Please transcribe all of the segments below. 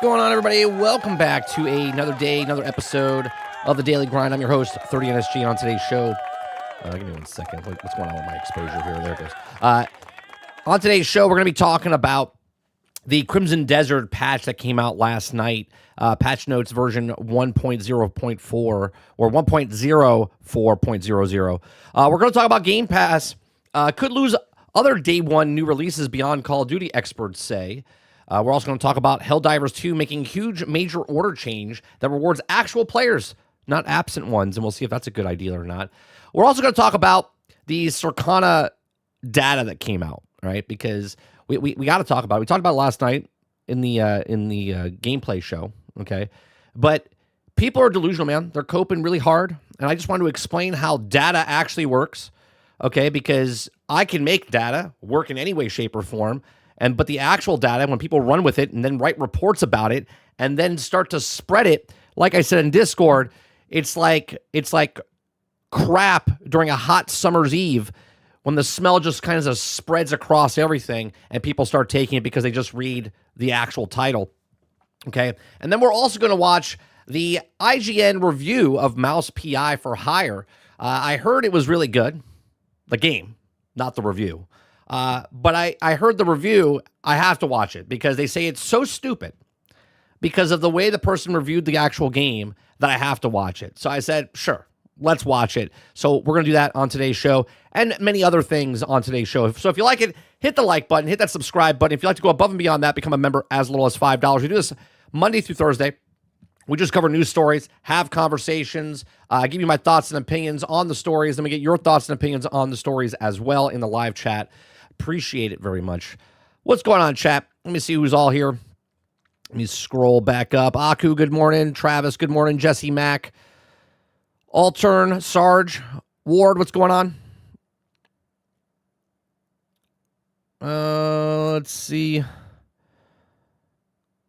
going on, everybody? Welcome back to another day, another episode of the Daily Grind. I'm your host, 30NSG, and on today's show, give me 1 second. What's going on with my exposure here? There it goes. On today's show, we're going to be talking about the CrimsonDesert patch that came out last night, patch notes version 1.0.4 or 1.04.00. We're going to talk about Game Pass. Could lose other day one new releases beyond Call of Duty, experts say. We're also going to talk about Helldivers 2 making huge major order change that rewards actual players, not absent ones, and we'll see if that's a good idea or not. We're also going to talk about the Circana data that came out, right? Because we got to talk about it. We talked about it last night in the gameplay show, okay? But people are delusional, man. They're coping really hard, and I just want to explain how data actually works, okay? Because I can make data work in any way, shape, or form. But the actual data, when people run with it and then write reports about it and then start to spread it, like I said in Discord, it's like crap during a hot summer's eve when the smell just kind of spreads across everything and people start taking it because they just read the actual title. Okay. And then we're also going to watch the IGN review of Mouse PI for Hire. I heard it was really good. The game, not the review. But I heard the review. I have to watch it because they say it's so stupid because of the way the person reviewed the actual game that I have to watch it. So I said, sure, let's watch it. So we're going to do that on today's show and many other things on today's show. So if you like it, hit the like button, hit that subscribe button. If you'd like to go above and beyond that, become a member as little as $5. We do this Monday through Thursday. We just cover news stories, have conversations, give you my thoughts and opinions on the stories. Then we get your thoughts and opinions on the stories as well in the live chat. Appreciate it very much. What's going on, chat? Let me see who's all here. Let me scroll back up. Aku, good morning. Travis, good morning. Jesse Mack. Altern, Sarge, Ward, what's going on? Let's see.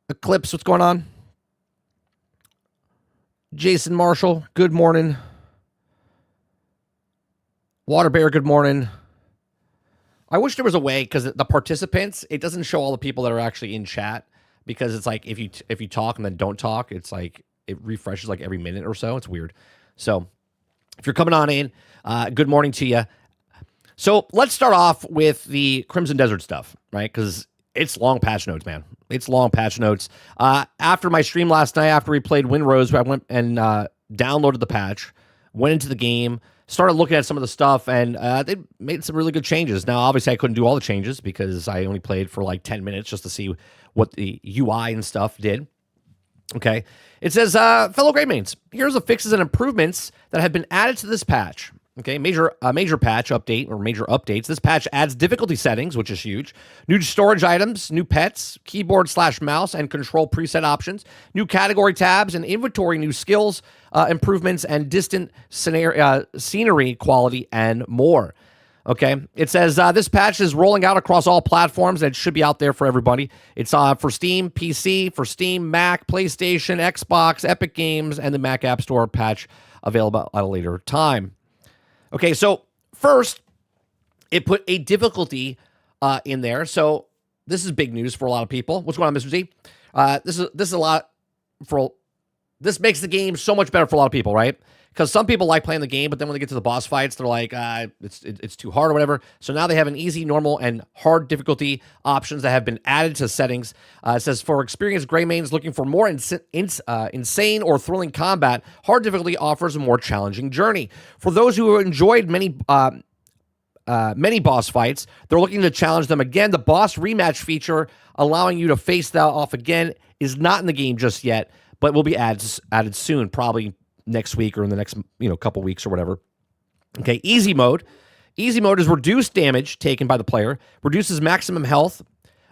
Eclipse, what's going on? Jason Marshall, good morning. Waterbear, good morning. I wish there was a way, because the participants, it doesn't show all the people that are actually in chat, because it's like if you talk and then don't talk, it's like it refreshes like every minute or so. It's weird. So if you're coming on in, good morning to you. So let's start off with the CrimsonDesert stuff, right? Because it's long patch notes, man. It's long patch notes. After my stream last night, after we played Windrose, I went and downloaded the patch, went into the game, started looking at some of the stuff, and they made some really good changes. Now, obviously, I couldn't do all the changes because I only played for like 10 minutes just to see what the UI and stuff did. Okay. It says, fellow Greatmains, here's the fixes and improvements that have been added to this patch. Okay, major patch update or major updates. This patch adds difficulty settings, which is huge. New storage items, new pets, keyboard/mouse and control preset options, new category tabs and inventory, new skills, improvements, and distant scenery quality, and more. Okay, it says this patch is rolling out across all platforms, and it should be out there for everybody. It's for Steam, PC, for Steam, Mac, PlayStation, Xbox, Epic Games, and the Mac App Store patch available at a later time. Okay, so first, it put a difficulty in there. So this is big news for a lot of people. What's going on, Mr. Z? This is a lot for. This makes the game so much better for a lot of people, right? Because some people like playing the game, but then when they get to the boss fights, they're like, it's too hard or whatever. So now they have an easy, normal, and hard difficulty options that have been added to settings. It says, for experienced Greymains looking for more insane or thrilling combat, hard difficulty offers a more challenging journey. For those who enjoyed many boss fights, they're looking to challenge them again. The boss rematch feature, allowing you to face that off again, is not in the game just yet, but will be added soon, probably next week or in the next couple weeks or whatever. Okay, easy mode. Easy mode is reduced damage taken by the player, reduces maximum health,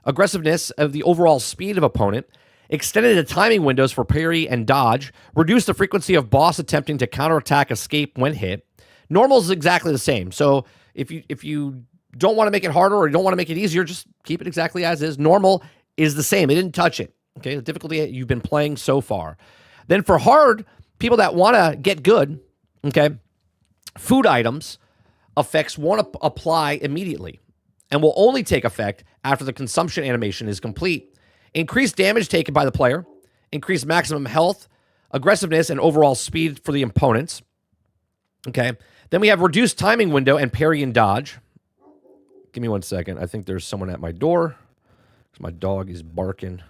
aggressiveness of the overall speed of opponent, extended the timing windows for parry and dodge, reduce the frequency of boss attempting to counterattack escape when hit. Normal is exactly the same. So if you don't want to make it harder or you don't want to make it easier, just keep it exactly as is. Normal is the same. It didn't touch it. Okay, the difficulty you've been playing so far. Then for hard, people that want to get good, okay, food items effects won't apply immediately and will only take effect after the consumption animation is complete. Increased damage taken by the player increase maximum health, aggressiveness, and overall speed for the opponents. Okay. Then we have reduced timing window and parry and dodge. Give me 1 second. I think there's someone at my door. My dog is barking.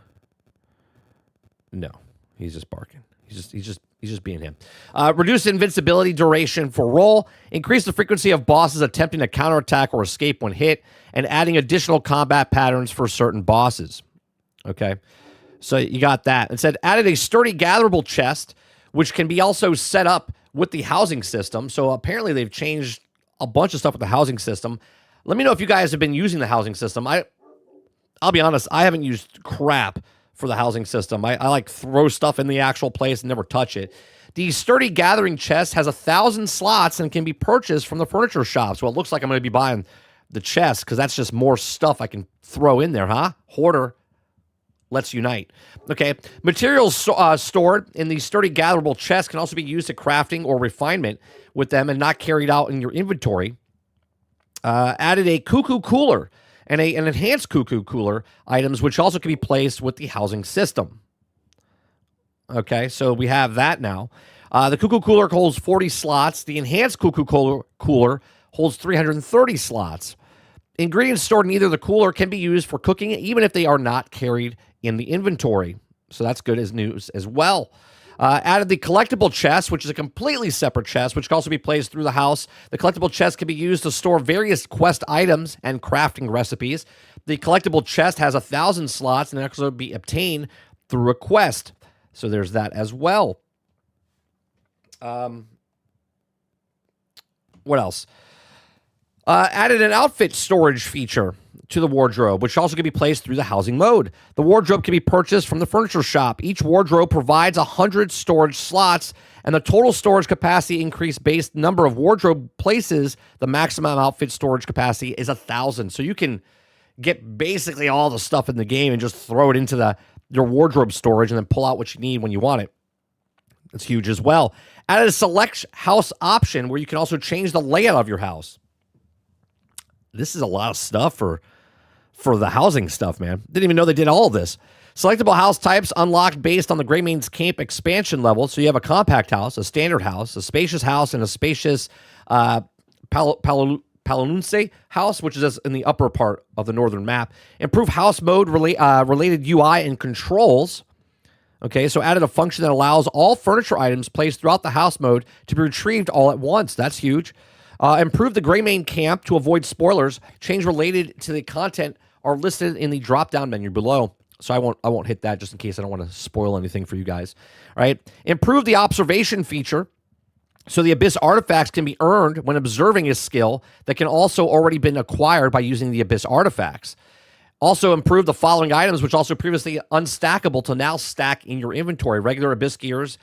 No, he's just barking. He's just being him. Reduce invincibility duration for roll. Increase the frequency of bosses attempting to counterattack or escape when hit, and adding additional combat patterns for certain bosses. Okay, so you got that. It said added a sturdy gatherable chest, which can be also set up with the housing system. So apparently they've changed a bunch of stuff with the housing system. Let me know if you guys have been using the housing system. I'll be honest, I haven't used crap for the housing system. I like throw stuff in the actual place and never touch it. The sturdy gathering chest has 1,000 slots and can be purchased from the furniture shop. So it looks like I'm going to be buying the chest because that's just more stuff I can throw in there, huh? Hoarder, let's unite. Okay, materials stored in the sturdy gatherable chest can also be used to crafting or refinement with them and not carried out in your inventory. Added a cuckoo cooler and an enhanced cuckoo cooler items, which also can be placed with the housing system. Okay, so we have that now. The cuckoo cooler holds 40 slots. The enhanced cuckoo cooler holds 330 slots. Ingredients stored in either the cooler can be used for cooking, even if they are not carried in the inventory. So that's good as news as well. Added the collectible chest, which is a completely separate chest, which can also be placed through the house. The collectible chest can be used to store various quest items and crafting recipes. The collectible chest has 1,000 slots and can also be obtained through a quest. So there's that as well. What else? Added an outfit storage feature to the wardrobe, which also can be placed through the housing mode. The wardrobe can be purchased from the furniture shop. Each wardrobe provides 100 storage slots, and the total storage capacity increase based number of wardrobe places. The maximum outfit storage capacity is 1,000. So you can get basically all the stuff in the game and just throw it into your wardrobe storage and then pull out what you need when you want it. That's huge as well. Added a select house option where you can also change the layout of your house. This is a lot of stuff for the housing stuff, man. Didn't even know they did all of this. Selectable house types unlocked based on the Greymane's Camp expansion level. So you have a compact house, a standard house, a spacious house, and a spacious Palunce house, which is in the upper part of the northern map. Improve house mode related UI and controls. Okay, so added a function that allows all furniture items placed throughout the house mode to be retrieved all at once. That's huge. Improve the Greymane Camp to avoid spoilers. Change related to the content are listed in the drop-down menu below. So I won't hit that just in case I don't want to spoil anything for you guys. All right. Improve the observation feature. So the Abyss artifacts can be earned when observing a skill that can also already been acquired by using the Abyss artifacts. Also improve the following items, which also previously unstackable to now stack in your inventory. Regular Abyss gears,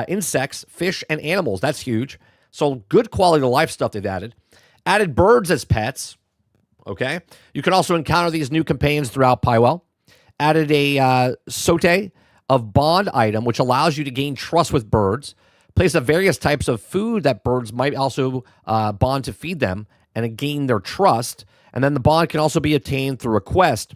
insects, fish, and animals. That's huge. So good quality of life stuff they've added. Added birds as pets. Okay. You can also encounter these new companions throughout Pywell. Added a saute of bond item, which allows you to gain trust with birds. Place of various types of food that birds might also bond to feed them and gain their trust. And then the bond can also be attained through a quest.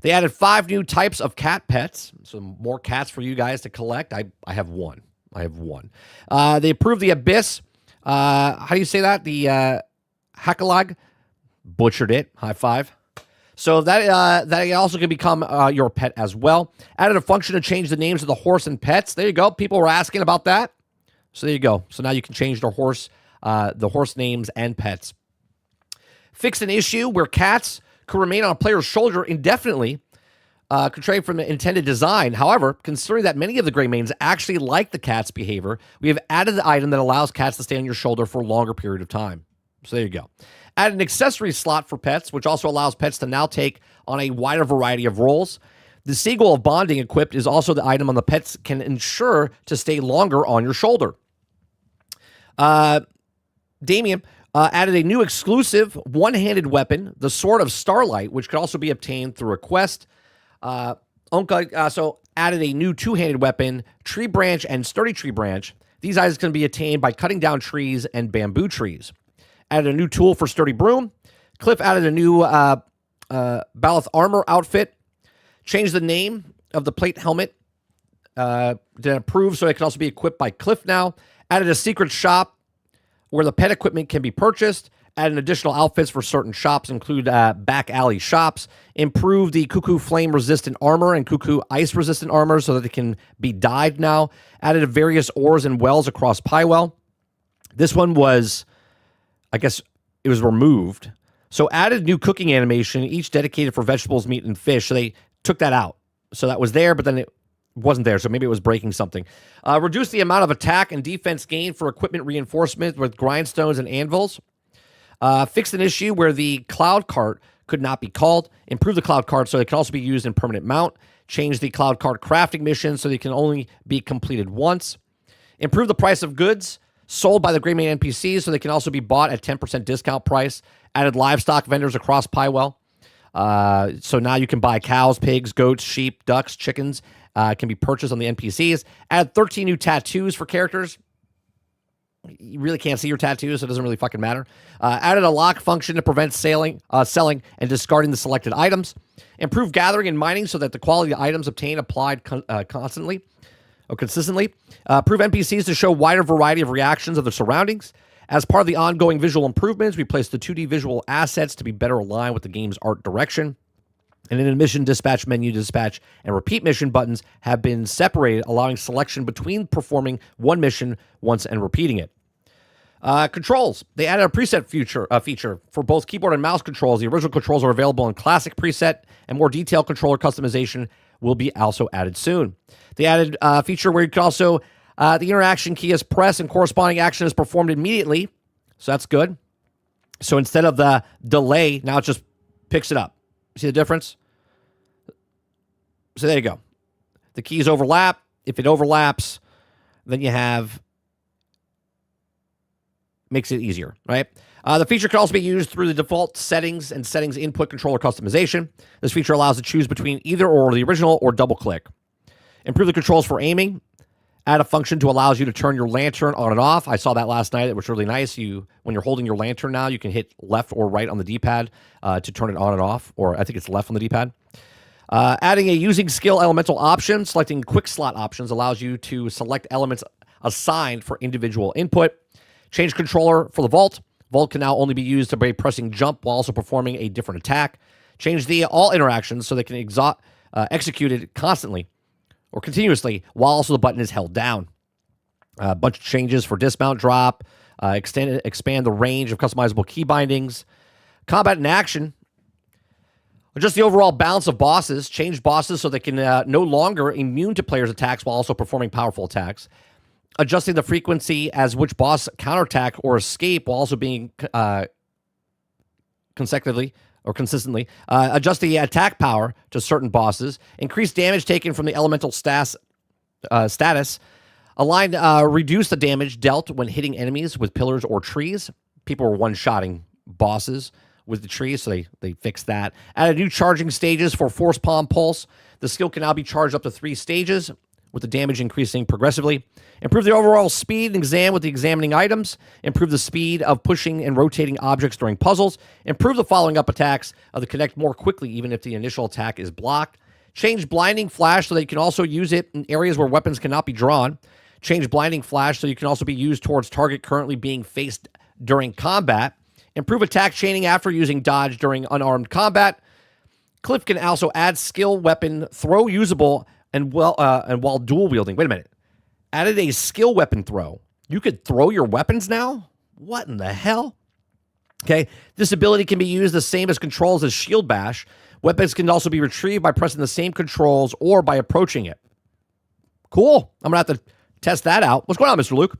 They added 5 new types of cat pets. So more cats for you guys to collect. I have one. They improved the Abyss. How do you say that? The Hakalag. Butchered it. High five. So that also can become your pet as well. Added a function to change the names of the horse and pets. There you go. People were asking about that. So there you go. So now you can change the horse names and pets. Fixed an issue where cats could remain on a player's shoulder indefinitely, contrary from the intended design. However, considering that many of the Greymanes actually like the cat's behavior, we have added the item that allows cats to stay on your shoulder for a longer period of time. So there you go. Add an accessory slot for pets, which also allows pets to now take on a wider variety of roles. The Seagull of Bonding equipped is also the item on the pets can ensure to stay longer on your shoulder. Damien added a new exclusive one-handed weapon, the Sword of Starlight, which could also be obtained through a quest. Onka so added a new two-handed weapon, Tree Branch and Sturdy Tree Branch. These items can be attained by cutting down trees and bamboo trees. Added a new tool for Sturdy Broom. Cliff added a new Baloth armor outfit. Changed the name of the plate helmet Did improve so it can also be equipped by Cliff now. Added a secret shop where the pet equipment can be purchased. Added additional outfits for certain shops, include back alley shops. Improved the Cuckoo Flame resistant armor and Cuckoo Ice resistant armor so that they can be dyed now. Added various ores and wells across Pywell. This one was, I guess, it was removed. So added new cooking animation, each dedicated for vegetables, meat, and fish. So they took that out. So that was there, but then it wasn't there. So maybe it was breaking something. Reduced the amount of attack and defense gain for equipment reinforcement with grindstones and anvils. Fixed an issue where the cloud cart could not be called. Improved the cloud cart so it can also be used in permanent mount. Changed the cloud cart crafting mission so they can only be completed once. Improved the price of goods sold by the Greymane NPCs so they can also be bought at 10% discount price. Added livestock vendors across Pywell. So now you can buy cows, pigs, goats, sheep, ducks, chickens. Can be purchased on the NPCs. Added 13 new tattoos for characters. You really can't see your tattoos, so it doesn't really fucking matter. Added a lock function to prevent selling and discarding the selected items. Improved gathering and mining so that the quality of items obtained applied consistently. Improve NPCs to show wider variety of reactions of the surroundings. As part of the ongoing visual improvements, we placed the 2D visual assets to be better aligned with the game's art direction. And in mission, dispatch, menu, dispatch, and repeat mission buttons have been separated, allowing selection between performing one mission once and repeating it. Controls. They added a preset feature for both keyboard and mouse controls. The original controls are available in classic preset, and more detailed controller customization will be also added soon. They added a feature where you can also, the interaction key is pressed and corresponding action is performed immediately. So that's good. So instead of the delay, now it just picks it up. See the difference? So there you go. The keys overlap. If it overlaps, then you have, makes it easier, right? The feature can also be used through the default settings and settings input controller customization. This feature allows to choose between either or the original or double click. Improve the controls for aiming. Add a function to allows you to turn your lantern on and off. I saw that last night. It was really nice. When you're holding your lantern now, you can hit left or right on the D-pad to turn it on and off, or I think it's left on the D-pad. Adding a using skill elemental option. Selecting quick slot options allows you to select elements assigned for individual input. Change controller for the vault. Vault can now only be used by pressing jump while also performing a different attack. Change the all interactions so they can execute it constantly or continuously while also the button is held down. A bunch of changes for dismount drop, expand the range of customizable key bindings. Combat and action. Adjust the overall balance of bosses. Change bosses so they can no longer immune to players' attacks while also performing powerful attacks. Adjusting the frequency as which boss counterattack or escape while also being consistently. Adjust the attack power to certain bosses. Increase damage taken from the elemental status. Reduce the damage dealt when hitting enemies with pillars or trees. People were one-shotting bosses with the trees, so they fixed that. Added new charging stages for Force Palm Pulse. The skill can now be charged up to 3 stages, with the damage increasing progressively. Improve the overall speed and exam with the examining items. Improve the speed of pushing and rotating objects during puzzles. Improve the following up attacks to connect more quickly even if the initial attack is blocked. Change blinding flash so that you can also use it in areas where weapons cannot be drawn. Change blinding flash so you can also be used towards target currently being faced during combat. Improve attack chaining after using dodge during unarmed combat. Cliff can also add skill weapon throw usable and while dual wielding. Wait a minute. Added a skill weapon throw. You could throw your weapons now? What in the hell? Okay. This ability can be used the same as controls as shield bash. Weapons can also be retrieved by pressing the same controls or by approaching it. Cool. I'm going to have to test that out. What's going on, Mr. Luke?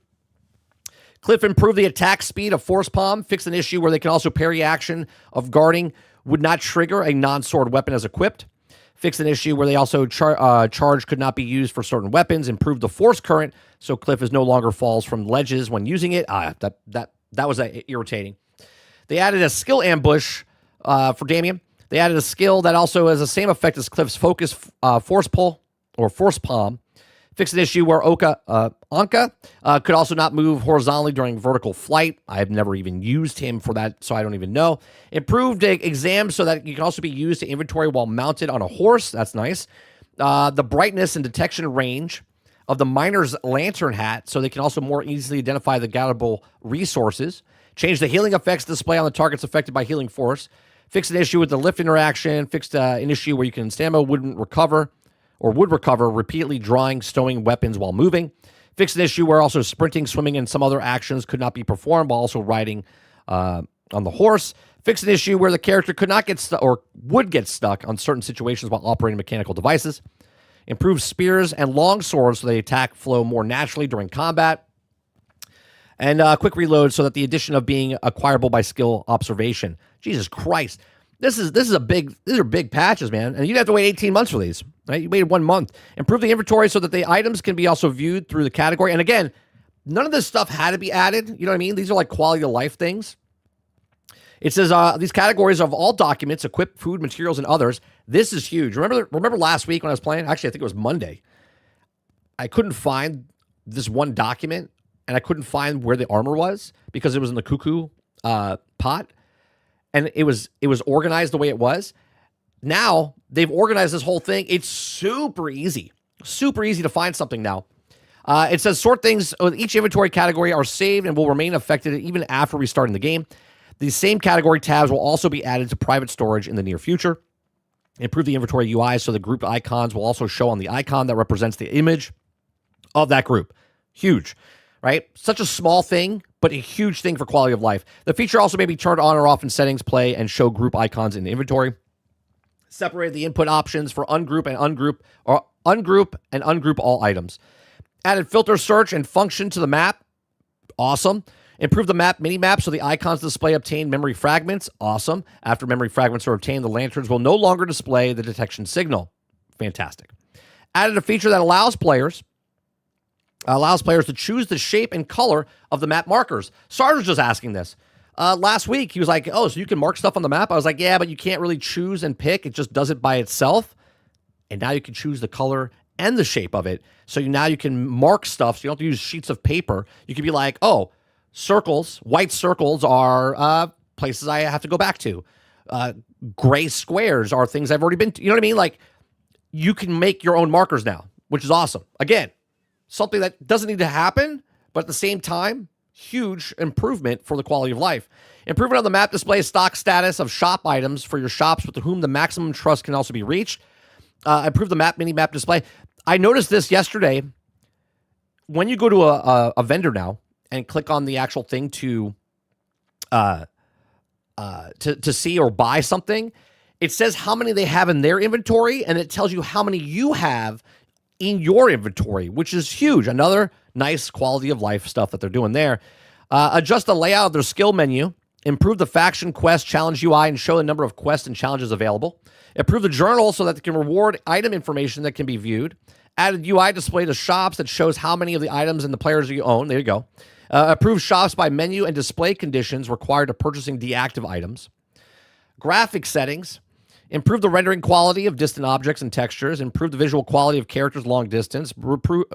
Cliff improved the attack speed of Force Palm. Fixed an issue where they can also parry action of guarding would not trigger a non-sword weapon as equipped. Fixed an issue where they also charge could not be used for certain weapons. Improved the force current so Cliff is no longer falls from ledges when using it. That was irritating. They added a skill ambush for Damien. They added a skill that also has the same effect as Cliff's focus force pull or force palm. Fixed an issue where Anka could also not move horizontally during vertical flight. I've never even used him for that, so I don't even know. Improved exam so that you can also be used to inventory while mounted on a horse. That's nice. The brightness and detection range of the miner's lantern hat so they can also more easily identify the gatherable resources. Change the healing effects display on the targets affected by healing force. Fix an issue with the lift interaction. Fixed an issue where you can stamina would recover repeatedly drawing, stowing weapons while moving. Fix an issue where also sprinting, swimming, and some other actions could not be performed while also riding on the horse. Fix an issue where the character could not get stuck or would get stuck on certain situations while operating mechanical devices. Improve spears and long swords so they attack flow more naturally during combat. And quick reload so that the addition of being acquirable by skill observation. Jesus Christ. These are big patches, man. And you'd have to wait 18 months for these. Right? You waited 1 month. Improve the inventory so that the items can be also viewed through the category. And again, none of this stuff had to be added. You know what I mean? These are like quality of life things. It says these categories of all documents, equip, food, materials, and others. This is huge. Remember last week when I was playing? Actually, I think it was Monday. I couldn't find this one document, and I couldn't find where the armor was because it was in the cuckoo pot, and it was organized the way it was. Now they've organized this whole thing. It's super easy to find something now. It says sort things with each inventory category are saved and will remain affected even after restarting the game. These same category tabs will also be added to private storage in the near future. Improve the inventory UI so the group icons will also show on the icon that represents the image of that group. Huge, right? Such a small thing, but a huge thing for quality of life. The feature also may be turned on or off in settings, play, and show group icons in the inventory. Separated the input options for ungroup and ungroup all items. Added filter search and function to the map. Awesome. Improve the map mini-map so the icons display obtained memory fragments. Awesome. After memory fragments are obtained, the lanterns will no longer display the detection signal. Fantastic. Added a feature that allows players to choose the shape and color of the map markers. Sarge was just asking this. Last week, he was like, oh, so you can mark stuff on the map? I was like, yeah, but you can't really choose and pick. It just does it by itself. And now you can choose the color and the shape of it. So now you can mark stuff. So you don't have to use sheets of paper. You can be like, oh, white circles are places I have to go back to. Gray squares are things I've already been to. You know what I mean? Like, you can make your own markers now, which is awesome. Again, something that doesn't need to happen, but at the same time, huge improvement for the quality of life. Improvement on the map displays stock status of shop items for your shops with whom the maximum trust can also be reached. Improve the map mini-map display. I noticed this yesterday. When you go to a vendor now, and click on the actual thing to see or buy something, it says how many they have in their inventory, and it tells you how many you have in your inventory, which is huge. Another nice quality of life stuff that they're doing there. Adjust the layout of their skill menu. Improve the faction quest challenge UI and show the number of quests and challenges available. Improve the journal so that they can reward item information that can be viewed. Added UI display to shops that shows how many of the items and the players you own. There you go. Approve shops by menu and display conditions required to purchasing deactive items. Graphic settings. Improve the rendering quality of distant objects and textures. Improve the visual quality of characters long distance. Improve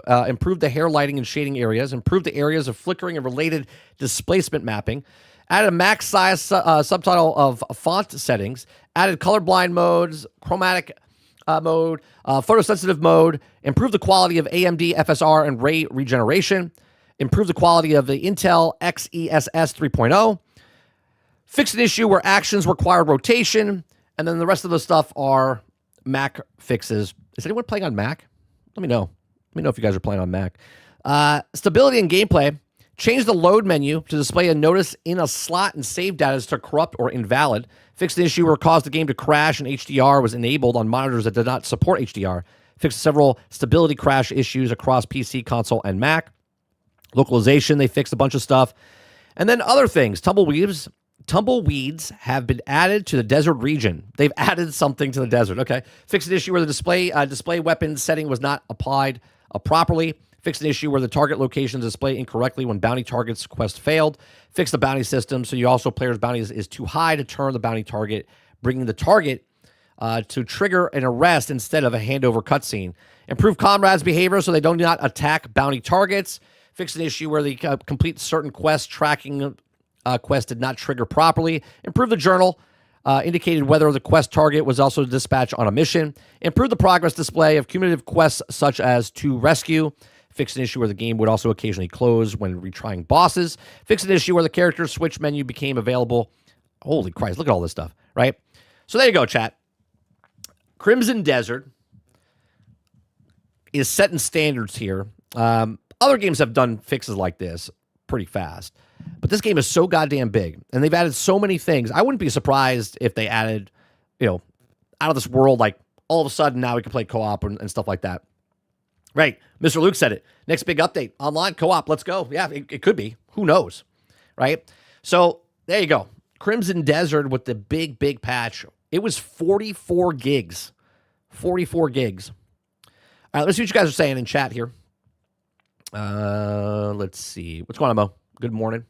the hair lighting and shading areas. Improve the areas of flickering and related displacement mapping. Added a max size subtitle of font settings. Added colorblind modes, chromatic mode, photosensitive mode. Improve the quality of AMD FSR and ray regeneration. Improve the quality of the Intel XESS 3.0. Fix an issue where actions require rotation. And then the rest of the stuff are Mac fixes. Is anyone playing on Mac? Let me know. Let me know if you guys are playing on Mac. Stability and gameplay. Change the load menu to display a notice in a slot and save data to corrupt or invalid. Fix the issue where it caused the game to crash and HDR was enabled on monitors that did not support HDR. Fix several stability crash issues across PC, console, and Mac. Localization, they fixed a bunch of stuff. And then other things. Tumbleweeds have been added to the desert region. They've added something to the desert. Okay. Fix an issue where the display weapon setting was not applied properly. Fix an issue where the target locations display incorrectly when bounty targets quest failed. Fix the bounty system so you also player's bounty is too high to turn the bounty target, bringing the target to trigger an arrest instead of a handover cutscene. Improve comrades' behavior so they do not attack bounty targets. Fix an issue where the complete certain quest tracking quest did not trigger properly. Improve the journal indicated whether the quest target was also dispatched on a mission, improved the progress display of cumulative quests such as to rescue, fixed an issue where the game would also occasionally close when retrying bosses, fixed an issue where the character switch menu became available. Holy Christ, look at all this stuff, right? So there you go, chat. CrimsonDesert is setting standards here. Other games have done fixes like this pretty fast. But this game is so goddamn big, and they've added so many things. I wouldn't be surprised if they added, out of this world, like all of a sudden now we can play co-op and stuff like that. Right. Mr. Luke said it. Next big update. Online co-op. Let's go. Yeah, it could be. Who knows? Right? So there you go. CrimsonDesert with the big, big patch. It was 44 gigs. 44 gigs. All right, let's see what you guys are saying in chat here. Let's see. What's going on, Mo? Good morning.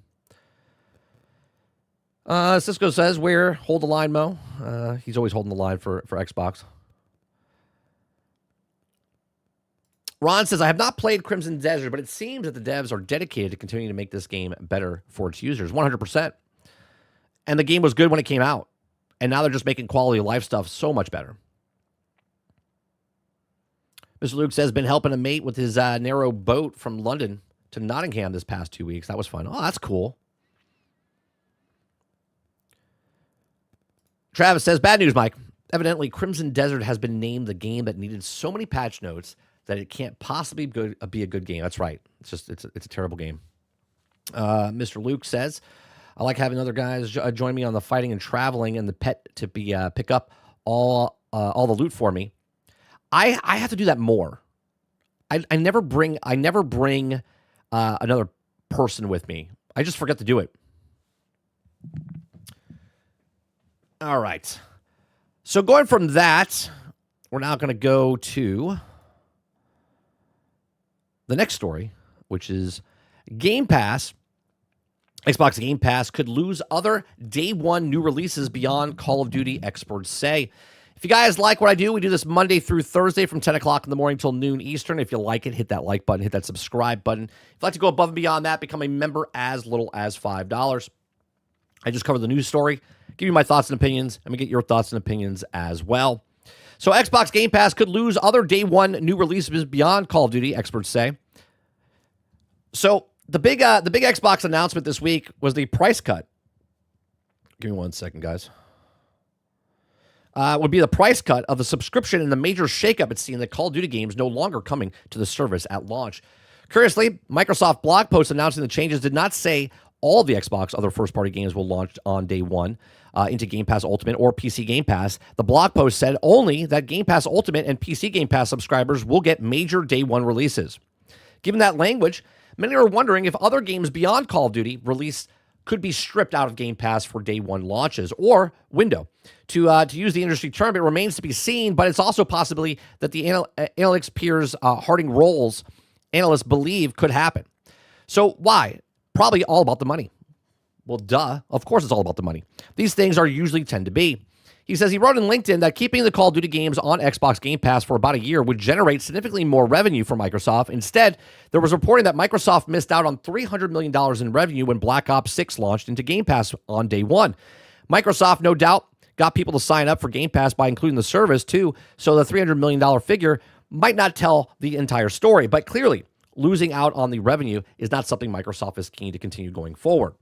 Cisco says, hold the line, Mo. He's always holding the line for Xbox. Ron says, I have not played CrimsonDesert, but it seems that the devs are dedicated to continuing to make this game better for its users. 100%. And the game was good when it came out. And now they're just making quality of life stuff so much better. Mr. Luke says, been helping a mate with his narrow boat from London to Nottingham this past 2 weeks. That was fun. Oh, that's cool. Travis says, bad news, Mike. Evidently, CrimsonDesert has been named the game that needed so many patch notes that it can't possibly be a good game. That's right. It's a terrible game. Mr. Luke says, I like having other guys join me on the fighting and traveling and the pet to be pick up all the loot for me. I have to do that more. I never bring another person with me. I just forget to do it. All right. So going from that, we're now going to go to the next story, which is Game Pass. Xbox Game Pass could lose other day one new releases beyond Call of Duty, experts say. If you guys like what I do, we do this Monday through Thursday from 10 o'clock in the morning till noon Eastern. If you like it, hit that like button, hit that subscribe button. If you'd like to go above and beyond that, become a member as little as $5. I just cover the news story, give you my thoughts and opinions, and we get your thoughts and opinions as well. So Xbox Game Pass could lose other day one new releases beyond Call of Duty, experts say. So the big Xbox announcement this week was the price cut. Give me 1 second, guys. Would be the price cut of the subscription and the major shakeup it's seen that Call of Duty games no longer coming to the service at launch. Curiously, Microsoft blog post announcing the changes did not say all of the Xbox other first-party games will launch on day one into Game Pass Ultimate or PC Game Pass. The blog post said only that Game Pass Ultimate and PC Game Pass subscribers will get major day one releases. Given that language, many are wondering if other games beyond Call of Duty release could be stripped out of Game Pass for day one launches or window. To use the industry term, it remains to be seen, but it's also a possibility that the analytics peers Harding Rolls analysts believe could happen. So why? Probably all about the money. Well, duh. Of course it's all about the money. These things are usually tend to be. He says he wrote in LinkedIn that keeping the Call of Duty games on Xbox Game Pass for about a year would generate significantly more revenue for Microsoft. Instead, there was reporting that Microsoft missed out on $300 million in revenue when Black Ops 6 launched into Game Pass on day one. Microsoft, no doubt, got people to sign up for Game Pass by including the service, too, so the $300 million figure might not tell the entire story. But clearly, losing out on the revenue is not something Microsoft is keen to continue going forward.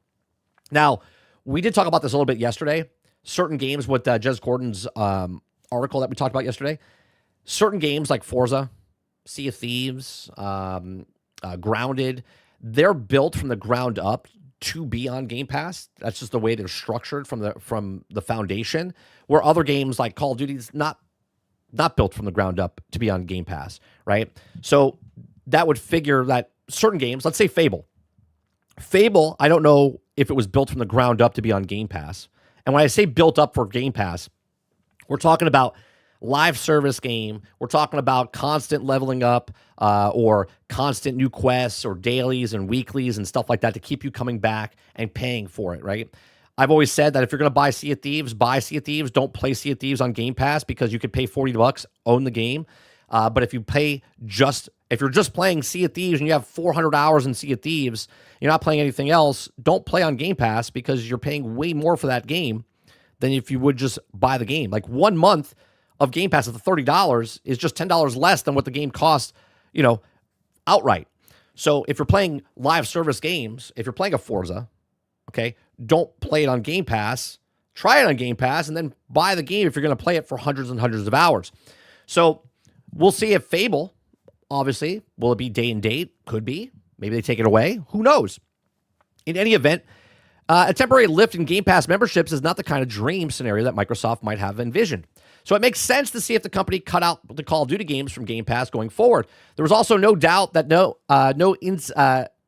Now, we did talk about this a little bit yesterday. Certain games with Jez Gordon's article that we talked about yesterday, certain games like Forza, Sea of Thieves, Grounded, they're built from the ground up to be on Game Pass. That's just the way they're structured from the foundation, where other games like Call of Duty is not built from the ground up to be on Game Pass, right? So that would figure that certain games, let's say Fable, I don't know if it was built from the ground up to be on Game Pass. And when I say built up for Game Pass, we're talking about live service game. We're talking about constant leveling up or constant new quests or dailies and weeklies and stuff like that to keep you coming back and paying for it, right? I've always said that if you're going to buy Sea of Thieves, buy Sea of Thieves. Don't play Sea of Thieves on Game Pass because you could pay $40, own the game. But if you're just playing Sea of Thieves and you have 400 hours in Sea of Thieves, you're not playing anything else, don't play on Game Pass because you're paying way more for that game than if you would just buy the game. Like 1 month of Game Pass at the $30 is just $10 less than what the game costs, outright. So if you're playing live service games, if you're playing a Forza, okay, don't play it on Game Pass. Try it on Game Pass and then buy the game if you're going to play it for hundreds and hundreds of hours. So we'll see if Fable, obviously, will it be day and date? Could be. Maybe they take it away. Who knows? In any event, a temporary lift in Game Pass memberships is not the kind of dream scenario that Microsoft might have envisioned. So it makes sense to see if the company cut out the Call of Duty games from Game Pass going forward. There was also no doubt that no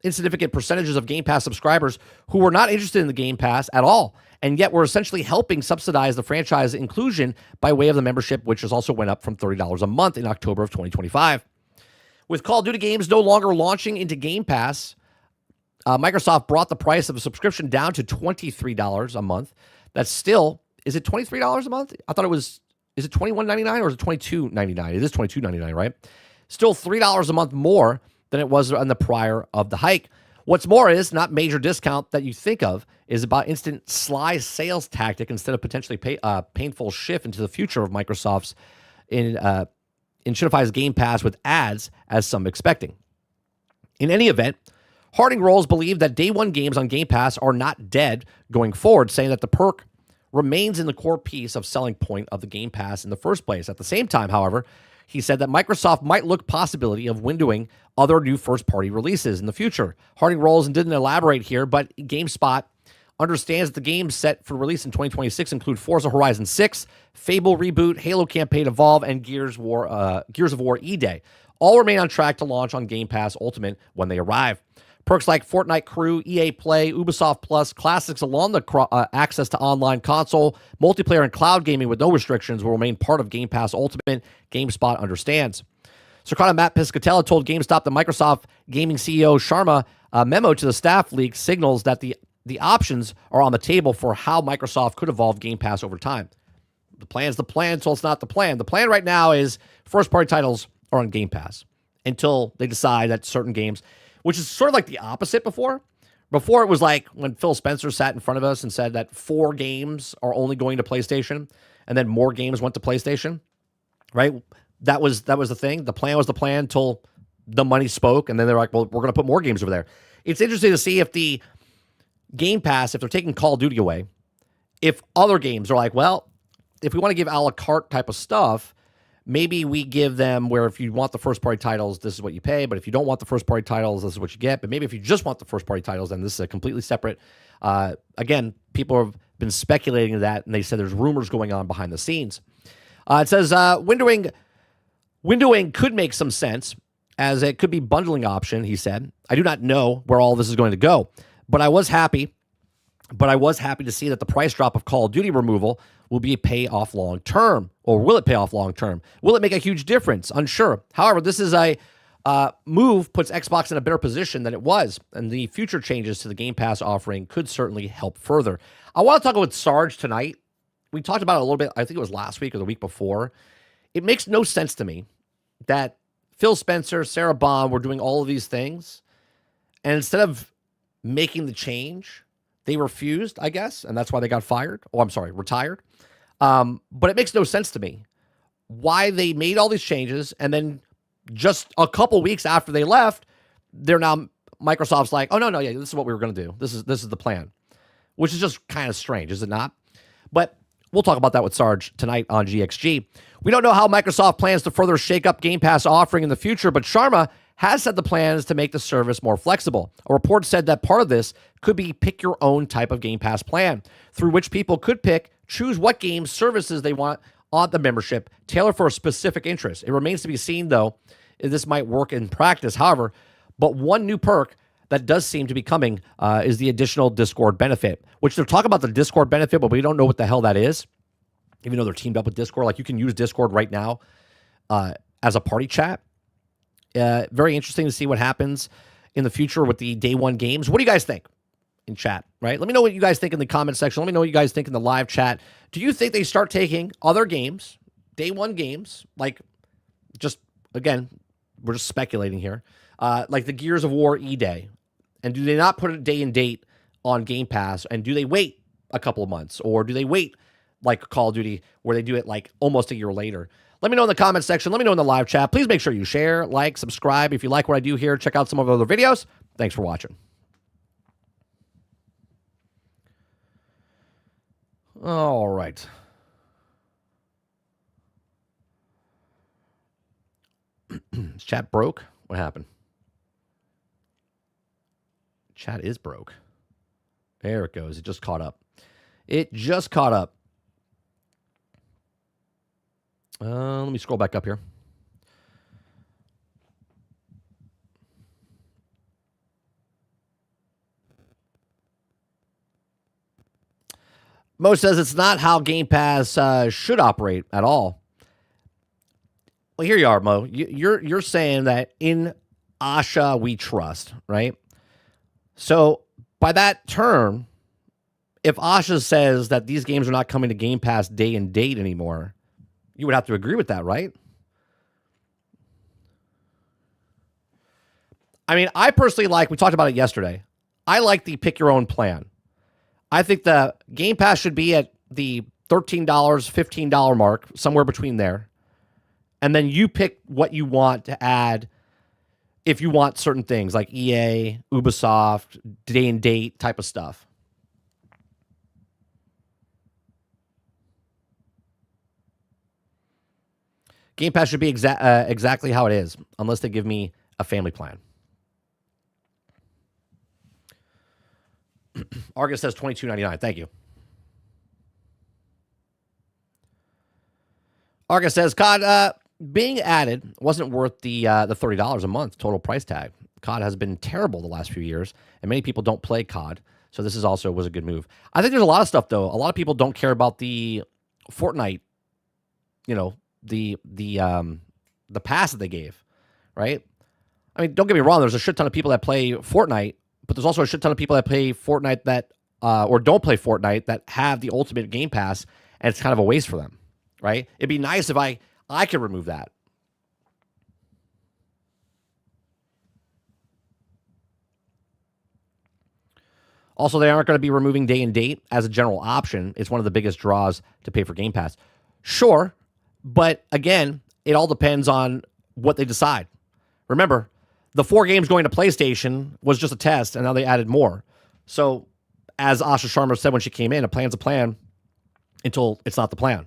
insignificant percentages of Game Pass subscribers who were not interested in the Game Pass at all, and yet were essentially helping subsidize the franchise inclusion by way of the membership, which has also went up from $30 a month in October of 2025. With Call of Duty games no longer launching into Game Pass, Microsoft brought the price of a subscription down to $23 a month. That's still, is it $23 a month? I thought it was, is it $21.99 or is it $22.99? It is $22.99, right? Still $3 a month more than it was on the prior of the hike. What's more is not major discount that you think of is about instant sly sales tactic instead of potentially painful shift into the future of Microsoft's Shopify's Game Pass with ads, as some expecting. In any event, Harding Rolls believe that day one games on Game Pass are not dead going forward, saying that the perk remains in the core piece of selling point of the Game Pass in the first place. At the same time, however, he said that Microsoft might look possibility of windowing other new first-party releases in the future. Harding Rolls and didn't elaborate here, but GameSpot understands that the games set for release in 2026 include Forza Horizon 6, Fable Reboot, Halo Campaign Evolve, and Gears of War E-Day. All remain on track to launch on Game Pass Ultimate when they arrive. Perks like Fortnite Crew, EA Play, Ubisoft Plus, classics along the access to online console, multiplayer, and cloud gaming with no restrictions will remain part of Game Pass Ultimate, GameSpot understands. Circana Matt Piscatella told GameStop that Microsoft Gaming CEO Sharma memo to the staff leak signals that the options are on the table for how Microsoft could evolve Game Pass over time. The plan's the plan until it's not the plan. The plan right now is first-party titles are on Game Pass until they decide that certain games, which is sort of like the opposite before. Before it was like when Phil Spencer sat in front of us and said that 4 games are only going to PlayStation, and then more games went to PlayStation, right? That was the thing. The plan was the plan until the money spoke, and then they're like, well, we're going to put more games over there. It's interesting to see if the Game Pass, if they're taking Call of Duty away, if other games are like, well, if we want to give a la carte type of stuff, maybe we give them where if you want the first-party titles, this is what you pay, but if you don't want the first-party titles, this is what you get. But maybe if you just want the first-party titles, then this is a completely separate. Again, people have been speculating that, and they said there's rumors going on behind the scenes. It says windowing could make some sense, as it could be bundling option, he said. I do not know where all this is going to go, but I was happy to see that the price drop of Call of Duty removal will be a payoff long term. Or will it pay off long term? Will it make a huge difference? Unsure. However, this is a move puts Xbox in a better position than it was, and the future changes to the Game Pass offering could certainly help further. I want to talk about Sarge tonight. We talked about it a little bit, I think it was last week or the week before. It makes no sense to me that Phil Spencer, Sarah Bond were doing all of these things, and instead of making the change, they refused, I guess, and that's why they got fired. Oh, I'm sorry, retired. But it makes no sense to me why they made all these changes, and then just a couple weeks after they left, they're now Microsoft's like, oh no, yeah, this is what we were going to do. This is the plan, which is just kind of strange, is it not? But we'll talk about that with Sarge tonight on GXG. We don't know how Microsoft plans to further shake up Game Pass offering in the future, but Sharma has said the plan is to make the service more flexible. A report said that part of this could be pick your own type of Game Pass plan, through which people could choose what games, services they want on the membership, tailor for a specific interest. It remains to be seen, though, if this might work in practice. However, but one new perk that does seem to be coming is the additional Discord benefit, which they're talking about the Discord benefit, but we don't know what the hell that is, even though they're teamed up with Discord. Like, you can use Discord right now as a party chat. Very interesting to see what happens in the future with the day one games. What do you guys think in chat, right? Let me know what you guys think in the comment section. Let me know what you guys think in the live chat. Do you think they start taking other games, day one games, like, just, again, we're just speculating here, like the Gears of War E-Day, and do they not put a day and date on Game Pass, and do they wait a couple of months, or do they wait like Call of Duty, where they do it like almost a year later. Let me know in the comment section. Let me know in the live chat. Please make sure you share, like, subscribe. If you like what I do here, check out some of our other videos. Thanks for watching. All right. Is chat broke? What happened? Chat is broke. There it goes. It just caught up. It just caught up. Let me scroll back up here. Mo says it's not how Game Pass should operate at all. Well, here you are, Mo. You're saying that in Asha we trust, right? So by that term, if Asha says that these games are not coming to Game Pass day and date anymore, you would have to agree with that, right? I mean, I personally like, we talked about it yesterday, I like the pick your own plan. I think the Game Pass should be at the $13, $15 mark, somewhere between there. And then you pick what you want to add if you want certain things like EA, Ubisoft, day and date type of stuff. Game Pass should be exactly how it is, unless they give me a family plan. Argus says $22.99. Thank you. Argus says, COD being added wasn't worth the $30 a month total price tag. COD has been terrible the last few years, and many people don't play COD. So this was a good move. I think there's a lot of stuff, though. A lot of people don't care about the Fortnite, the pass that they gave, right? I mean, don't get me wrong. There's a shit ton of people that play Fortnite, but there's also a shit ton of people that play Fortnite that or don't play Fortnite that have the Ultimate Game Pass, and it's kind of a waste for them, right? It'd be nice if I could remove that. Also, they aren't going to be removing day and date as a general option. It's one of the biggest draws to pay for Game Pass. Sure, but again, it all depends on what they decide. Remember, the 4 games going to PlayStation was just a test, and now they added more. So, as Asha Sharma said when she came in, a plan's a plan until it's not the plan.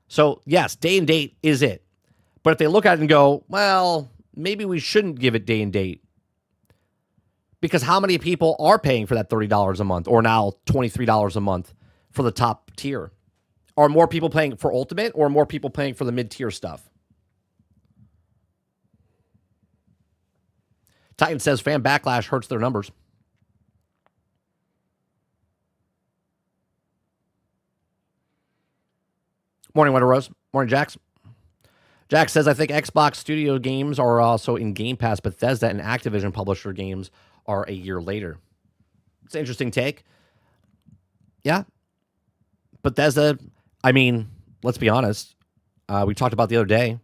So, yes, day and date is it. But if they look at it and go, well, maybe we shouldn't give it day and date, because how many people are paying for that $30 a month or now $23 a month for the top tier? Are more people paying for Ultimate or more people paying for the mid-tier stuff? Titan says fan backlash hurts their numbers. Morning, Winter Rose. Morning, Jax. Jax says, I think Xbox Studio games are also in Game Pass. Bethesda and Activision publisher games are a year later. It's an interesting take. Yeah. Bethesda, I mean, let's be honest. We talked about the other day.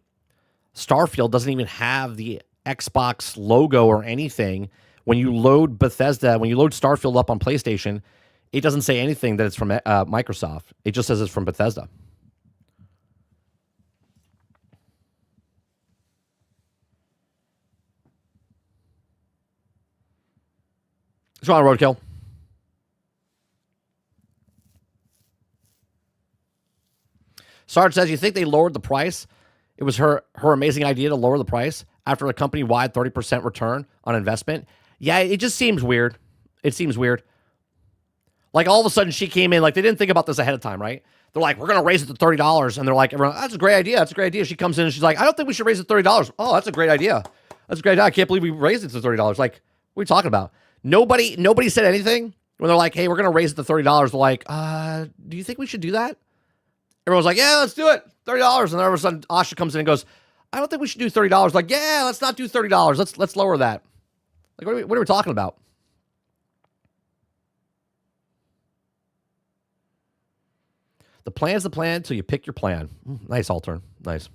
Starfield doesn't even have the Xbox logo or anything. When you load Bethesda, when you load Starfield up on PlayStation, it doesn't say anything that it's from Microsoft. It just says it's from Bethesda. What's wrong, Roadkill? Sarge says, you think they lowered the price? It was her amazing idea to lower the price after a company-wide 30% return on investment. Yeah, it just seems weird. It seems weird. Like, all of a sudden, she came in, like, they didn't think about this ahead of time, right? They're like, we're going to raise it to $30. And they're like, everyone, that's a great idea. That's a great idea. She comes in and she's like, I don't think we should raise it to $30. Oh, that's a great idea. That's a great idea. I can't believe we raised it to $30. Like, what are you talking about? Nobody said anything when they're like, hey, we're going to raise it to $30. They're like, do you think we should do that? Everyone's like, yeah, let's do it. $30. And then all of a sudden, Asha comes in and goes, I don't think we should do $30. Like, yeah, let's not do $30. Let's lower that. Like, what are we talking about? The plan's the plan until you pick your plan. Nice, Altern. Nice.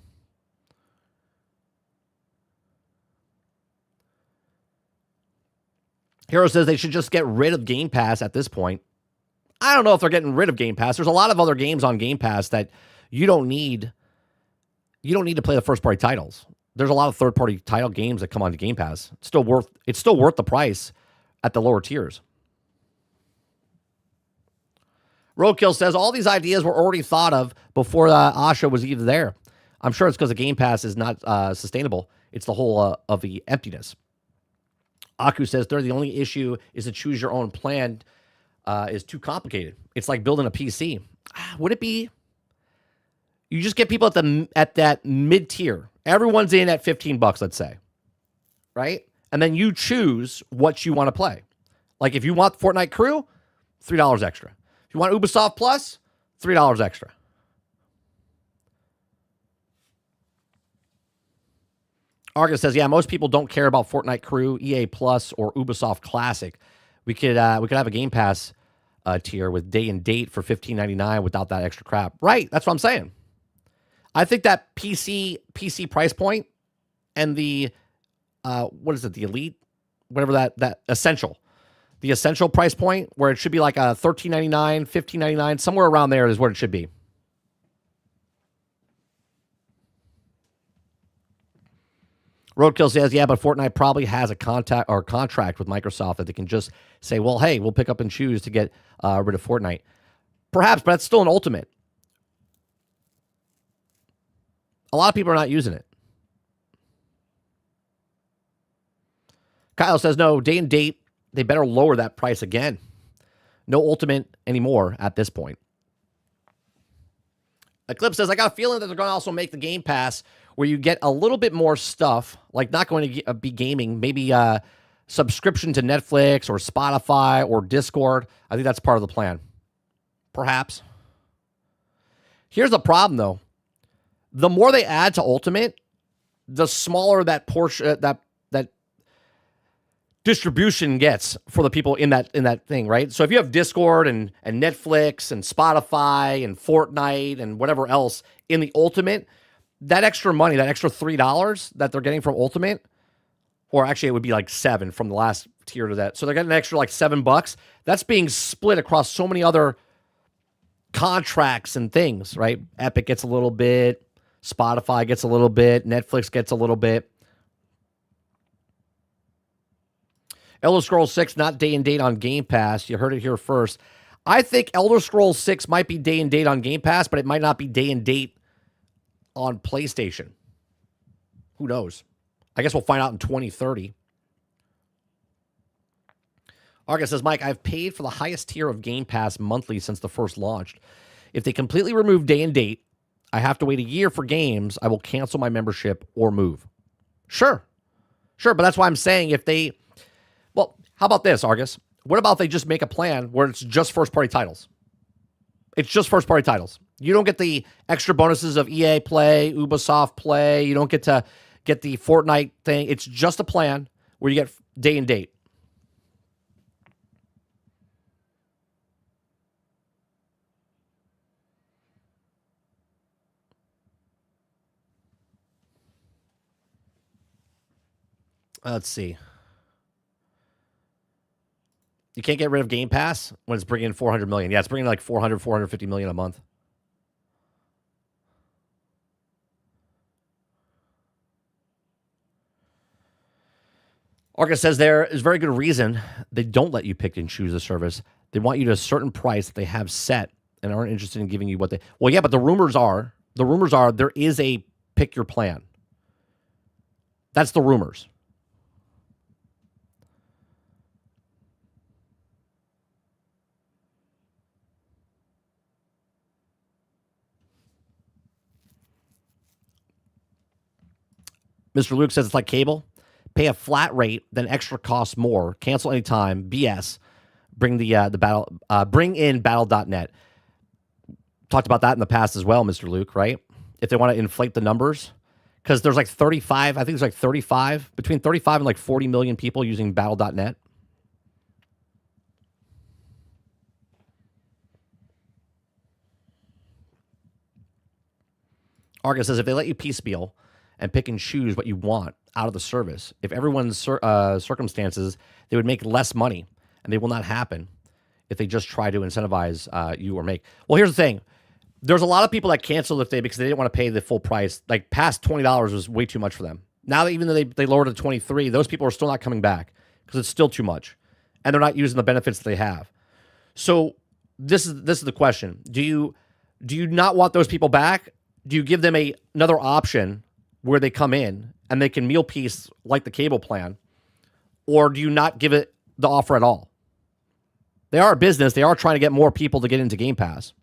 Hero says they should just get rid of Game Pass at this point. I don't know if they're getting rid of Game Pass. There's a lot of other games on Game Pass that you don't need. You don't need to play the first party titles. There's a lot of third party title games that come onto Game Pass. It's still worth the price at the lower tiers. Roadkill says all these ideas were already thought of before Asha was even there. I'm sure it's because the Game Pass is not sustainable. It's the whole of the emptiness. Aku says they're the only issue is to choose your own plan is too complicated. It's like building a PC. Would it be? You just get people at that mid tier. Everyone's in at $15, let's say, right? And then you choose what you want to play. Like if you want Fortnite Crew, $3 extra. If you want Ubisoft Plus, $3 extra. Argus says, yeah, most people don't care about Fortnite Crew, EA Plus, or Ubisoft Classic. We could have a Game Pass tier with day and date for $15.99 without that extra crap. Right, that's what I'm saying. I think that PC price point and the what is it, the Elite, whatever that Essential, the Essential price point where it should be like a $13.99, $15.99, somewhere around there is where it should be. Roadkill says, yeah, but Fortnite probably has a contract with Microsoft that they can just say, well, hey, we'll pick up and choose to get rid of Fortnite. Perhaps, but that's still an Ultimate. A lot of people are not using it. Kyle says, no, day and date, they better lower that price again. No Ultimate anymore at this point. Eclipse says, I got a feeling that they're going to also make the Game Pass where you get a little bit more stuff, like not going to be gaming, maybe subscription to Netflix or Spotify or Discord. I think that's part of the plan. Perhaps. Here's the problem, though. The more they add to Ultimate, the smaller that portion that distribution gets for the people in that thing, right? So if you have Discord and Netflix and Spotify and Fortnite and whatever else in the Ultimate, that extra money, that extra $3 that they're getting from Ultimate, or actually it would be like $7 from the last tier to that. So they're getting an extra like $7. That's being split across so many other contracts and things, right? Epic gets a little bit. Spotify gets a little bit. Netflix gets a little bit. Elder Scrolls 6, not day and date on Game Pass. You heard it here first. I think Elder Scrolls 6 might be day and date on Game Pass, but it might not be day and date on PlayStation. Who knows? I guess we'll find out in 2030. Argus says, Mike, I've paid for the highest tier of Game Pass monthly since the first launched. If they completely remove day and date, I have to wait a year for games. I will cancel my membership or move. Sure. But that's why I'm saying if they... Well, how about this, Argus? What about they just make a plan where it's just first-party titles? It's just first-party titles. You don't get the extra bonuses of EA Play, Ubisoft Play. You don't get to get the Fortnite thing. It's just a plan where you get day and date. Let's see. You can't get rid of Game Pass when it's bringing in $400 million. Yeah, it's bringing like $450 million a month. Arca says there is very good reason they don't let you pick and choose a service. They want you to a certain price that they have set and aren't interested in giving you what they... Well, yeah, but the rumors are there is a pick your plan. That's the rumors. Mr. Luke says it's like cable. Pay a flat rate, then extra costs more. Cancel anytime. BS. Bring bring in battle.net. Talked about that in the past as well, Mr. Luke, right? If they want to inflate the numbers. Because there's like 35, I think there's like 35, between 35 and like 40 million people using battle.net. Argus says if they let you piecemeal and pick and choose what you want out of the service, if everyone's circumstances, they would make less money, and they will not happen. if they just try to incentivize you or make. Well, here's the thing. There's a lot of people that canceled if because they didn't want to pay the full price. Like past $20 was way too much for them. Now that even though they lowered it to 23, those people are still not coming back because it's still too much, and they're not using the benefits that they have. So this is the question: Do you not want those people back? Do you give them another option where they come in and they can meal piece like the cable plan, or do you not give it the offer at all? They are a business. They are trying to get more people to get into Game Pass.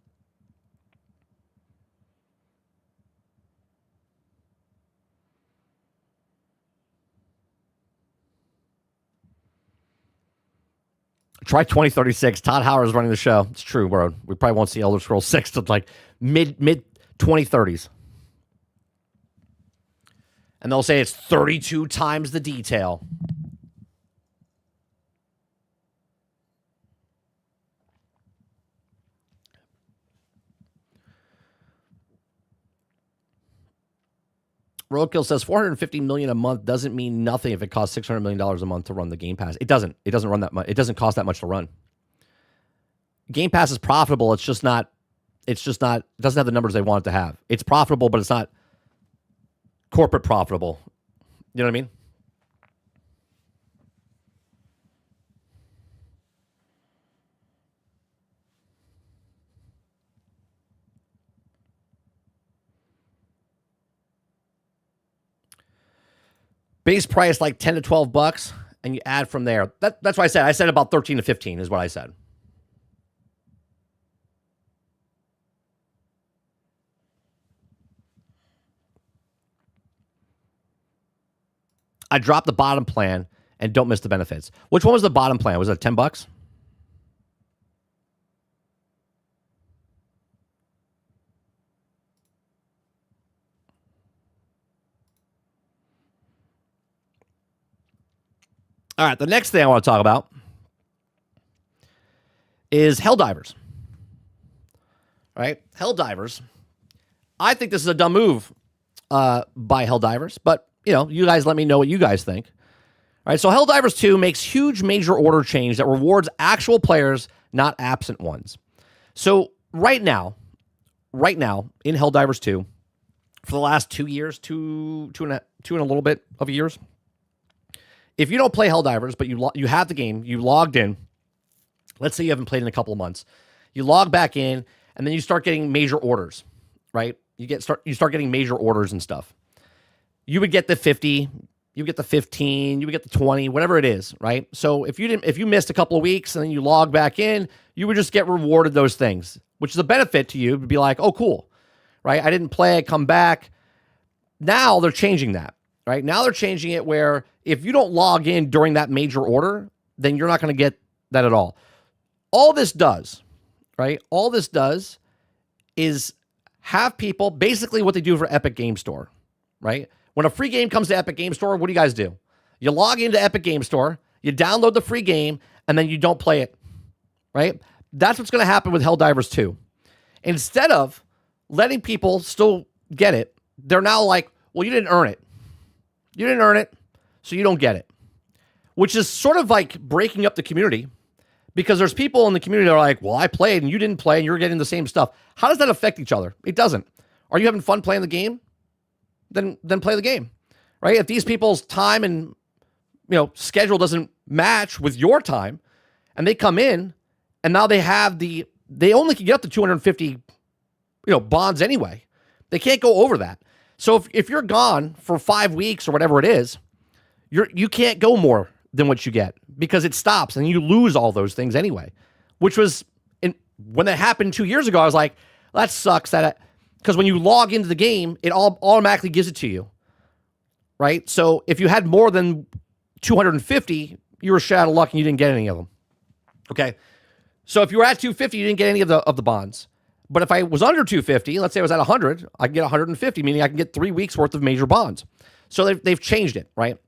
Try 2036. Todd Howard is running the show. It's true, bro. We probably won't see Elder Scrolls 6 to like mid 2030s. And they'll say it's 32 times the detail. Roadkill says $450 million a month doesn't mean nothing if it costs $600 million a month to run the Game Pass. It doesn't. It doesn't run that much. It doesn't cost that much to run. Game Pass is profitable. It's just not. It doesn't have the numbers they want it to have. It's profitable, but it's not corporate profitable. You know what I mean? Base price like 10 to 12 bucks, and you add from there. That's what I said. I said about 13 to 15 is what I said. I dropped the bottom plan and don't miss the benefits. Which one was the bottom plan? Was it 10 bucks? All right, the next thing I want to talk about is Helldivers. All right, Helldivers. I think this is a dumb move by Helldivers, but you guys let me know what you guys think. All right, so Helldivers 2 makes huge major order change that rewards actual players, not absent ones. So right now in Helldivers 2, for the last 2 years, two and a little bit of years, if you don't play Helldivers, but you have the game, you logged in, let's say you haven't played in a couple of months, you log back in, and then you start getting major orders, right? You start getting major orders and stuff. You would get the 50, you get the 15, you would get the 20, whatever it is, right? So if you missed a couple of weeks and then you log back in, you would just get rewarded those things, which is a benefit to you to be like, oh, cool, right? I didn't play, I come back. Now they're changing that. Right? Now they're changing it where if you don't log in during that major order, then you're not going to get that at all. All this does, right? All this does is have people, basically what they do for Epic Game Store, right? When a free game comes to Epic Game Store, what do you guys do? You log into Epic Game Store, you download the free game, and then you don't play it, right? That's what's going to happen with Helldivers 2. Instead of letting people still get it, they're now like, well, you didn't earn it. You didn't earn it, so you don't get it. Which is sort of like breaking up the community, because there's people in the community that are like, well, I played and you didn't play and you're getting the same stuff. How does that affect each other? It doesn't. Are you having fun playing the game? Then play the game, right? If these people's time and schedule doesn't match with your time, and they come in and now they only can get up to 250 bonds anyway. They can't go over that. So if you're gone for 5 weeks or whatever it is, you can't go more than what you get because it stops and you lose all those things anyway. Which was when that happened 2 years ago, I was like, that sucks. Because when you log into the game, it all automatically gives it to you, right? So if you had more than 250, you were shit out of luck and you didn't get any of them. Okay, so if you were at 250, you didn't get any of the bonds. But if I was under 250, let's say I was at 100, I can get 150, meaning I can get 3 weeks worth of major bonds. So they've changed it, right?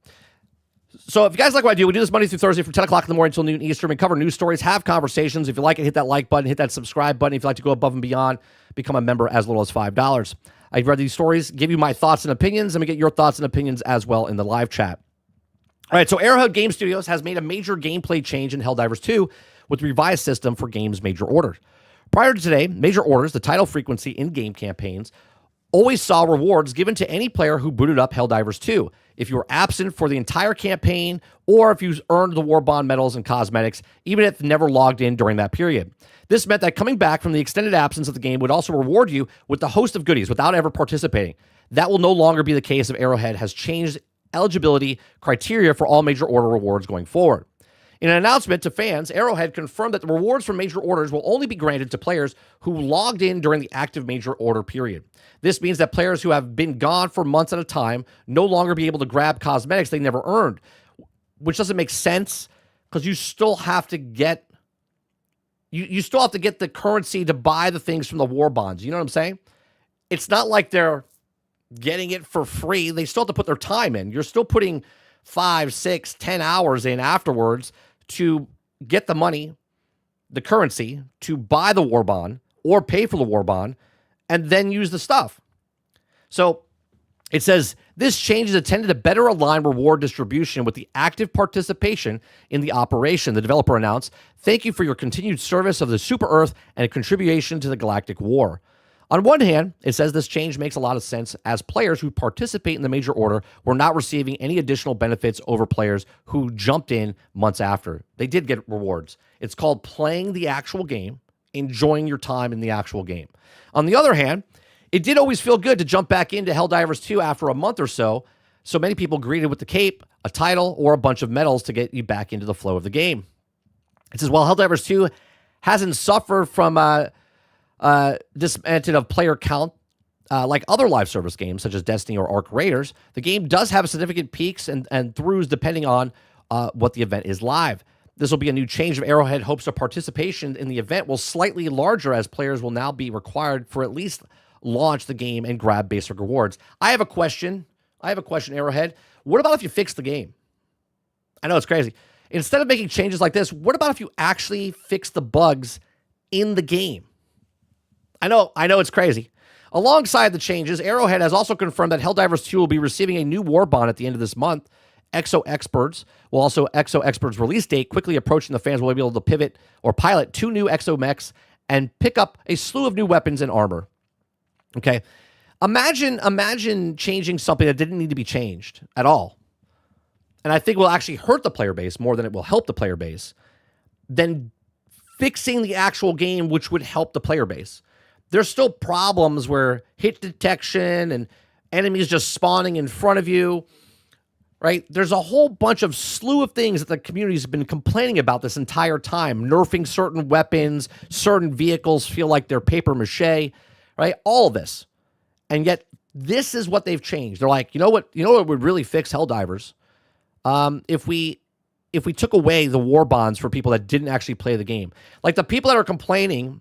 So if you guys like what I do, we do this Monday through Thursday from 10 o'clock in the morning until noon Eastern. We cover news stories, have conversations. If you like it, hit that like button, hit that subscribe button. If you'd like to go above and beyond, become a member as little as $5. I've read these stories, give you my thoughts and opinions, and we get your thoughts and opinions as well in the live chat. All right, so Arrowhead Game Studios has made a major gameplay change in Helldivers 2, with the revised system for games major orders. Prior to today, major orders, the title frequency in game campaigns, always saw rewards given to any player who booted up Helldivers 2 if you were absent for the entire campaign or if you earned the War Bond medals and cosmetics, even if never logged in during that period. This meant that coming back from the extended absence of the game would also reward you with the host of goodies without ever participating. That will no longer be the case if Arrowhead has changed eligibility criteria for all major order rewards going forward. In an announcement to fans, Arrowhead confirmed that the rewards from major orders will only be granted to players who logged in during the active major order period. This means that players who have been gone for months at a time no longer be able to grab cosmetics they never earned, which doesn't make sense because you still have to get you still have to get the currency to buy the things from the war bonds. You know what I'm saying? It's not like they're getting it for free. They still have to put their time in. You're still putting 5, 6, 10 hours in afterwards to get the money, the currency, to buy the war bond or pay for the war bond and then use the stuff. So it says, this change is intended to better align reward distribution with the active participation in the operation, the developer announced. Thank you for your continued service of the Super Earth and a contribution to the Galactic War. On one hand, it says this change makes a lot of sense as players who participate in the major order were not receiving any additional benefits over players who jumped in months after. They did get rewards. It's called playing the actual game, enjoying your time in the actual game. On the other hand, it did always feel good to jump back into Helldivers 2 after a month or so many people greeted with the cape, a title, or a bunch of medals to get you back into the flow of the game. It says, while Helldivers 2 hasn't suffered from dismantled of player count like other live service games such as Destiny or Arc Raiders, the game does have significant peaks and throughs depending on what the event is live. This will be a new change of Arrowhead hopes of participation in the event will slightly larger as players will now be required for at least launch the game and grab basic rewards. I have a question, Arrowhead. What about if you fix the game? I know it's crazy. Instead of making changes like this, what about if you actually fix the bugs in the game? I know it's crazy. Alongside the changes, Arrowhead has also confirmed that Helldivers 2 will be receiving a new war bond at the end of this month. Exo Experts release date quickly approaching, the fans will be able to pivot or pilot 2 new Exo mechs and pick up a slew of new weapons and armor. Okay. Imagine changing something that didn't need to be changed at all. And I think will actually hurt the player base more than it will help the player base than fixing the actual game, which would help the player base. There's still problems where hit detection and enemies just spawning in front of you, right? There's a whole bunch of slew of things that the community's been complaining about this entire time. Nerfing certain weapons, certain vehicles feel like they're paper mache, right? All of this. And yet this is what they've changed. They're like, you know what would really fix Helldivers? If we took away the war bonds for people that didn't actually play the game. Like the people that are complaining,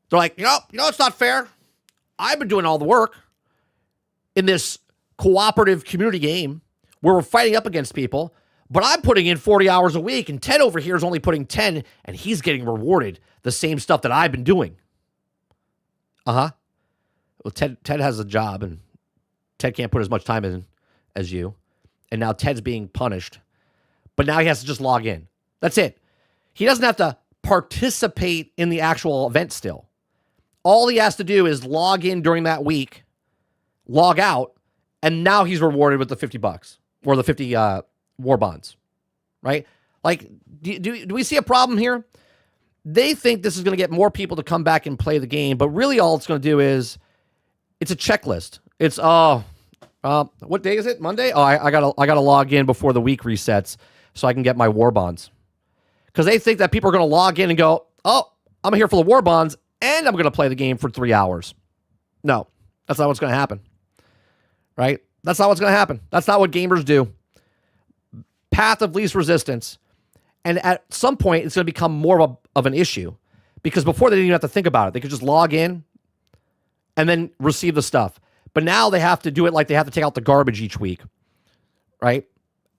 they're like, it's not fair. I've been doing all the work in this cooperative community game where we're fighting up against people, but I'm putting in 40 hours a week, and Ted over here is only putting 10, and he's getting rewarded the same stuff that I've been doing. Well, Ted has a job, and Ted can't put as much time in as you, and now Ted's being punished, but now he has to just log in. That's it. He doesn't have to participate in the actual event still. All he has to do is log in during that week, log out, and now he's rewarded with the $50 or the 50 war bonds, right? Like, do we see a problem here? They think this is going to get more people to come back and play the game, but really all it's going to do is it's a checklist. It's what day is it? Monday? Oh, I gotta log in before the week resets so I can get my war bonds. Because they think that people are going to log in and go, oh, I'm here for the war bonds, and I'm going to play the game for 3 hours. No, that's not what's going to happen. Right? That's not what's going to happen. That's not what gamers do. Path of least resistance. And at some point, it's going to become more of an issue. Because before, they didn't even have to think about it. They could just log in and then receive the stuff. But now they have to do it like they have to take out the garbage each week. Right?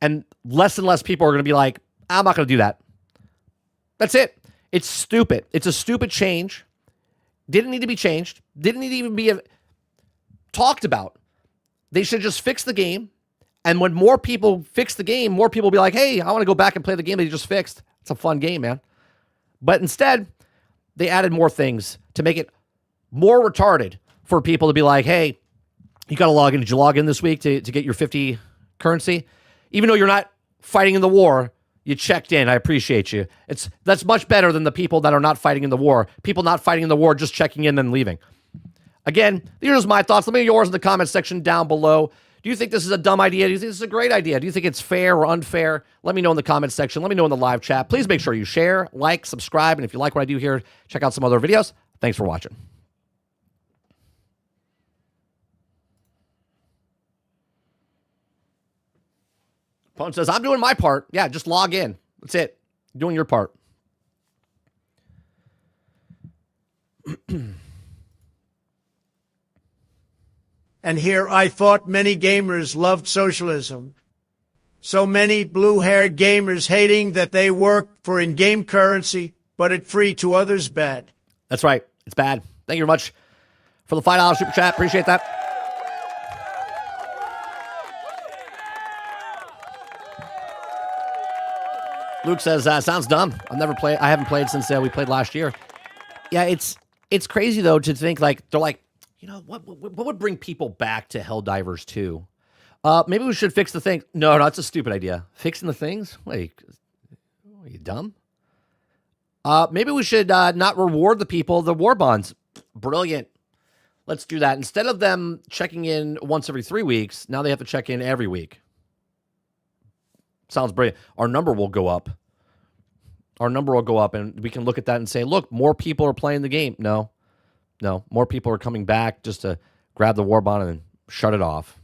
And less people are going to be like, I'm not going to do that. That's it. It's stupid. It's a stupid change. Didn't need to be changed. Didn't need to even be talked about. They should just fix the game. And when more people fix the game, more people will be like, hey, I want to go back and play the game they just fixed. It's a fun game, man. But instead, they added more things to make it more retarded for people to be like, hey, you got to log in. Did you log in this week to get your 50 currency? Even though you're not fighting in the war, you checked in. I appreciate you. That's much better than the people that are not fighting in the war. People not fighting in the war, just checking in and leaving. Again, here's my thoughts. Let me know yours in the comment section down below. Do you think this is a dumb idea? Do you think this is a great idea? Do you think it's fair or unfair? Let me know in the comment section. Let me know in the live chat. Please make sure you share, like, subscribe, and if you like what I do here, check out some other videos. Thanks for watching. Pone says, I'm doing my part. Yeah, just log in. That's it. You're doing your part. And here I thought many gamers loved socialism. So many blue-haired gamers hating that they work for in-game currency, but it free to others bad. That's right. It's bad. Thank you very much for the $5 super chat. Appreciate that. Luke says, sounds dumb. I haven't played since we played last year. Yeah, it's crazy, though, to think, like, they're like, you know, what would bring people back to Helldivers 2? Maybe we should fix the thing. No, that's a stupid idea. Fixing the things? Wait, are you dumb? Maybe we should not reward the people the war bonds. Brilliant. Let's do that. Instead of them checking in once every 3 weeks, now they have to check in every week. Sounds brilliant. Our number will go up. Our number will go up, and we can look at that and say, look, more people are playing the game. No, more people are coming back just to grab the war bond and shut it off.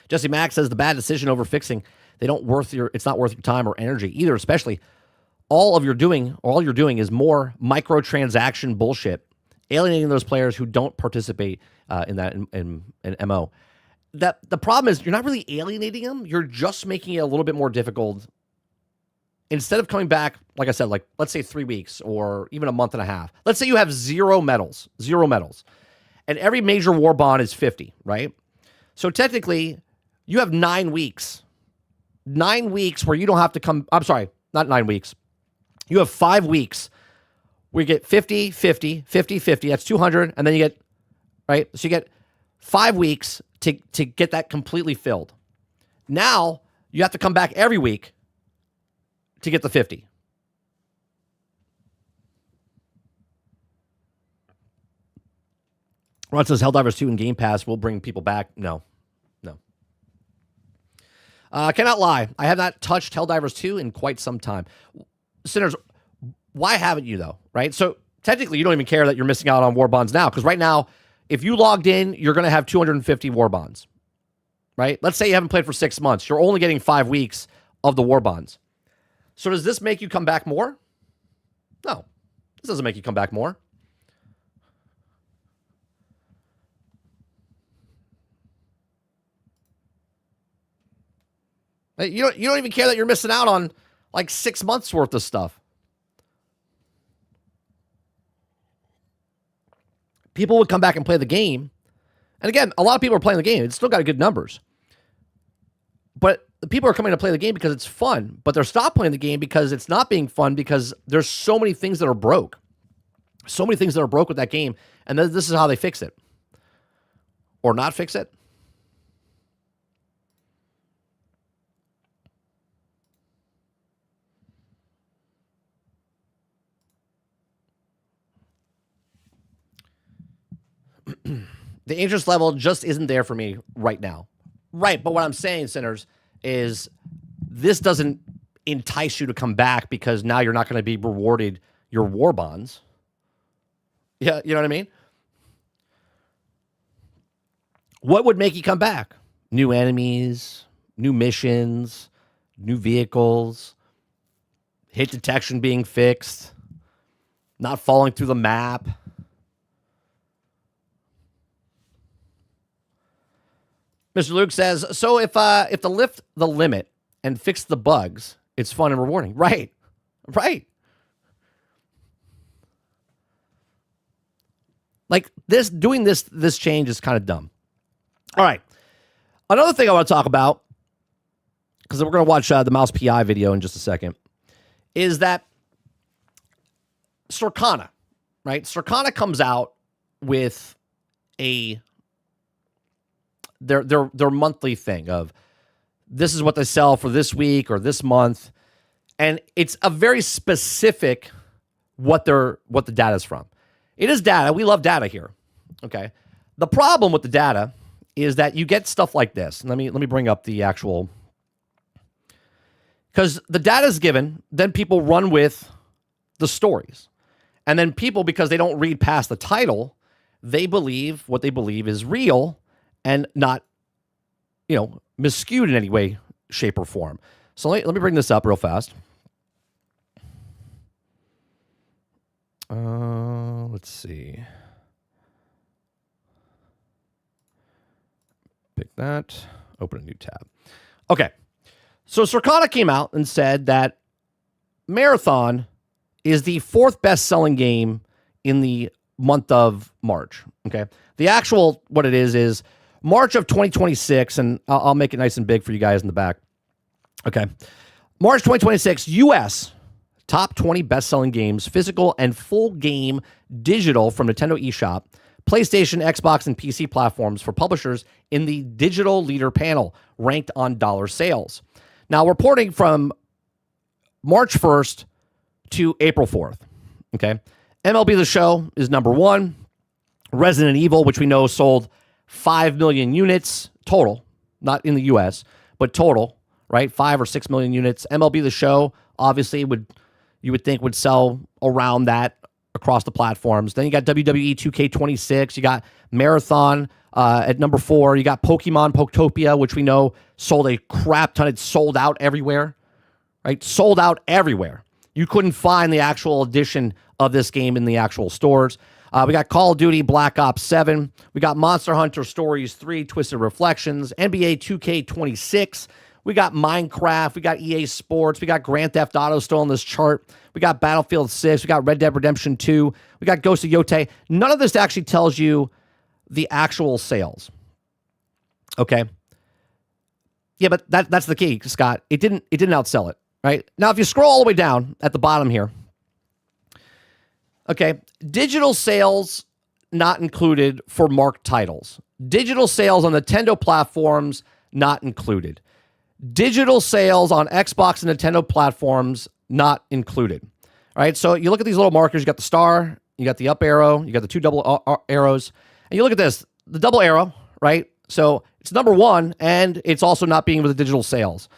Jesse Mack says the bad decision over fixing, it's not worth your time or energy either, especially all you're doing is more microtransaction bullshit, alienating those players who don't participate in that in MO. The problem is you're not really alienating them. You're just making it a little bit more difficult. Instead of coming back, like I said, like let's say 3 weeks or even a month and a half. Let's say you have zero medals, and every major war bond is 50, right? So technically, you have 9 weeks. 9 weeks where you don't have to come. I'm sorry, not 9 weeks. You have 5 weeks where you get 50, 50, 50, 50. That's 200. And then you get, right? So you get 5 weeks to get that completely filled. Now you have to come back every week to get the 50. Ron says Helldivers 2 and Game Pass will bring people back. No. Cannot lie. I have not touched Helldivers 2 in quite some time. Sinners, why haven't you, though? Right? So technically, you don't even care that you're missing out on war bonds now, because right now, if you logged in, you're going to have 250 war bonds. Right? Let's say you haven't played for 6 months. You're only getting 5 weeks of the war bonds. So does this make you come back more? No. This doesn't make you come back more. You don't even care that you're missing out on like 6 months worth of stuff. People would come back and play the game. And again, a lot of people are playing the game. It's still got good numbers. But the people are coming to play the game because it's fun. But they're stopped playing the game because it's not being fun because there's so many things that are broke. So many things that are broke with that game. And this is how they fix it. Or not fix it. The interest level just isn't there for me right now. Right, but what I'm saying, sinners, is this doesn't entice you to come back because now you're not going to be rewarded your war bonds. Yeah, you know what I mean? What would make you come back? New enemies, new missions, new vehicles, hit detection being fixed, not falling through the map. Mr. Luke says, so if to lift the limit and fix the bugs, it's fun and rewarding. Right. Like doing this change is kind of dumb. All right. Another thing I want to talk about, because we're going to watch the Mouse PI video in just a second, is that Circana, right? Circana comes out with their monthly thing of this is what they sell for this week or this month, and it's a very specific what the data is from. It is data. We love data here. Okay. The problem with the data is that you get stuff like this. Let me bring up the actual, because the data is given, then people run with the stories. And then people, because they don't read past the title, they believe what they believe is real and not, miscued in any way, shape, or form. So let me bring this up real fast. Let's see. Pick that. Open a new tab. Okay. So Circana came out and said that Marathon is the 4th best-selling game in the month of March. Okay. The actual, what it is March of 2026, and I'll make it nice and big for you guys in the back. Okay. March 2026, U.S. top 20 best-selling games, physical and full game digital from Nintendo eShop, PlayStation, Xbox, and PC platforms for publishers in the digital leader panel, ranked on dollar sales. Now, reporting from March 1st to April 4th. Okay. MLB The Show is number 1. Resident Evil, which we know sold 5 million units total, not in the US, but total, right? 5 or 6 million units. MLB The Show, obviously, you would think would sell around that across the platforms. Then you got WWE 2K26. You got Marathon at number 4. You got Pokemon Poketopia, which we know sold a crap ton. It's sold out everywhere, right? Sold out everywhere. You couldn't find the actual edition of this game in the actual stores. We got Call of Duty Black Ops 7. We got Monster Hunter Stories 3, Twisted Reflections, NBA 2K26. We got Minecraft. We got EA Sports. We got Grand Theft Auto still on this chart. We got Battlefield 6. We got Red Dead Redemption 2. We got Ghost of Yotei. None of this actually tells you the actual sales. Okay. Yeah, but that's the key, Scott. It didn't outsell it, right? Now, if you scroll all the way down at the bottom here, okay, digital sales not included for marked titles. Digital sales on Nintendo platforms not included. Digital sales on Xbox and Nintendo platforms not included. All right, so you look at these little markers. You got the star, you got the up arrow, you got the 2 double arrows, and you look at this, the double arrow, right? So it's number 1, and it's also not being with the digital sales.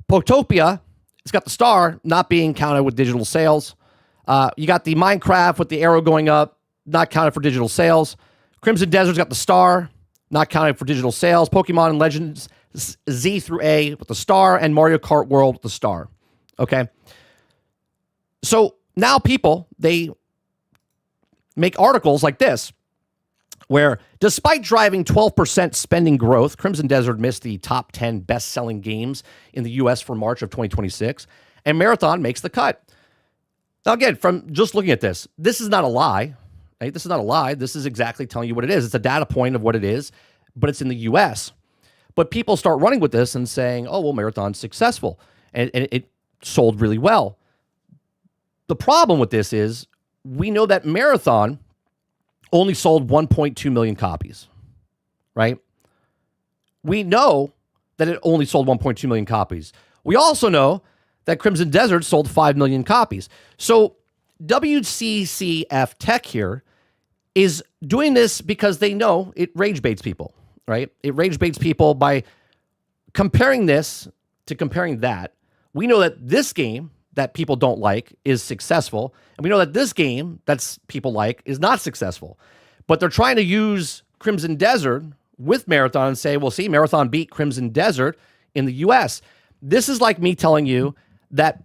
Potopia, it's got the star not being counted with digital sales. You got the Minecraft with the arrow going up, not counted for digital sales. Crimson Desert's got the star, not counted for digital sales. Pokemon and Legends Z through A with the star, and Mario Kart World with the star. Okay. So now people, they make articles like this, where despite driving 12% spending growth, Crimson Desert missed the top 10 best-selling games in the U.S. for March of 2026, and Marathon makes the cut. Now, again, from just looking at this is not a lie. Right? This is not a lie. This is exactly telling you what it is. It's a data point of what it is, but it's in the U.S. But people start running with this and saying, oh, well, Marathon's successful, and it sold really well. The problem with this is we know that Marathon only sold 1.2 million copies, right? We know that it only sold 1.2 million copies. We also know that Crimson Desert sold 5 million copies. So WCCF Tech here is doing this because they know it rage baits people, right? It rage baits people by comparing this to comparing that. We know that this game that people don't like is successful, and we know that this game that's people like is not successful. But they're trying to use Crimson Desert with Marathon and say, well, see, Marathon beat Crimson Desert in the US. This is like me telling you that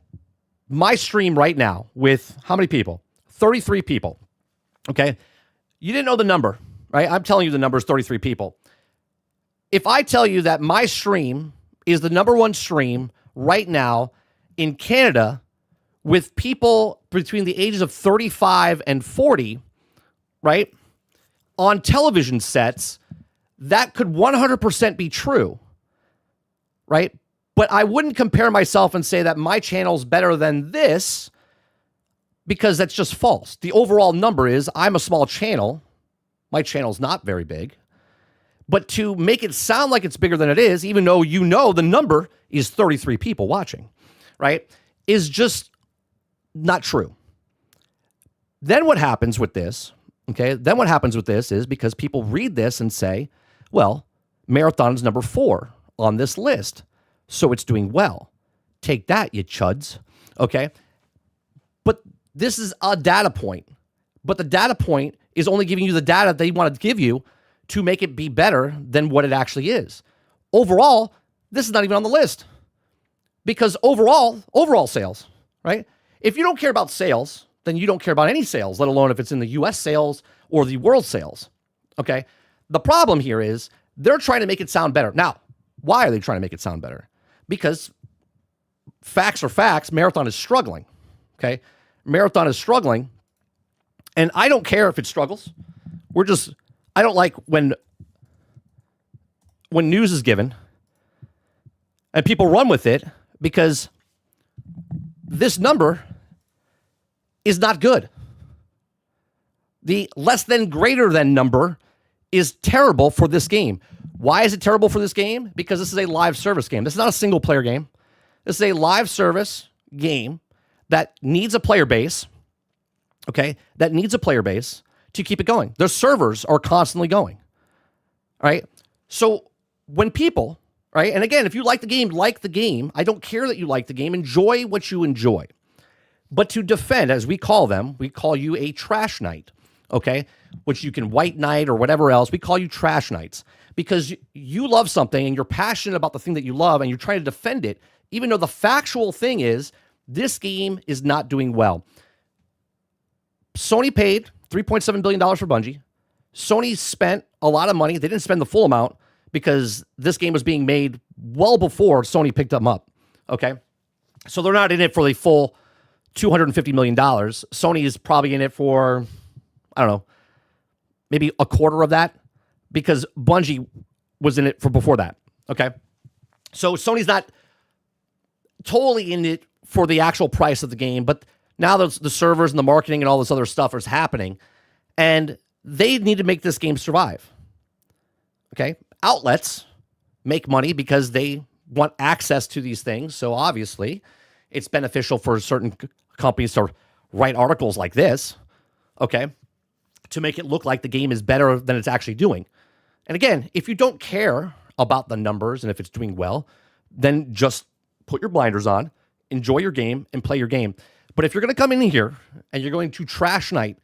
my stream right now with how many people? 33 people. Okay. You didn't know the number, right? I'm telling you the number is 33 people. If I tell you that my stream is the number 1 stream right now in Canada with people between the ages of 35 and 40, right? On television sets that could 100% be true, right? But I wouldn't compare myself and say that my channel's better than this, because that's just false. The overall number is I'm a small channel. My channel's not very big. But to make it sound like it's bigger than it is, even though you know the number is 33 people watching, right, is just not true. Then what happens with this, okay, then what happens with this is because people read this and say, well, Marathon's number 4 on this list, so it's doing well. Take that, you chuds, okay? But this is a data point. But the data point is only giving you the data they want to give you to make it be better than what it actually is. Overall, this is not even on the list. Because overall sales, right? If you don't care about sales, then you don't care about any sales, let alone if it's in the US sales or the world sales, okay? The problem here is they're trying to make it sound better. Now, why are they trying to make it sound better? Because facts are facts. Marathon is struggling, okay? Marathon is struggling, and I don't care if it struggles. I don't like when news is given and people run with it, because this number is not good. The less than greater than number is terrible for this game. Why is it terrible for this game? Because this is a live service game. This is not a single player game. This is a live service game that needs a player base, okay? That needs a player base to keep it going. Their servers are constantly going, all right? So when people, right, and again, if you like the game, like the game. I don't care that you like the game. Enjoy what you enjoy. But to defend, as we call them, we call you a trash knight, okay? Which you can white knight or whatever else. We call you trash knights because you love something and you're passionate about the thing that you love and you're trying to defend it, even though the factual thing is this game is not doing well. Sony paid $3.7 billion for Bungie. Sony spent a lot of money. They didn't spend the full amount because this game was being made well before Sony picked them up, okay? So they're not in it for the full $250 million. Sony is probably in it for, I don't know, maybe a quarter of that, because Bungie was in it for before that, okay? So Sony's not totally in it for the actual price of the game, but now the servers and the marketing and all this other stuff is happening, and they need to make this game survive, okay? Outlets make money because they want access to these things, so obviously it's beneficial for certain companies to write articles like this, okay, to make it look like the game is better than it's actually doing. And again, if you don't care about the numbers and if it's doing well, then just put your blinders on, enjoy your game, and play your game. But if you're going to come in here and you're going to trash night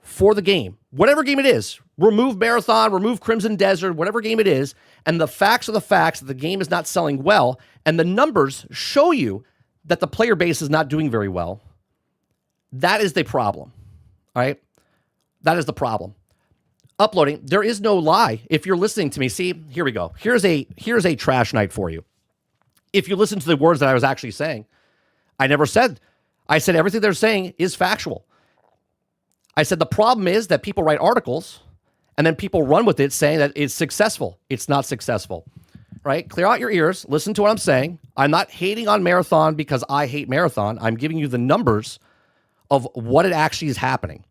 for the game, whatever game it is, remove Marathon, remove CrimsonDesert, whatever game it is, and the facts are the facts that the game is not selling well, and the numbers show you that the player base is not doing very well, that is the problem, all right? That is the problem. Uploading, there is no lie. If you're listening to me, see, here we go. Here's a trash night for you. If you listen to the words that I was actually saying, I said everything they're saying is factual. I said the problem is that people write articles and then people run with it saying that it's successful. It's not successful, right? Clear out your ears. Listen to what I'm saying. I'm not hating on Marathon because I hate Marathon. I'm giving you the numbers of what it actually is happening.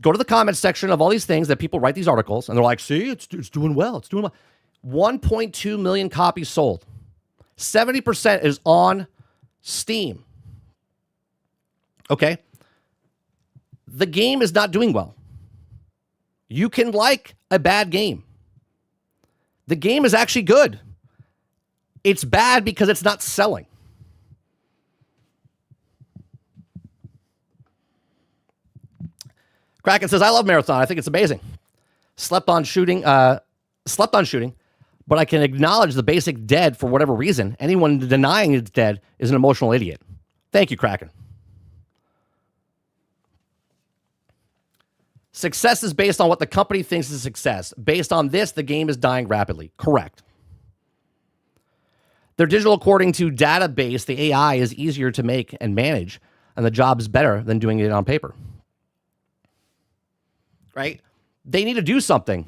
Go to the comments section of all these things that people write these articles, and they're like, see, it's doing well. It's doing well. 1.2 million copies sold. 70% is on Steam. Okay? The game is not doing well. You can like a bad game. The game is actually good. It's bad because it's not selling. Kraken says, I love Marathon. I think it's amazing. Slept on shooting, but I can acknowledge the basic dead for whatever reason. Anyone denying it's dead is an emotional idiot. Thank you, Kraken. Success is based on what the company thinks is success. Based on this, the game is dying rapidly. Correct. Their digital according to database, the AI is easier to make and manage, and the job is better than doing it on paper. Right? They need to do something.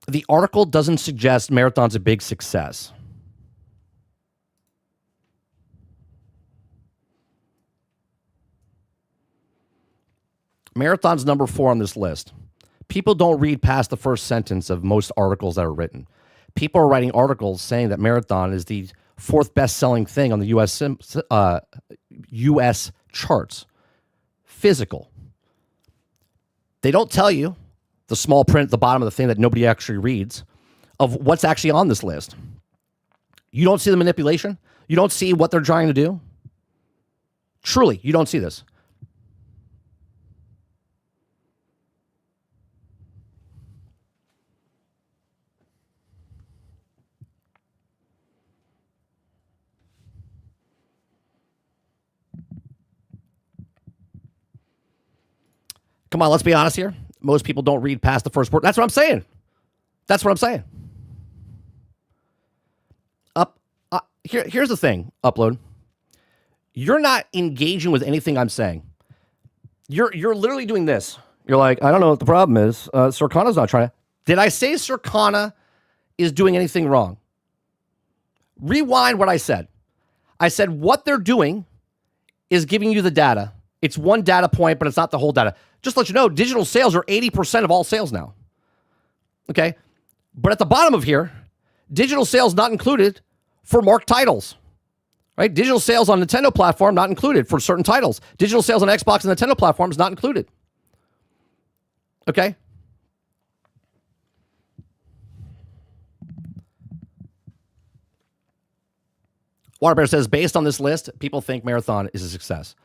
The article doesn't suggest Marathon's a big success. Marathon's number 4 on this list. People don't read past the first sentence of most articles that are written. People are writing articles saying that Marathon is the 4th best-selling thing on the U.S. charts. Physical. They don't tell you, the small print at the bottom of the thing that nobody actually reads, of what's actually on this list. You don't see the manipulation. You don't see what they're trying to do. Truly, you don't see this. Come on, let's be honest here. Most people don't read past the first word. That's what I'm saying. That's what I'm saying. Here's the thing, Upload. You're not engaging with anything I'm saying. You're literally doing this. You're like, I don't know what the problem is. Circana's not trying to. Did I say Circana is doing anything wrong? Rewind what I said. I said what they're doing is giving you the data. It's one data point, but it's not the whole data. Just to let you know, digital sales are 80% of all sales now. Okay? But at the bottom of here, digital sales not included for marked titles. Right? Digital sales on Nintendo platform not included for certain titles. Digital sales on Xbox and Nintendo platforms not included. Okay? Waterbear says, based on this list, people think Marathon is a success.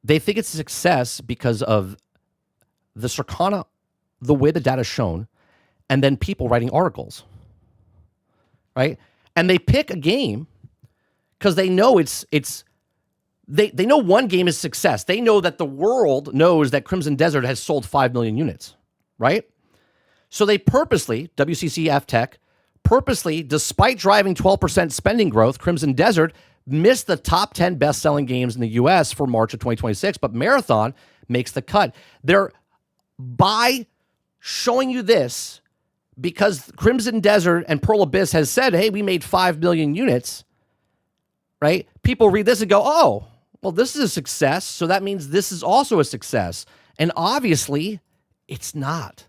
They think it's a success because of the Circana, the way the data is shown, and then people writing articles, right? And they pick a game because they know they know one game is success. They know that the world knows that CrimsonDesert has sold 5 million units, right? So they purposely, WCCF Tech, despite driving 12% spending growth, CrimsonDesert missed the top 10 best-selling games in the U.S. for March of 2026, but Marathon makes the cut. They're, by showing you this, because CrimsonDesert and Pearl Abyss has said, hey, we made 5 million units, right? People read this and go, oh, well, this is a success, so that means this is also a success. And obviously, it's not.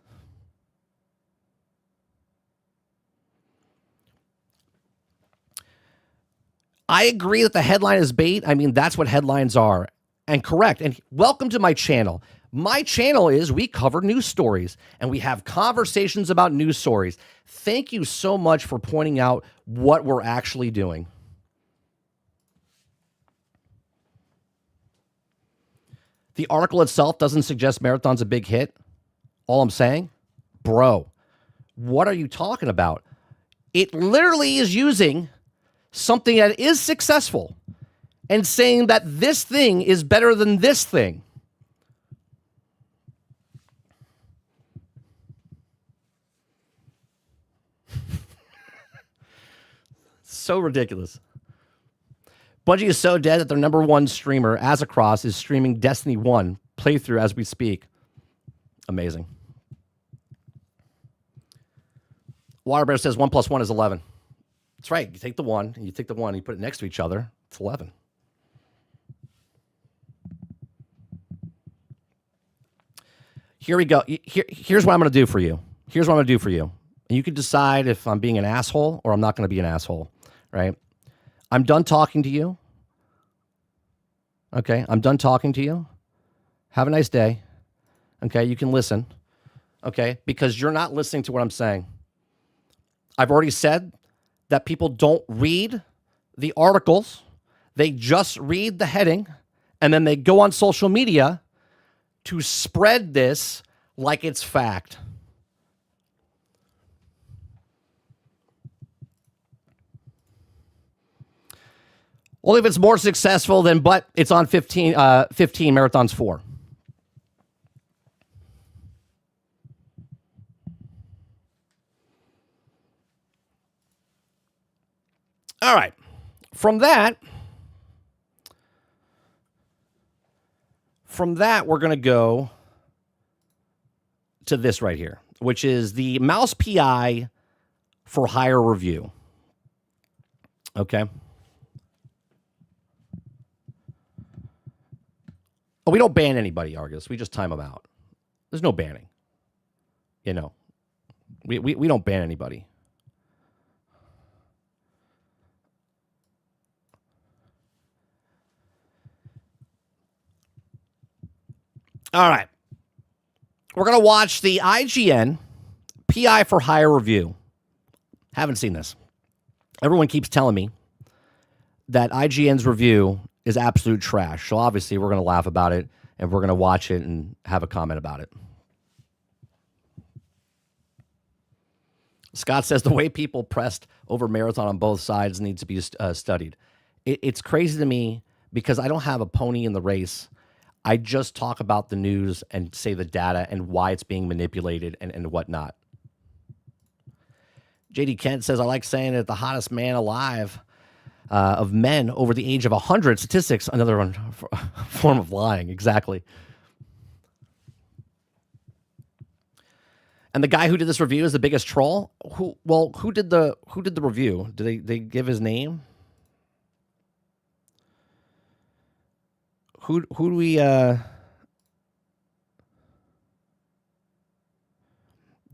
I agree that the headline is bait. I mean, that's what headlines are. And correct. And welcome to my channel. My channel is we cover news stories and we have conversations about news stories. Thank you so much for pointing out what we're actually doing. The article itself doesn't suggest Marathon's a big hit. All I'm saying, bro, what are you talking about? It literally is using something that is successful and saying that this thing is better than this thing. So ridiculous. Bungie is so dead that their number one streamer, Azacross, is streaming Destiny 1 playthrough as we speak. Amazing. Waterbear says 1 + 1 is 11. That's right. You take the 1 and you take the 1 and you put it next to each other. It's 11. Here we go. Here's what I'm going to do for you. Here's what I'm going to do for you. And you can decide if I'm being an asshole or I'm not going to be an asshole, right? I'm done talking to you. Okay, I'm done talking to you. Have a nice day. Okay, you can listen. Okay, because you're not listening to what I'm saying. I've already said that people don't read the articles. They just read the heading, and then they go on social media to spread this like it's fact. Only if it's more successful than, but it's on 15 Marathon's 4. All right. From that, we're going to go to this right here. which is the Mouse PI for Hire review. Okay. Oh, we don't ban anybody, Argus. We just time them out. There's no banning. You know, we don't ban anybody. All right. We're going to watch the IGN PI for Hire review. Haven't seen this. Everyone keeps telling me that IGN's review is absolute trash. So obviously we're going to laugh about it and we're going to watch it and have a comment about it. Scott says the way people pressed over Marathon on both sides needs to be studied. It's crazy to me because I don't have a pony in the race. I just talk about the news and say the data and why it's being manipulated and whatnot. JD Kent says, I like saying that the hottest man alive of men over the age of 100. Statistics, another one, form of lying. Exactly. And the guy who did this review is the biggest troll. Who did the review? Did they give his name? Who do we they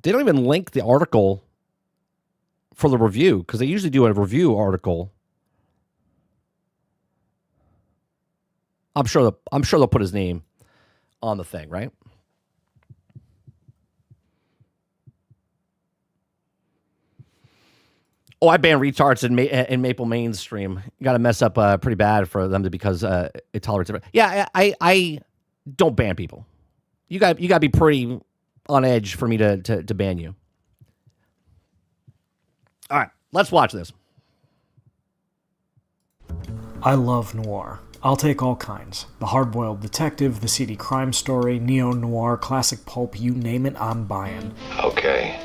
don't even link the article for the review because they usually do a review article. I'm sure they'll put his name on the thing, right? Oh, I ban retards in Maple mainstream. You got to mess up pretty bad for them to because it tolerates it. Yeah, I don't ban people. You got to be pretty on edge for me to ban you. All right, let's watch this. I love noir. I'll take all kinds. The hard-boiled detective, the seedy crime story, neo-noir, classic pulp, you name it, I'm buying. Okay.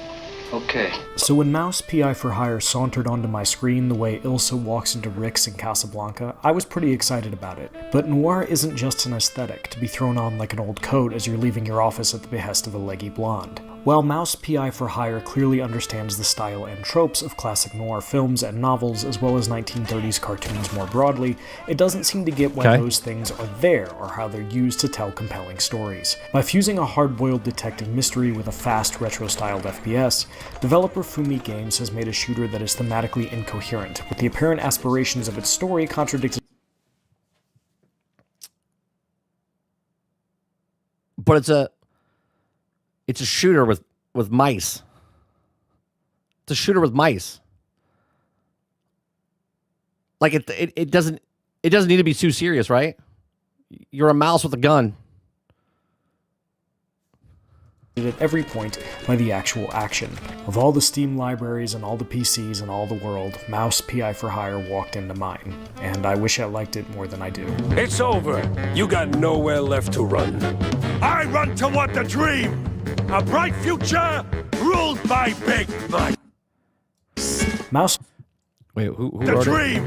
So when Mouse PI for Hire sauntered onto my screen the way Ilsa walks into Rick's in Casablanca, I was pretty excited about it. But noir isn't just an aesthetic to be thrown on like an old coat as you're leaving your office at the behest of a leggy blonde. While Mouse PI for Hire clearly understands the style and tropes of classic noir films and novels as well as 1930s cartoons more broadly, it doesn't seem to get why those things are there or how they're used to tell compelling stories. By fusing a hard-boiled detective mystery with a fast retro-styled FPS, developer Fumi Games has made a shooter that is thematically incoherent, with the apparent aspirations of its story contradicted. But it's a shooter with mice. It's a shooter with mice. Like it doesn't need to be too serious, right? You're a mouse with a gun. At every point by the actual action. Of all the Steam libraries and all the PCs in all the world, Mouse PI for Hire walked into mine, and I wish I liked it more than I do. It's over. You got nowhere left to run. I run toward the dream. A bright future ruled by big mice. Mouse. Wait, who The wrote dream.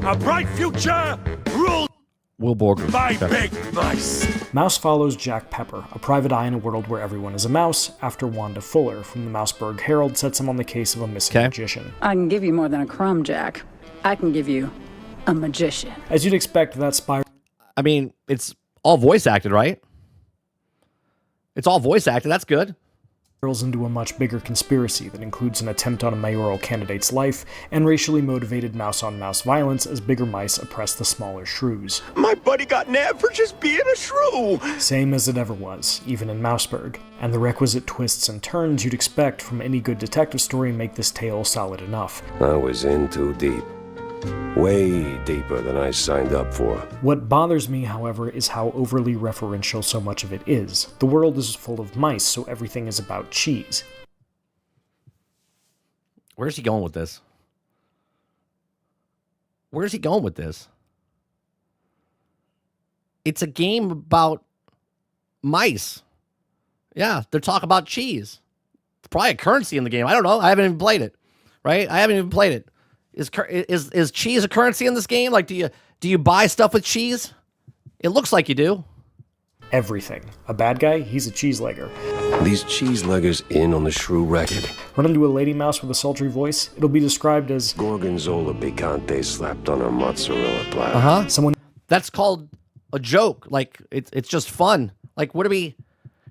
A bright future ruled Will Borger. by big mice. Mouse follows Jack Pepper, a private eye in a world where everyone is a mouse, after Wanda Fuller from the Mouseburg Herald sets him on the case of a missing magician. I can give you more than a crumb, Jack. I can give you a magician. As you'd expect, that spiral. I mean, it's all voice acted, right? It's all voice acted. That's good. Into a much bigger conspiracy that includes an attempt on a mayoral candidate's life and racially motivated mouse-on-mouse violence as bigger mice oppress the smaller shrews. My buddy got nabbed for just being a shrew. Same as it ever was, even in Mouseburg. And the requisite twists and turns you'd expect from any good detective story make this tale solid enough. I was in too deep. Way deeper than I signed up for. What bothers me, however, is how overly referential so much of it is. The world is full of mice, so everything is about cheese. Where's he going with this? Where's he going with this? It's a game about mice. Yeah, they're talking about cheese. It's probably a currency in the game. I don't know. I haven't even played it. Right? I haven't even played it. Is cheese a currency in this game? Like, do you buy stuff with cheese? It looks like you do. Everything. A bad guy, he's a cheese legger. These cheese-leggers in on the shrew racket. Run into a lady mouse with a sultry voice, it'll be described as Gorgonzola picante slapped on a mozzarella platter. Uh-huh. someone That's called a joke. Like, it's just fun. Like,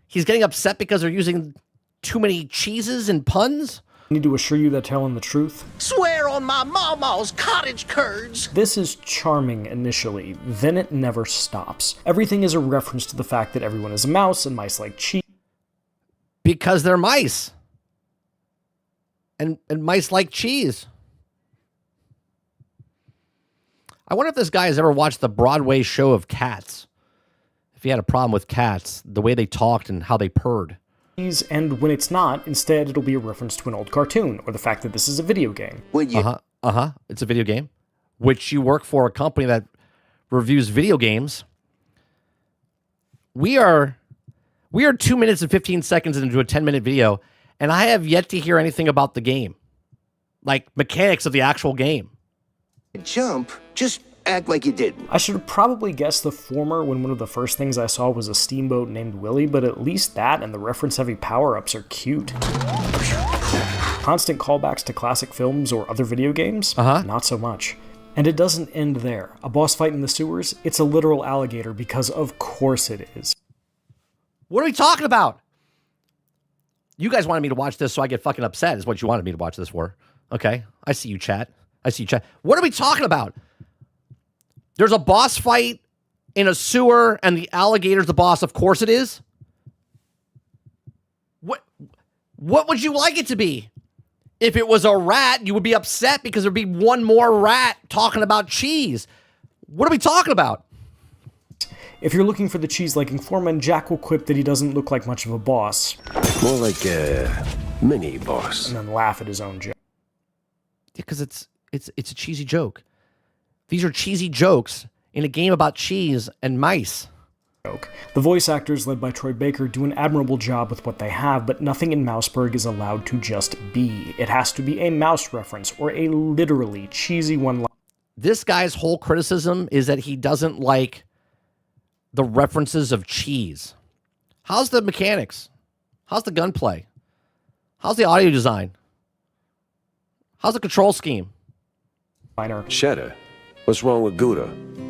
he's getting upset because they're using too many cheeses and puns? need to assure you they're telling the truth. Swear on my mama's cottage curds. This is charming initially, then it never stops. Everything is a reference to the fact that everyone is a mouse and mice like cheese. Because they're mice. And mice like cheese. I wonder if this guy has ever watched the Broadway show of Cats. If he had a problem with cats, the way they talked and how they purred. And when it's not, instead it'll be a reference to an old cartoon, or the fact that this is a video game. It's a video game. Which you work for a company that reviews video games. We are 2 minutes and 15 seconds into a 10-minute video, and I have yet to hear anything about the game. Like, mechanics of the actual game. Jump. Just act like you didn't. I should have probably guessed the former when one of the first things I saw was a steamboat named Willie, but at least that and the reference-heavy power-ups are cute. Constant callbacks to classic films or other video games? Not so much. And it doesn't end there. A boss fight in the sewers? It's a literal alligator because of course it is. What are we talking about? You guys wanted me to watch this, so I get fucking upset is what you wanted me to watch this for. Okay, I see you, chat. What are we talking about? There's a boss fight in a sewer, and the alligator's the boss. Of course it is. What would you like it to be? If it was a rat, you would be upset because there'd be one more rat talking about cheese. What are we talking about? If you're looking for the cheese-liking foreman, Jack will quip that he doesn't look like much of a boss. More like a mini-boss. And then laugh at his own joke. Because it's a cheesy joke. These are cheesy jokes in a game about cheese and mice. The voice actors, led by Troy Baker, do an admirable job with what they have, but nothing in Mouseburg is allowed to just be. It has to be a mouse reference, or a literally cheesy one. This guy's whole criticism is that he doesn't like the references of cheese. How's the mechanics? How's the gunplay? How's the audio design? How's the control scheme? Cheddar. What's wrong with Gouda?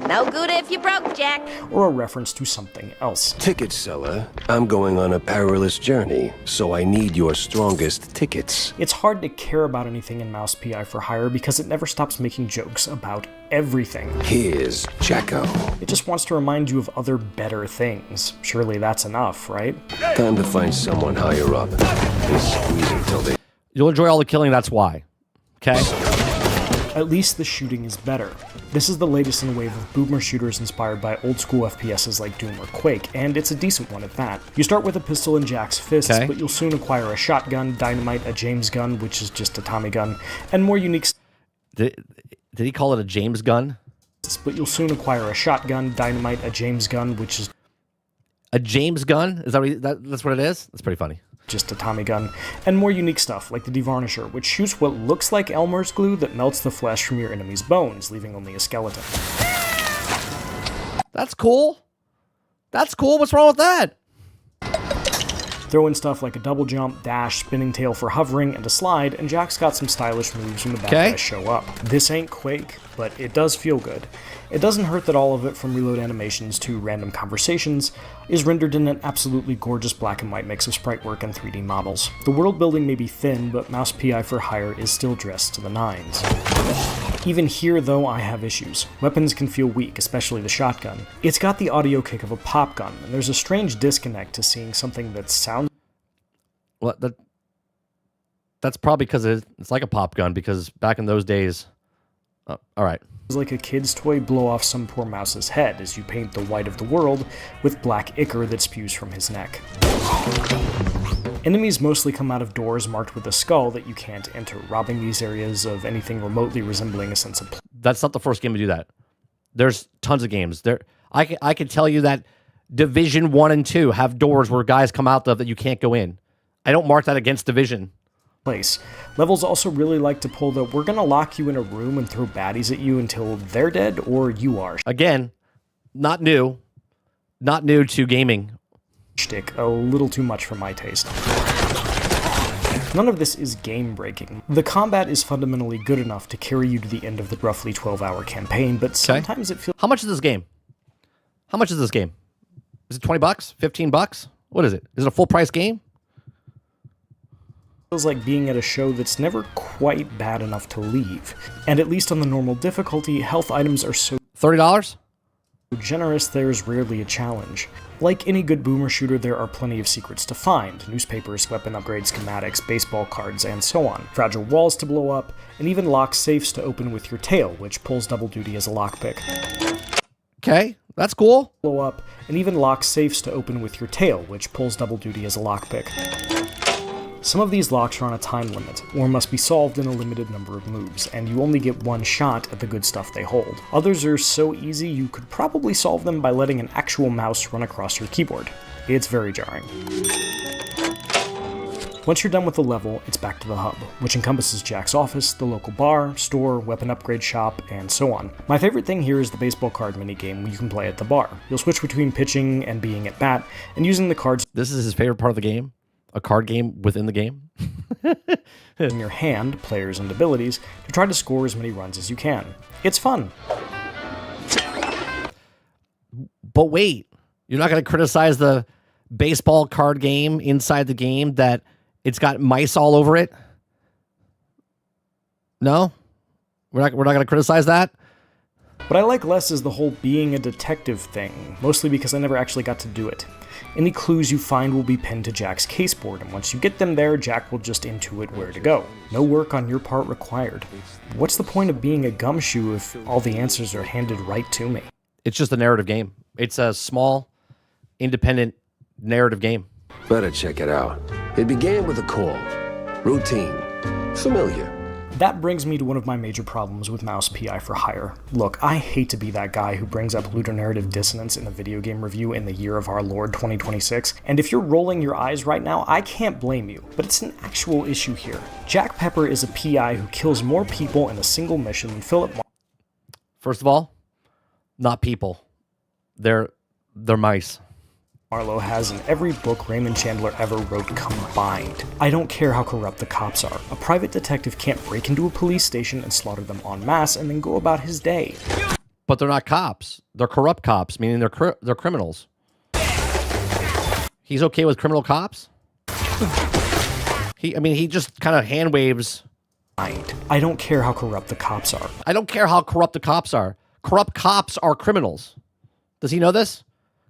No Gouda if you broke, Jack. Or a reference to something else. Ticket seller. I'm going on a perilous journey, so I need your strongest tickets. It's hard to care about anything in Mouse PI for Hire because it never stops making jokes about everything. Here's Jacko. It just wants to remind you of other better things. Surely that's enough, right? Time to find someone higher up and squeeze until they... You'll enjoy all the killing, that's why. Okay? At least the shooting is better. This is the latest in a wave of boomer shooters inspired by old school FPSs like Doom or Quake, and it's a decent one at that. You start with a pistol in Jack's fists, but you'll soon acquire a shotgun, dynamite, a James gun, which is just a Tommy gun, and more unique... Did he call it a James gun? But you'll soon acquire a shotgun, dynamite, a James gun, which is... A James gun? Is that's what it is? That's pretty funny. Just a Tommy gun, and more unique stuff like the Devarnisher, which shoots what looks like Elmer's glue that melts the flesh from your enemy's bones, leaving only a skeleton. That's cool. That's cool. What's wrong with that? Throw in stuff like a double jump, dash, spinning tail for hovering, and a slide, and Jack's got some stylish moves when the bad guys show up. This ain't Quake, but it does feel good. It doesn't hurt that all of it, from reload animations to random conversations, is rendered in an absolutely gorgeous black and white mix of sprite work and 3D models. The world building may be thin, but Mouse PI for Hire is still dressed to the nines. Even here, though, I have issues. Weapons can feel weak, especially the shotgun. It's got the audio kick of a pop gun, and there's a strange disconnect to seeing something that sounds... Well, that's probably because it's like a pop gun, because back in those days... all right. It's like a kid's toy blow off some poor mouse's head as you paint the white of the world with black ichor that spews from his neck. Enemies mostly come out of doors marked with a skull that you can't enter, robbing these areas of anything remotely resembling a sense of... That's not the first game to do that. There's tons of games. I can tell you that Division 1 and 2 have doors where guys come out of that you can't go in. I don't mark that against Division. Place. Levels also really like to pull the we're gonna lock you in a room and throw baddies at you until they're dead or you are. Again, not new. Not new to gaming. shtick a little too much for my taste. None of this is game-breaking. The combat is fundamentally good enough to carry you to the end of the roughly 12-hour campaign, but sometimes it feels... How much is this game? How much is this game? Is it $20? $15? What is it? Is it a full-price game? Feels like being at a show that's never quite bad enough to leave. And at least on the normal difficulty, health items are so... $30? generous, there's rarely a challenge. Like any good boomer shooter, there are plenty of secrets to find: newspapers, weapon upgrade schematics, baseball cards, and so on. Fragile walls to blow up, and even locked safes to open with your tail, which pulls double duty as a lockpick. Okay, that's cool. Blow up, and even locked safes to open with your tail, which pulls double duty as a lockpick. Some of these locks are on a time limit, or must be solved in a limited number of moves, and you only get one shot at the good stuff they hold. Others are so easy you could probably solve them by letting an actual mouse run across your keyboard. It's very jarring. Once you're done with the level, it's back to the hub, which encompasses Jack's office, the local bar, store, weapon upgrade shop, and so on. My favorite thing here is the baseball card minigame you can play at the bar. You'll switch between pitching and being at bat, and using the cards... This is his favorite part of the game? A card game within the game? in your hand, players and abilities, to try to score as many runs as you can. It's fun. But wait, you're not going to criticize the baseball card game inside the game that it's got mice all over it? No? We're not going to criticize that? What I like less is the whole being a detective thing, mostly because I never actually got to do it. Any clues you find will be pinned to Jack's caseboard, and once you get them there, Jack will just intuit where to go. No work on your part required. What's the point of being a gumshoe if all the answers are handed right to me? It's just a narrative game. It's a small, independent narrative game. Better check it out. It began with a call. Routine. Familiar. That brings me to one of my major problems with Mouse PI for Hire. Look, I hate to be that guy who brings up ludonarrative dissonance in a video game review in the year of our Lord 2026, and if you're rolling your eyes right now, I can't blame you, but it's an actual issue here. Jack Pepper is a PI who kills more people in a single mission than Philip First of all, not people. They're mice. Marlowe has in every book Raymond Chandler ever wrote combined. I don't care how corrupt the cops are. A private detective can't break into a police station and slaughter them en masse and then go about his day. But they're not cops. They're corrupt cops, meaning they're criminals. He's okay with criminal cops? He just kind of hand waves. I don't care how corrupt the cops are. I don't care how corrupt the cops are. Corrupt cops are criminals. Does he know this?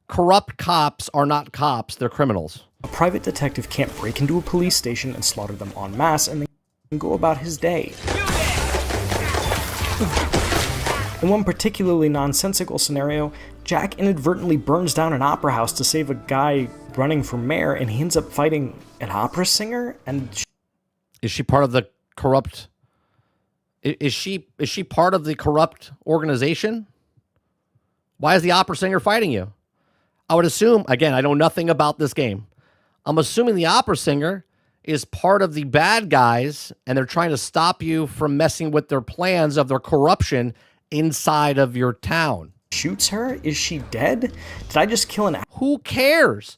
Corrupt cops are not cops, they're criminals. A private detective can't break into a police station and slaughter them en masse and then go about his day. In one particularly nonsensical scenario, Jack inadvertently burns down an opera house to save a guy running for mayor, and he ends up fighting an opera singer, and... Is she part of the corrupt... Is she part of the corrupt organization? Why is the opera singer fighting you? I would assume, again, I know nothing about this game. I'm assuming the opera singer is part of the bad guys, and they're trying to stop you from messing with their plans of their corruption inside of your town. Shoots her? Is she dead? Did I just kill an... Who cares?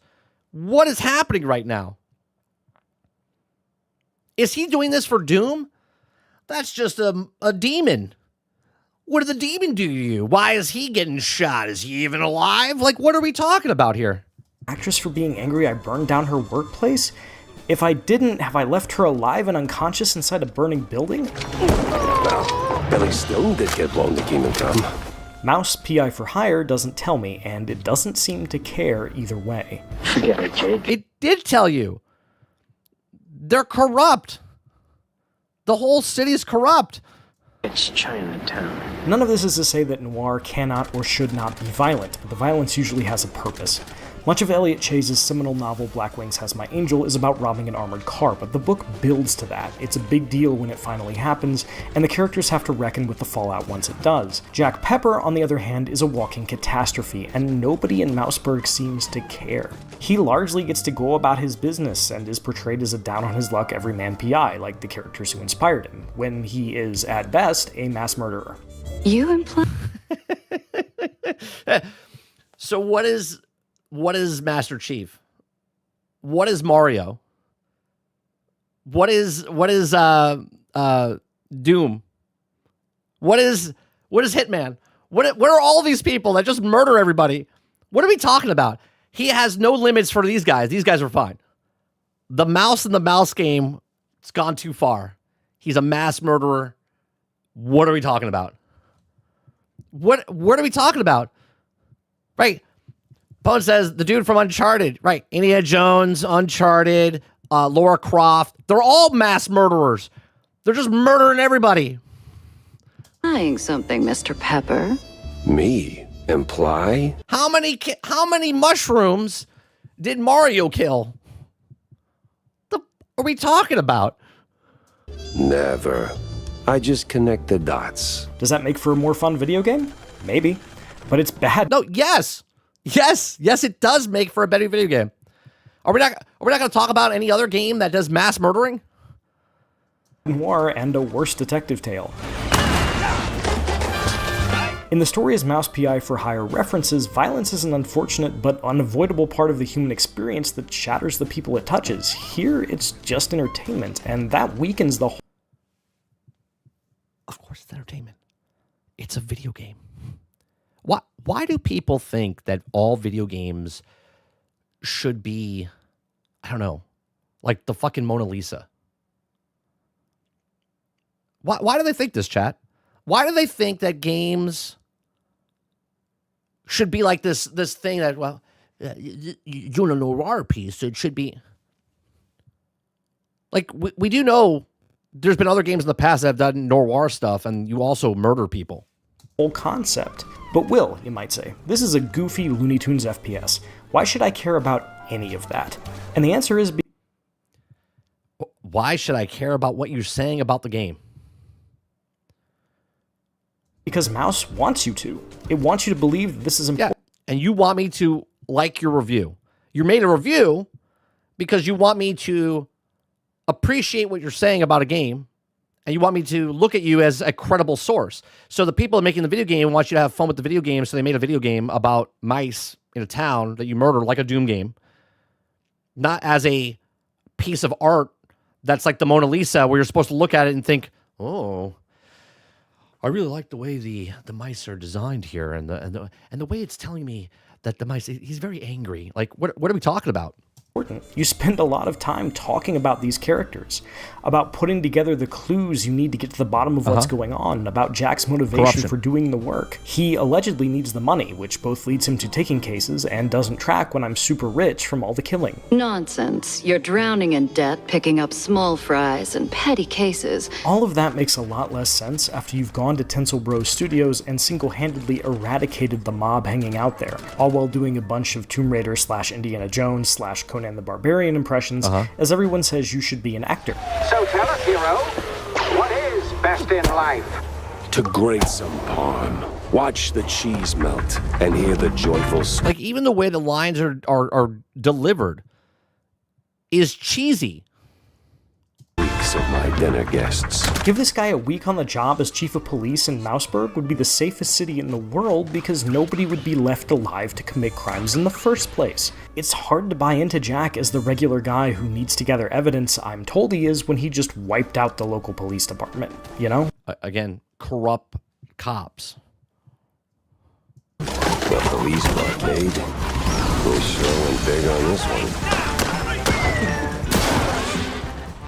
What is happening right now? Is he doing this for Doom? That's just a demon. What did the demon do to you? Why is he getting shot? Is he even alive? Like, what are we talking about here? Actress for being angry I burned down her workplace? If I didn't, have I left her alive and unconscious inside a burning building? Well, Billy still did get blown to Kingdom Come. Mouse PI for Hire doesn't tell me, and it doesn't seem to care either way. Forget it, Jake. It did tell you. They're corrupt. The whole city's corrupt. It's Chinatown. None of this is to say that noir cannot or should not be violent, but the violence usually has a purpose. Much of Elliot Chase's seminal novel Black Wings Has My Angel is about robbing an armored car, but the book builds to that. It's a big deal when it finally happens, and the characters have to reckon with the fallout once it does. Jack Pepper, on the other hand, is a walking catastrophe, and nobody in Mouseburg seems to care. He largely gets to go about his business and is portrayed as a down-on-his-luck everyman PI, like the characters who inspired him, when he is, at best, a mass murderer. You imply... So what is Master Chief? What is Mario? What is Doom? What is Hitman? Where are all these people that just murder everybody? What are we talking about? He has no limits for these guys. These guys are fine. The mouse in the mouse game, it's gone too far. He's a mass murderer. What are we talking about? What are we talking about? Right. Pone says the dude from Uncharted. Right. Indiana Jones, Uncharted, Lara Croft. They're all mass murderers. They're just murdering everybody. Trying something, Mr. Pepper. Me? Imply? How many mushrooms did Mario kill? The are we talking about? Never. I just connect the dots. Does that make for a more fun video game? Maybe. But it's bad. No, yes, it does make for a better video game. Are we not going to talk about any other game that does mass murdering? Noir and a worse detective tale. In the story as Mouse PI for Hire references, violence is an unfortunate but unavoidable part of the human experience that shatters the people it touches. Here, it's just entertainment, and that weakens the whole. Of course, it's entertainment. It's a video game. Why do people think that all video games should be, I don't know, like the fucking Mona Lisa? Why do they think this, chat? Why do they think that games should be like this thing that, well, doing a noir piece, so it should be... Like, we do know there's been other games in the past that have done noir stuff, and you also murder people. Whole concept. But Will, you might say, this is a goofy Looney Tunes FPS. Why should I care about any of that? And the answer is... Why should I care about what you're saying about the game? Because Mouse wants you to. It wants you to believe this is important. Yeah, and you want me to like your review. You made a review because you want me to appreciate what you're saying about a game, and you want me to look at you as a credible source. So the people making the video game want you to have fun with the video game, so they made a video game about mice in a town that you murder like a Doom game, not as a piece of art that's like the Mona Lisa where you're supposed to look at it and think, oh, I really like the way the mice are designed here, and the way it's telling me that the mice, he's very angry. Like, what are we talking about? You spend a lot of time talking about these characters, about putting together the clues you need to get to the bottom of what's going on, about Jack's motivation for doing the work. He allegedly needs the money, which both leads him to taking cases and doesn't track when I'm super rich from all the killing. Nonsense. You're drowning in debt, picking up small fries and petty cases. All of that makes a lot less sense after you've gone to Tinsel Bros Studios and single-handedly eradicated the mob hanging out there, all while doing a bunch of Tomb Raider / Indiana Jones / Conan the Barbarian impressions, as everyone says you should be an actor. So tell us, hero, what is best in life? To grate some parm, watch the cheese melt, and hear the joyful... Like, even the way the lines are delivered is cheesy. Of my dinner guests. Give this guy a week on the job as chief of police in Mouseburg would be the safest city in the world because nobody would be left alive to commit crimes in the first place. It's hard to buy into Jack as the regular guy who needs to gather evidence I'm told he is when he just wiped out the local police department, you know? Again, corrupt cops. The police blockade. We're sure went big on this one.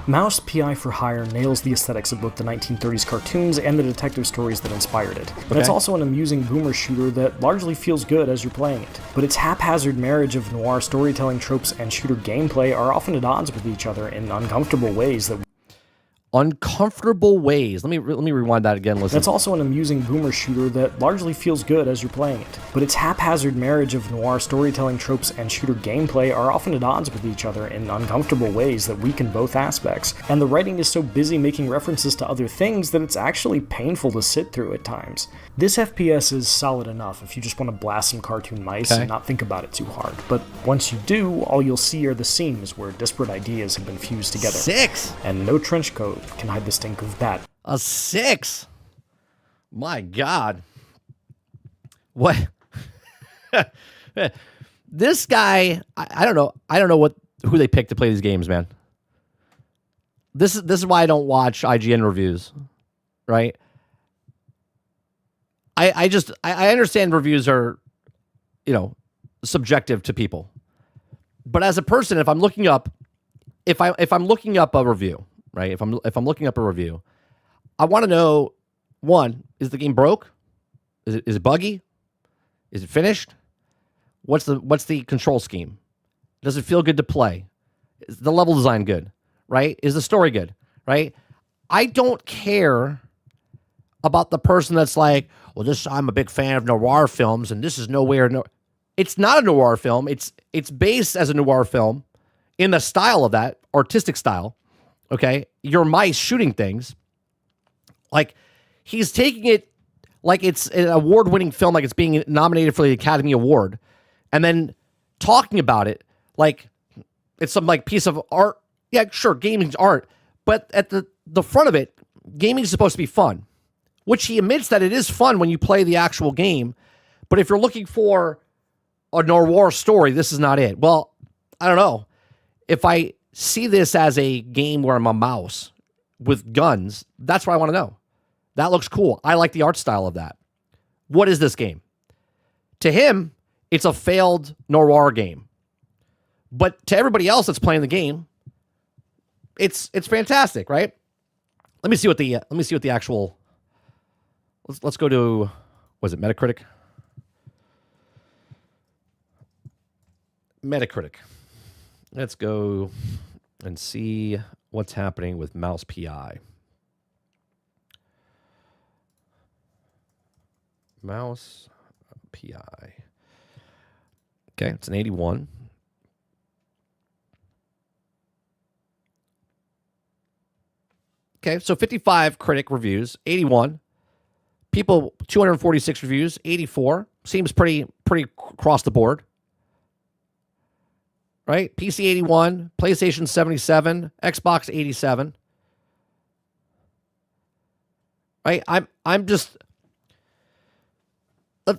Mouse PI for Hire nails the aesthetics of both the 1930s cartoons and the detective stories that inspired it. But it's also an amusing boomer shooter that largely feels good as you're playing it. But its haphazard marriage of noir storytelling tropes and shooter gameplay are often at odds with each other in uncomfortable ways that... Uncomfortable ways. Let me rewind that again. Listen. That's also an amusing boomer shooter that largely feels good as you're playing it. But its haphazard marriage of noir storytelling tropes and shooter gameplay are often at odds with each other in uncomfortable ways that weaken both aspects. And the writing is so busy making references to other things that it's actually painful to sit through at times. This FPS is solid enough if you just want to blast some cartoon mice and not think about it too hard. But once you do, all you'll see are the seams where disparate ideas have been fused together. 6! And no trench coat can hide the stink of that. A 6? My God. What? This guy, I don't know who they pick to play these games, man. This is why I don't watch IGN reviews, right? I understand reviews are, subjective to people. But as a person, if I'm looking up a review, right? If I'm looking up a review, I want to know, one, is the game broke? Is it buggy? Is it finished? What's the control scheme? Does it feel good to play? Is the level design good? Right? Is the story good? Right? I don't care about the person that's like, well, I'm a big fan of noir films, and this is nowhere. It's not a noir film. It's based as a noir film in the style of that artistic style. Okay, your mice shooting things. Like, he's taking it like it's an award-winning film, like it's being nominated for the Academy Award, and then talking about it like it's some like piece of art. Yeah, sure, gaming's art, but at the front of it, gaming is supposed to be fun, which he admits that it is fun when you play the actual game. But if you're looking for a noir story, this is not it. Well, I don't know. If I see this as a game where I'm a mouse with guns, that's what I want to know. That looks cool. I like the art style of that. What is this game? To him, it's a failed noir game. But to everybody else that's playing the game, it's fantastic, right? Let me see what the actual. Let's go to, was it Metacritic? Metacritic. Let's go and see what's happening with Mouse PI. Mouse PI. Okay, it's an 81. Okay, so 55 critic reviews, 81. People, 246 reviews, 84. Seems pretty across the board. Right? PC 81, PlayStation 77, Xbox 87. Right? I'm just...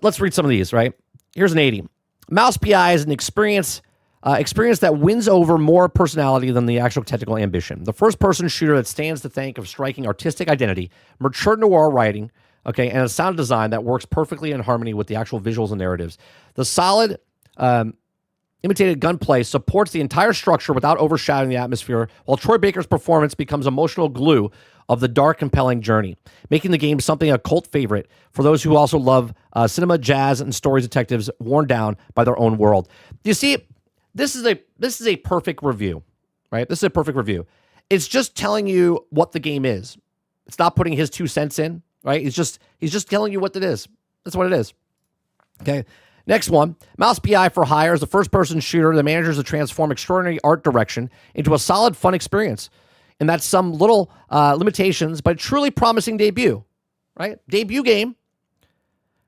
Let's read some of these, right? Here's an 80. Mouse PI is an experience that wins over more personality than the actual technical ambition. The first-person shooter that stands to thank of striking artistic identity, mature noir writing, okay, and a sound design that works perfectly in harmony with the actual visuals and narratives. The solid imitated gunplay supports the entire structure without overshadowing the atmosphere, while Troy Baker's performance becomes emotional glue of the dark, compelling journey, making the game something a cult favorite for those who also love cinema, jazz, and stories detectives worn down by their own world. You see, this is a perfect review, right? This is a perfect review. It's just telling you what the game is. It's not putting his 2 cents in, right? He's just telling you what it is. That's what it is. Okay. Next one, Mouse PI for Hire is a first-person shooter that manages to transform extraordinary art direction into a solid, fun experience. And that's some little limitations, but a truly promising debut, right? Debut game,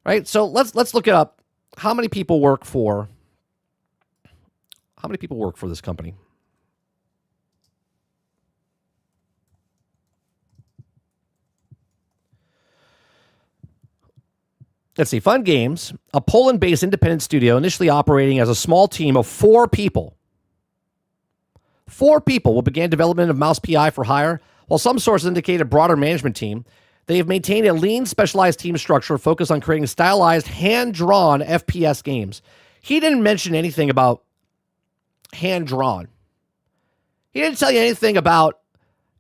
right? So let's look it up. How many people work for this company? Let's see. Fun Games, a Poland-based independent studio initially operating as a small team of 4 people. 4 people will begin development of Mouse PI for Hire. While some sources indicate a broader management team, they have maintained a lean, specialized team structure focused on creating stylized, hand-drawn FPS games. He didn't mention anything about hand-drawn. He didn't tell you anything about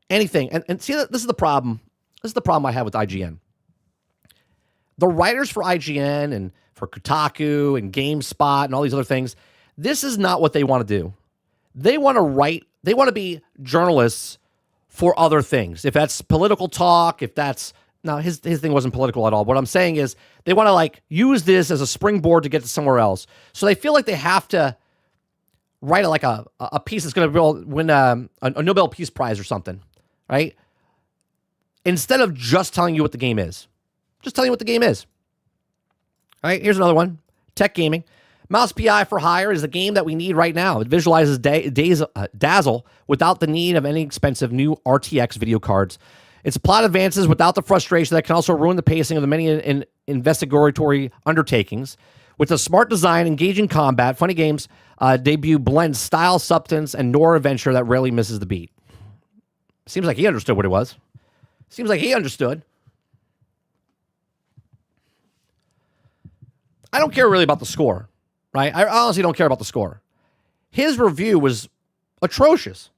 anything. And see, this is the problem. This is the problem I have with IGN. The writers for IGN and for Kotaku and GameSpot and all these other things, this is not what they want to do. They want to write, they want to be journalists for other things. If that's political talk, if that's, no, his thing wasn't political at all. What I'm saying is they want to like use this as a springboard to get to somewhere else. So they feel like they have to write like a piece that's going to win a Nobel Peace Prize or something, right? Instead of just telling you what the game is. Just telling you what the game is. All right, here's another one. Tech Gaming. Mouse PI for Hire is the game that we need right now. It visualizes Dazzle without the need of any expensive new RTX video cards. Its plot advances without the frustration that can also ruin the pacing of the many investigatory undertakings. With a smart design, engaging combat, funny games, debut blends style, substance, and noir adventure that rarely misses the beat. Seems like he understood what it was. Seems like he understood. I don't care really about the score, right? I honestly don't care about the score. His review was atrocious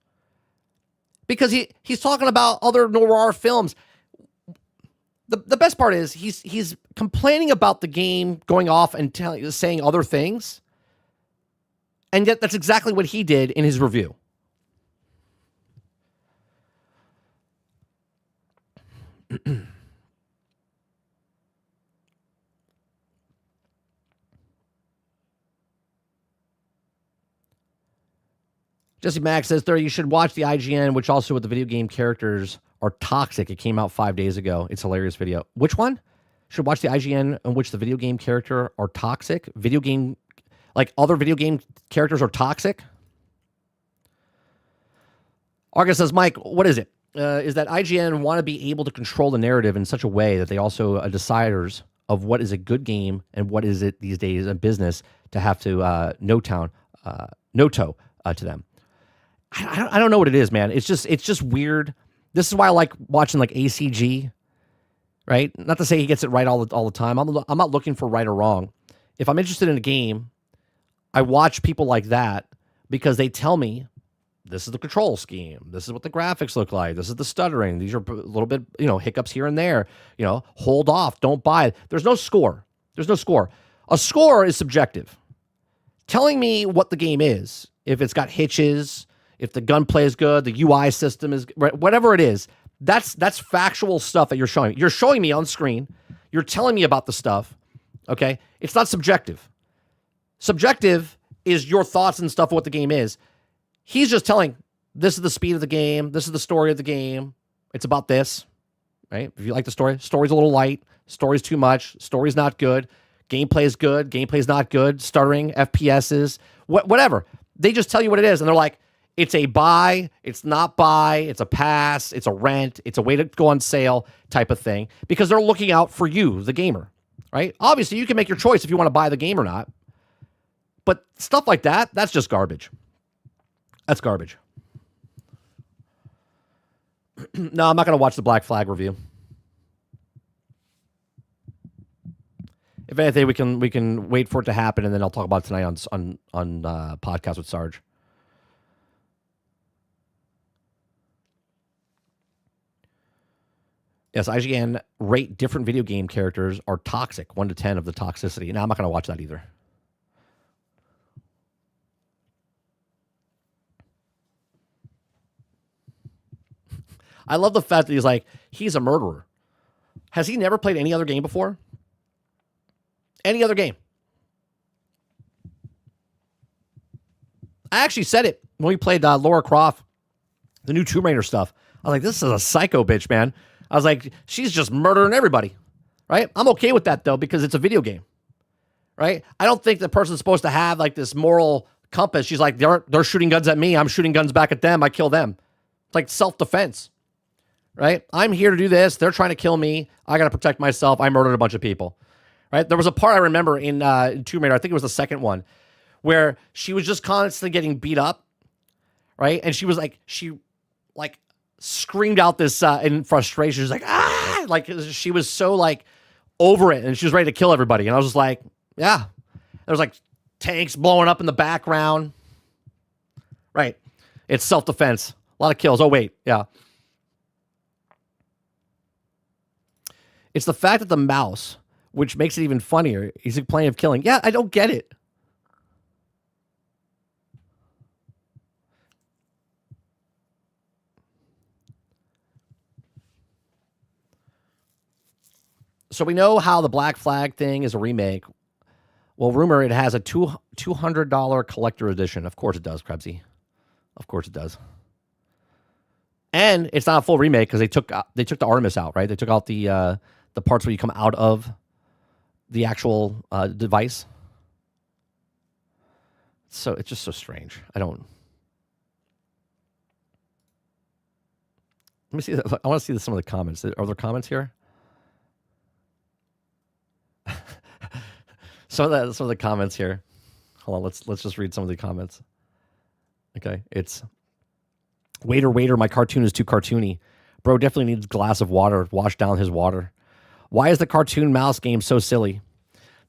because he's talking about other noir films. The best part is he's complaining about the game going off and saying other things, and yet that's exactly what he did in his review. Jesse Mack says, "There, you should watch the IGN, which also with the video game characters are toxic. It came out 5 days ago. It's a hilarious video." Which one? Should watch the IGN in which the video game character are toxic? Video game, like other video game characters are toxic? Argus says, "Mike, what is it? Is that IGN want to be able to control the narrative in such a way that they also are deciders of what is a good game and what is it these days in business to have to no-toe to them?" I don't know what it is, man. It's just weird. This is why I like watching like ACG, right? Not to say he gets it right all the time. I'm not looking for right or wrong. If I'm interested in a game, I watch people like that because they tell me this is the control scheme. This is what the graphics look like. This is the stuttering. These are a little bit, hiccups here and there. Hold off. Don't buy it. There's no score. There's no score. A score is subjective. Telling me what the game is, if it's got hitches, if the gunplay is good, the UI system is whatever it is, that's factual stuff that you're showing me. You're showing me on screen. You're telling me about the stuff. Okay? It's not subjective. Subjective is your thoughts and stuff of what the game is. He's just telling, this is the speed of the game. This is the story of the game. It's about this, right? If you like the story's a little light. Story's too much. Story's not good. Gameplay is good. Gameplay's not good. Stuttering, FPSs, whatever. They just tell you what it is. And they're like, it's a buy, it's not buy, it's a pass, it's a rent, it's a way to go on sale type of thing. Because they're looking out for you, the gamer, right? Obviously, you can make your choice if you want to buy the game or not. But stuff like that, that's just garbage. That's garbage. No, I'm not going to watch the Black Flag review. If anything, we can wait for it to happen, and then I'll talk about it tonight on podcast with Sarge. Yes, IGN rate different video game characters are toxic, 1 to 10 of the toxicity. Now, I'm not going to watch that either. I love the fact that he's a murderer. Has he never played any other game before? Any other game? I actually said it when we played Lara Croft, the new Tomb Raider stuff. I was like, this is a psycho bitch, man. I was like, she's just murdering everybody, right? I'm okay with that, though, because it's a video game, right? I don't think the person's supposed to have, this moral compass. She's like, they're shooting guns at me. I'm shooting guns back at them. I kill them. It's like self-defense, right? I'm here to do this. They're trying to kill me. I got to protect myself. I murdered a bunch of people, right? There was a part I remember in Tomb Raider, I think it was the second one, where she was just constantly getting beat up, right? And she was she screamed out this in frustration. She was like, ah! She was so over it, and she was ready to kill everybody. And I was just like, yeah. There was tanks blowing up in the background. Right. It's self-defense. A lot of kills. Oh, wait. Yeah. It's the fact that the mouse, which makes it even funnier, he's complaining of killing. Yeah, I don't get it. So we know how the Black Flag thing is a remake. Well, rumor it has a $200 collector edition. Of course it does, Krebsy. Of course it does. And it's not a full remake because they took the Artemis out, right? They took out the parts where you come out of the actual device. So it's just so strange. Let me see. I want to see some of the comments. Are there comments here? Some of the comments here. Hold on, let's just read some of the comments. Okay, it's waiter, my cartoon is too cartoony. Bro definitely needs a glass of water. Wash down his water. Why is the cartoon mouse game so silly?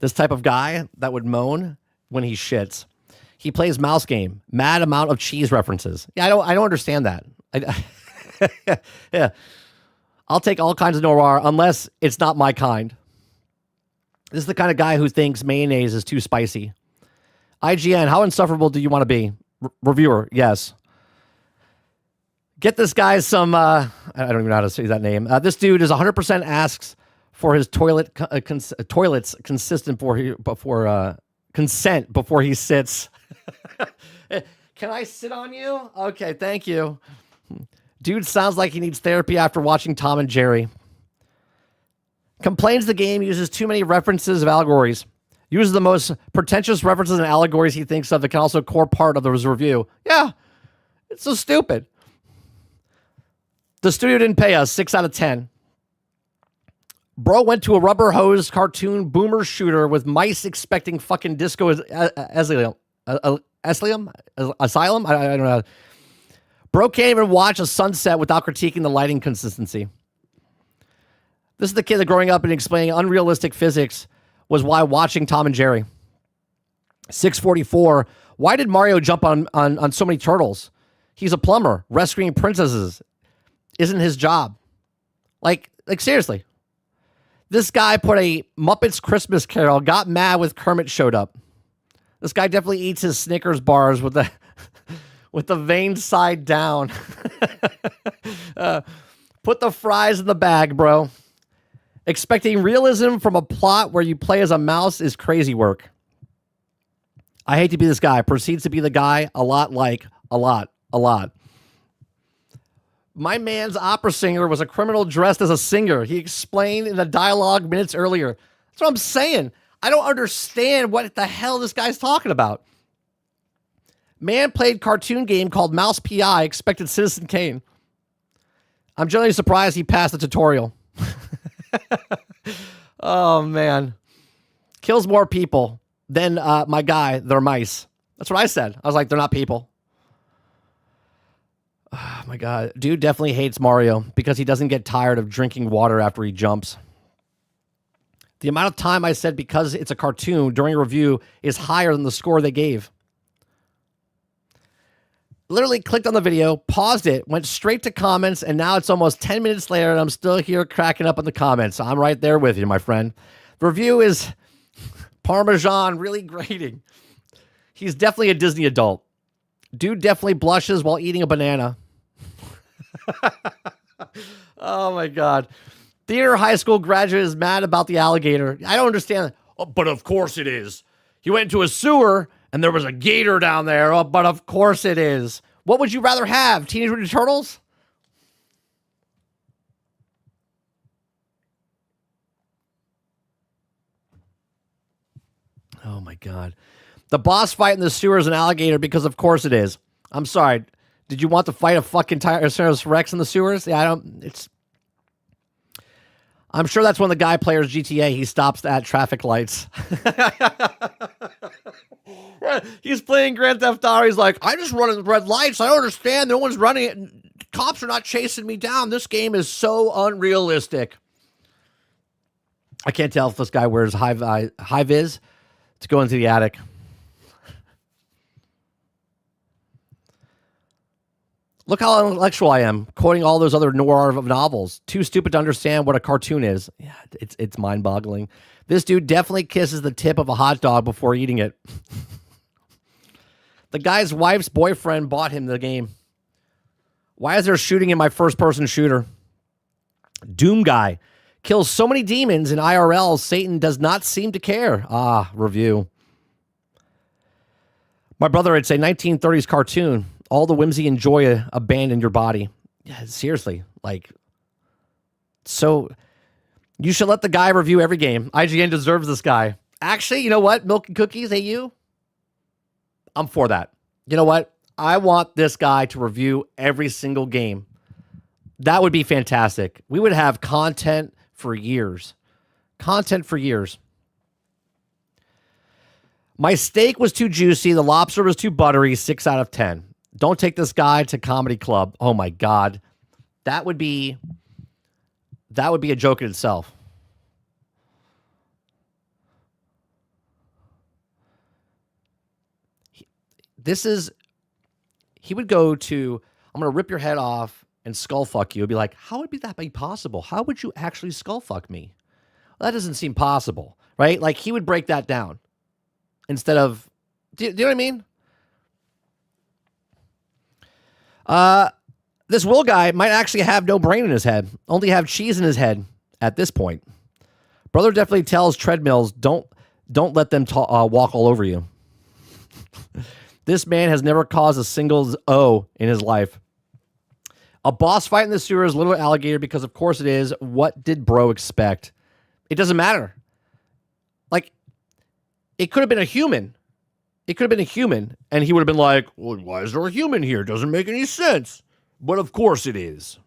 This type of guy that would moan when he shits. He plays mouse game. Mad amount of cheese references. Yeah, I don't understand that. Yeah. I'll take all kinds of noir unless it's not my kind. This is the kind of guy who thinks mayonnaise is too spicy. IGN, how insufferable do you want to be? Reviewer, yes. Get this guy some, I don't even know how to say that name. This dude is 100% asks for his toilets consistent before consent before he sits. Can I sit on you? Okay, thank you. Dude sounds like he needs therapy after watching Tom and Jerry. Complains the game uses too many references of allegories. Uses the most pretentious references and allegories he thinks of that can also core part of his review. Yeah, it's so stupid. The studio didn't pay us. 6 out of 10. Bro went to a rubber hose cartoon boomer shooter with mice expecting fucking disco asylum. Asylum? I don't know. Bro can't even watch a sunset without critiquing the lighting consistency. This is the kid that growing up and explaining unrealistic physics was why watching Tom and Jerry. 644. Why did Mario jump on so many turtles? He's a plumber. Rescuing princesses isn't his job. Like seriously. This guy put a Muppets Christmas Carol, got mad with Kermit showed up. This guy definitely eats his Snickers bars with the vein side down. Put the fries in the bag, bro. Expecting realism from a plot where you play as a mouse is crazy work. I hate to be this guy. Proceeds to be the guy a lot. My man's opera singer was a criminal dressed as a singer. He explained in the dialogue minutes earlier. That's what I'm saying. I don't understand what the hell this guy's talking about. Man played cartoon game called Mouse PI, expected Citizen Kane. I'm generally surprised he passed the tutorial. Oh, man. Kills more people than my guy. They're mice. That's what I said. I was like, they're not people. Oh, my God. Dude definitely hates Mario because he doesn't get tired of drinking water after he jumps. The amount of time I said because it's a cartoon during a review is higher than the score they gave. Literally clicked on the video, paused it, went straight to comments, and now it's almost 10 minutes later, and I'm still here cracking up in the comments. I'm right there with you, my friend. The review is Parmesan really grating. He's definitely a Disney adult. Dude definitely blushes while eating a banana. Oh, my God. Theater high school graduate is mad about the alligator. I don't understand. Oh, but of course it is. He went into a sewer and there was a gator down there. Oh, but of course it is. What would you rather have? Teenage Mutant Ninja Turtles? Oh, my God. The boss fight in the sewer is an alligator because of course it is. I'm sorry. Did you want to fight a fucking Tyrannosaurus Rex in the sewers? Yeah, I'm sure that's when the guy players GTA, he stops at traffic lights. He's playing Grand Theft Auto. He's like, I just run at red lights. I don't understand. No one's running it. Cops are not chasing me down. This game is so unrealistic. I can't tell if this guy wears high vis to go into the attic. Look how intellectual I am, quoting all those other noir novels. Too stupid to understand what a cartoon is. Yeah, it's mind-boggling. This dude definitely kisses the tip of a hot dog before eating it. The guy's wife's boyfriend bought him the game. Why is there shooting in my first-person shooter? Doom guy kills so many demons in IRL, Satan does not seem to care. Ah, review. My brother, it's a 1930s cartoon. All the whimsy and joy abandon your body. Yeah, seriously. So you should let the guy review every game. IGN deserves this guy. Actually, you know what? Milk and cookies, hey you? I'm for that. You know what? I want this guy to review every single game. That would be fantastic. We would have content for years. Content for years. My steak was too juicy. The lobster was too buttery. 6 out of 10. Don't take this guy to comedy club. Oh my God. That would be a joke in itself. He would go to, I'm going to rip your head off and skull fuck you. It'd be like, how would that be possible? How would you actually skull fuck me? Well, that doesn't seem possible, right? Like he would break that down instead of, do you know what I mean? This Will guy might actually have no brain in his head, only have cheese in his head at this point. Brother definitely tells treadmills, don't let them walk all over you. This man has never caused a single O in his life. A boss fight in the sewer is Little Alligator because of course it is. What did bro expect? It doesn't matter. Like, it could have been a human. It could have been a human, and he would have been like, well, why is there a human here? It doesn't make any sense. But of course it is.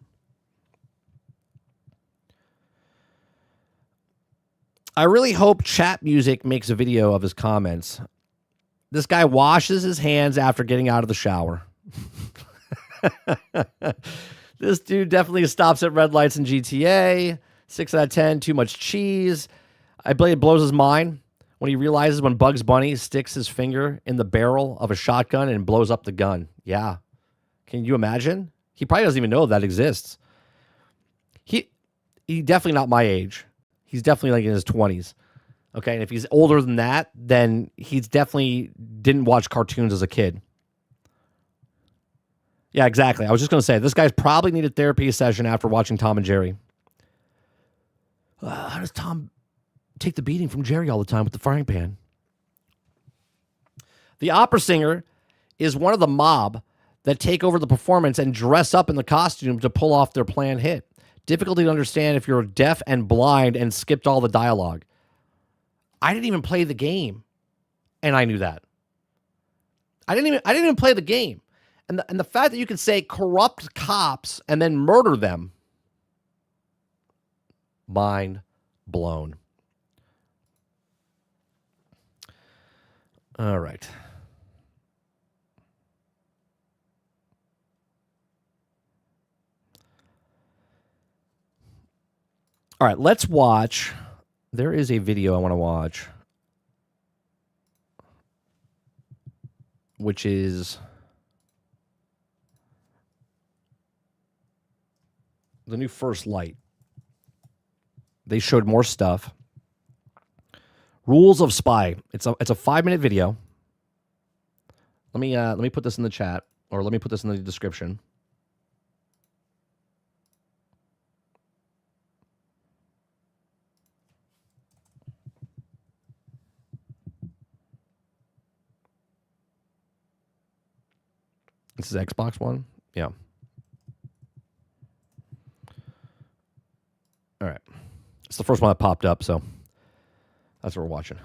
I really hope chat music makes a video of his comments. This guy washes his hands after getting out of the shower. This dude definitely stops at red lights in GTA. 6 out of 10, too much cheese. I believe it blows his mind when he realizes when Bugs Bunny sticks his finger in the barrel of a shotgun and blows up the gun. Yeah. Can you imagine? He probably doesn't even know that exists. He definitely not my age. He's definitely like in his 20s. Okay, and if he's older than that, then he's definitely didn't watch cartoons as a kid. Yeah, exactly. I was just going to say, this guy's probably needed therapy session after watching Tom and Jerry. How does Tom take the beating from Jerry all the time with the frying pan? The opera singer is one of the mob that take over the performance and dress up in the costume to pull off their planned hit. Difficult to understand if you're deaf and blind and skipped all the dialogue. I didn't even play the game, and I knew that. I didn't even play the game. And the fact that you can say corrupt cops and then murder them, mind blown. All right. All right, let's watch. There is a video I want to watch, which is the new First Light. They showed more stuff. Rules of Spy. It's a 5-minute video. Let me put this in the chat, or let me put this in the description. This is Xbox One? Yeah. All right. It's the first one that popped up, so that's what we're watching.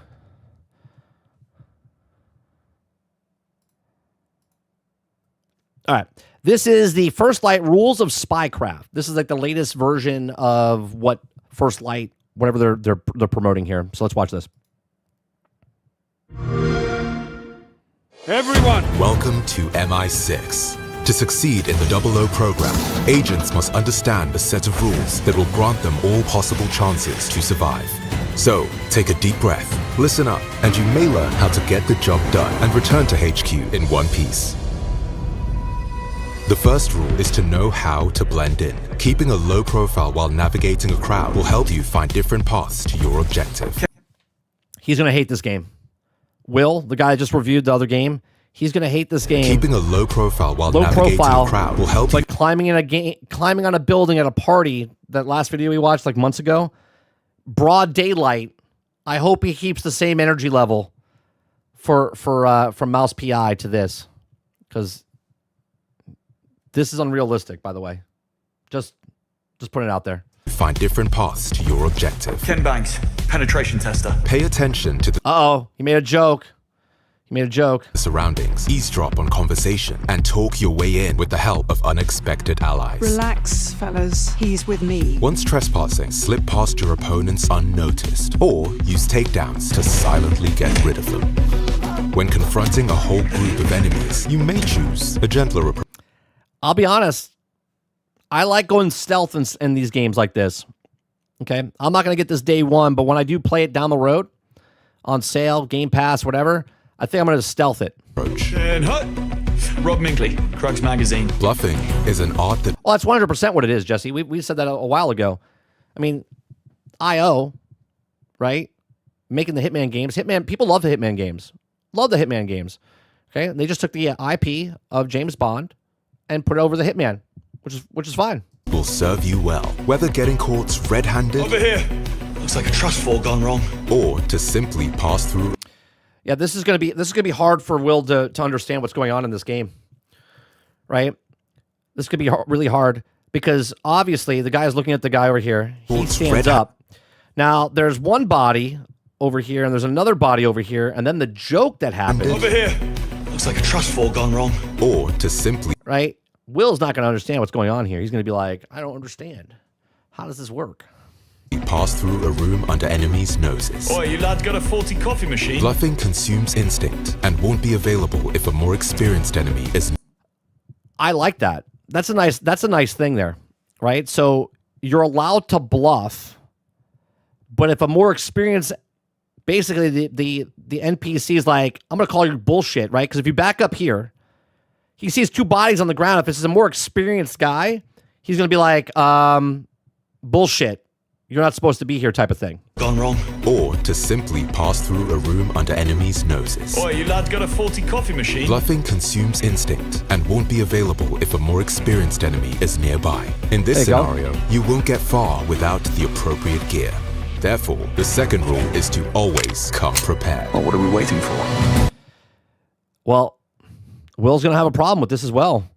All right. This is the First Light Rules of Spycraft. This is like the latest version of what First Light, whatever they're promoting here. So let's watch this. Everyone! Welcome to MI6. To succeed in the 00 program, agents must understand a set of rules that will grant them all possible chances to survive. So, take a deep breath, listen up, and you may learn how to get the job done and return to HQ in one piece. The first rule is to know how to blend in. Keeping a low profile while navigating a crowd will help you find different paths to your objective. He's going to hate this game. Will, the guy that just reviewed the other game, he's going to hate this game. Keeping a low profile while navigating a crowd will help you. Like climbing on a building at a party, that last video we watched like months ago, broad daylight. I hope he keeps the same energy level from Mouse PI to this, because this is unrealistic, by the way. Just putting it out there. Find different paths to your objective. Ken Banks, penetration tester. Pay attention to the he made a joke. Surroundings, eavesdrop on conversation, and talk your way in with the help of unexpected allies. Relax, fellas. He's with me. Once trespassing, slip past your opponents unnoticed, or use takedowns to silently get rid of them. When confronting a whole group of enemies, you may choose a gentler approach. I'll be honest. I like going stealth in these games like this. Okay? I'm not going to get this day one, but when I do play it down the road, on sale, Game Pass, whatever, I think I'm going to stealth it. And hut. Rob Minkley, Krugs Magazine. Bluffing is an art that... Well, that's 100% what it is, Jesse. We said that a while ago. I mean, IO, right? Making the Hitman games. People love the Hitman games. Love the Hitman games. Okay? They just took the IP of James Bond and put it over the Hitman, which is fine. Will serve you well, whether getting caught red-handed... Over here. Looks like a trust fall gone wrong. Or to simply pass through... Yeah, this is gonna be hard for Will to understand what's going on in this game, right? This could be really hard because obviously the guy is looking at the guy over here. He stands up. Now there's one body over here and there's another body over here, and then the joke that happened over here. Looks like a trust fall gone wrong. Or to simply right. Will's not going to understand what's going on here. He's going to be like, I don't understand. How does this work? Pass through a room under enemies' noses. Oi, you lads got a faulty coffee machine? Bluffing consumes instinct and won't be available if a more experienced enemy is... I like that. That's a nice thing there, right? So you're allowed to bluff, but if a more experienced, basically the NPC is like, I'm going to call you bullshit, right? Because if you back up here, he sees two bodies on the ground. If this is a more experienced guy, he's going to be like, bullshit. You're not supposed to be here type of thing. Gone wrong. Or to simply pass through a room under enemies' noses. Oi, you lads got a faulty coffee machine? Bluffing consumes instinct and won't be available if a more experienced enemy is nearby. In this scenario, you won't get far without the appropriate gear. Therefore, the second rule is to always come prepared. Well, what are we waiting for? Well, Will's going to have a problem with this as well.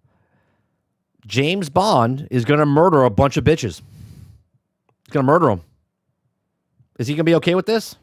James Bond is going to murder a bunch of bitches. He's going to murder him. Is he going to be okay with this?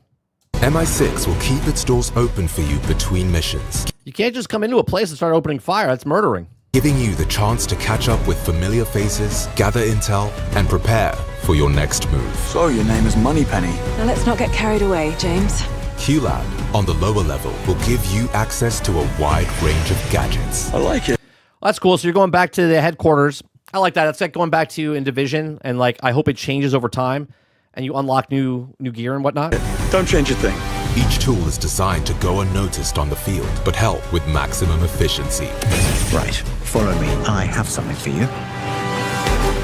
MI6 will keep its doors open for you between missions. You can't just come into a place and start opening fire. That's murdering. Giving you the chance to catch up with familiar faces, gather intel, and prepare for your next move. So your name is Moneypenny. Now let's not get carried away, James. QLab, on the lower level, will give you access to a wide range of gadgets. I like it. Well, that's cool. So you're going back to the headquarters. I like that. It's like going back to in Division, and like I hope it changes over time, and you unlock new gear and whatnot. Don't change a thing. Each tool is designed to go unnoticed on the field, but help with maximum efficiency. Right, follow me. I have something for you.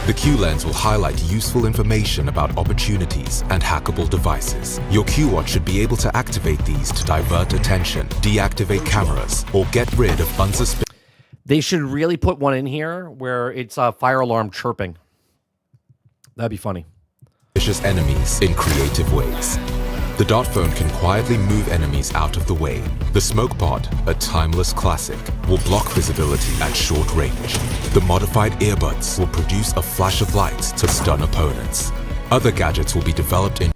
The Q-Lens will highlight useful information about opportunities and hackable devices. Your Q-Watch should be able to activate these to divert attention, deactivate cameras, or get rid of unsuspicious... They should really put one in here where it's a fire alarm chirping. That'd be funny. Enemies in creative ways. The dot phone can quietly move enemies out of the way. The smoke pod, a timeless classic, will block visibility at short range. The modified earbuds will produce a flash of light to stun opponents. Other gadgets will be developed in...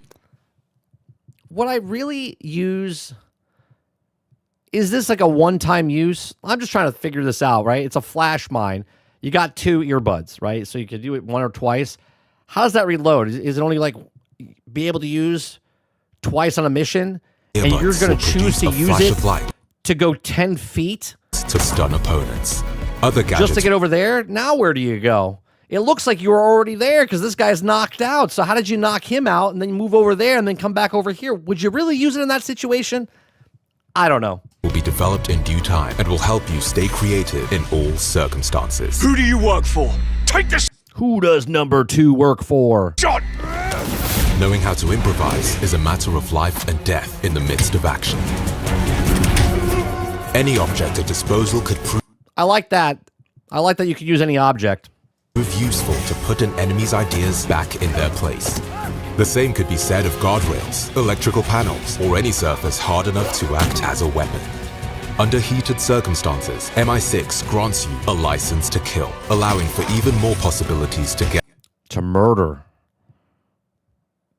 What I really use... Is this like a one-time use? I'm just trying to figure this out, right? It's a flash mine. You got two earbuds, right? So you could do it one or twice. How does that reload? Is it only like be able to use twice on a mission? And you're going to choose to use it to go 10 feet? To stun opponents. Other gadgets... Just to get over there? Now where do you go? It looks like you were already there because this guy's knocked out. So how did you knock him out and then move over there and then come back over here? Would you really use it in that situation? I don't know. Will be developed in due time and will help you stay creative in all circumstances. Who do you work for? Take this! Who does number 2 work for? Shot! Knowing how to improvise is a matter of life and death in the midst of action. Any object at disposal could prove... I like that. I like that you could use any object. ...prove useful to put an enemy's ideas back in their place. The same could be said of guardrails, electrical panels, or any surface hard enough to act as a weapon. Under heated circumstances, MI6 grants you a license to kill, allowing for even more possibilities to get... To murder.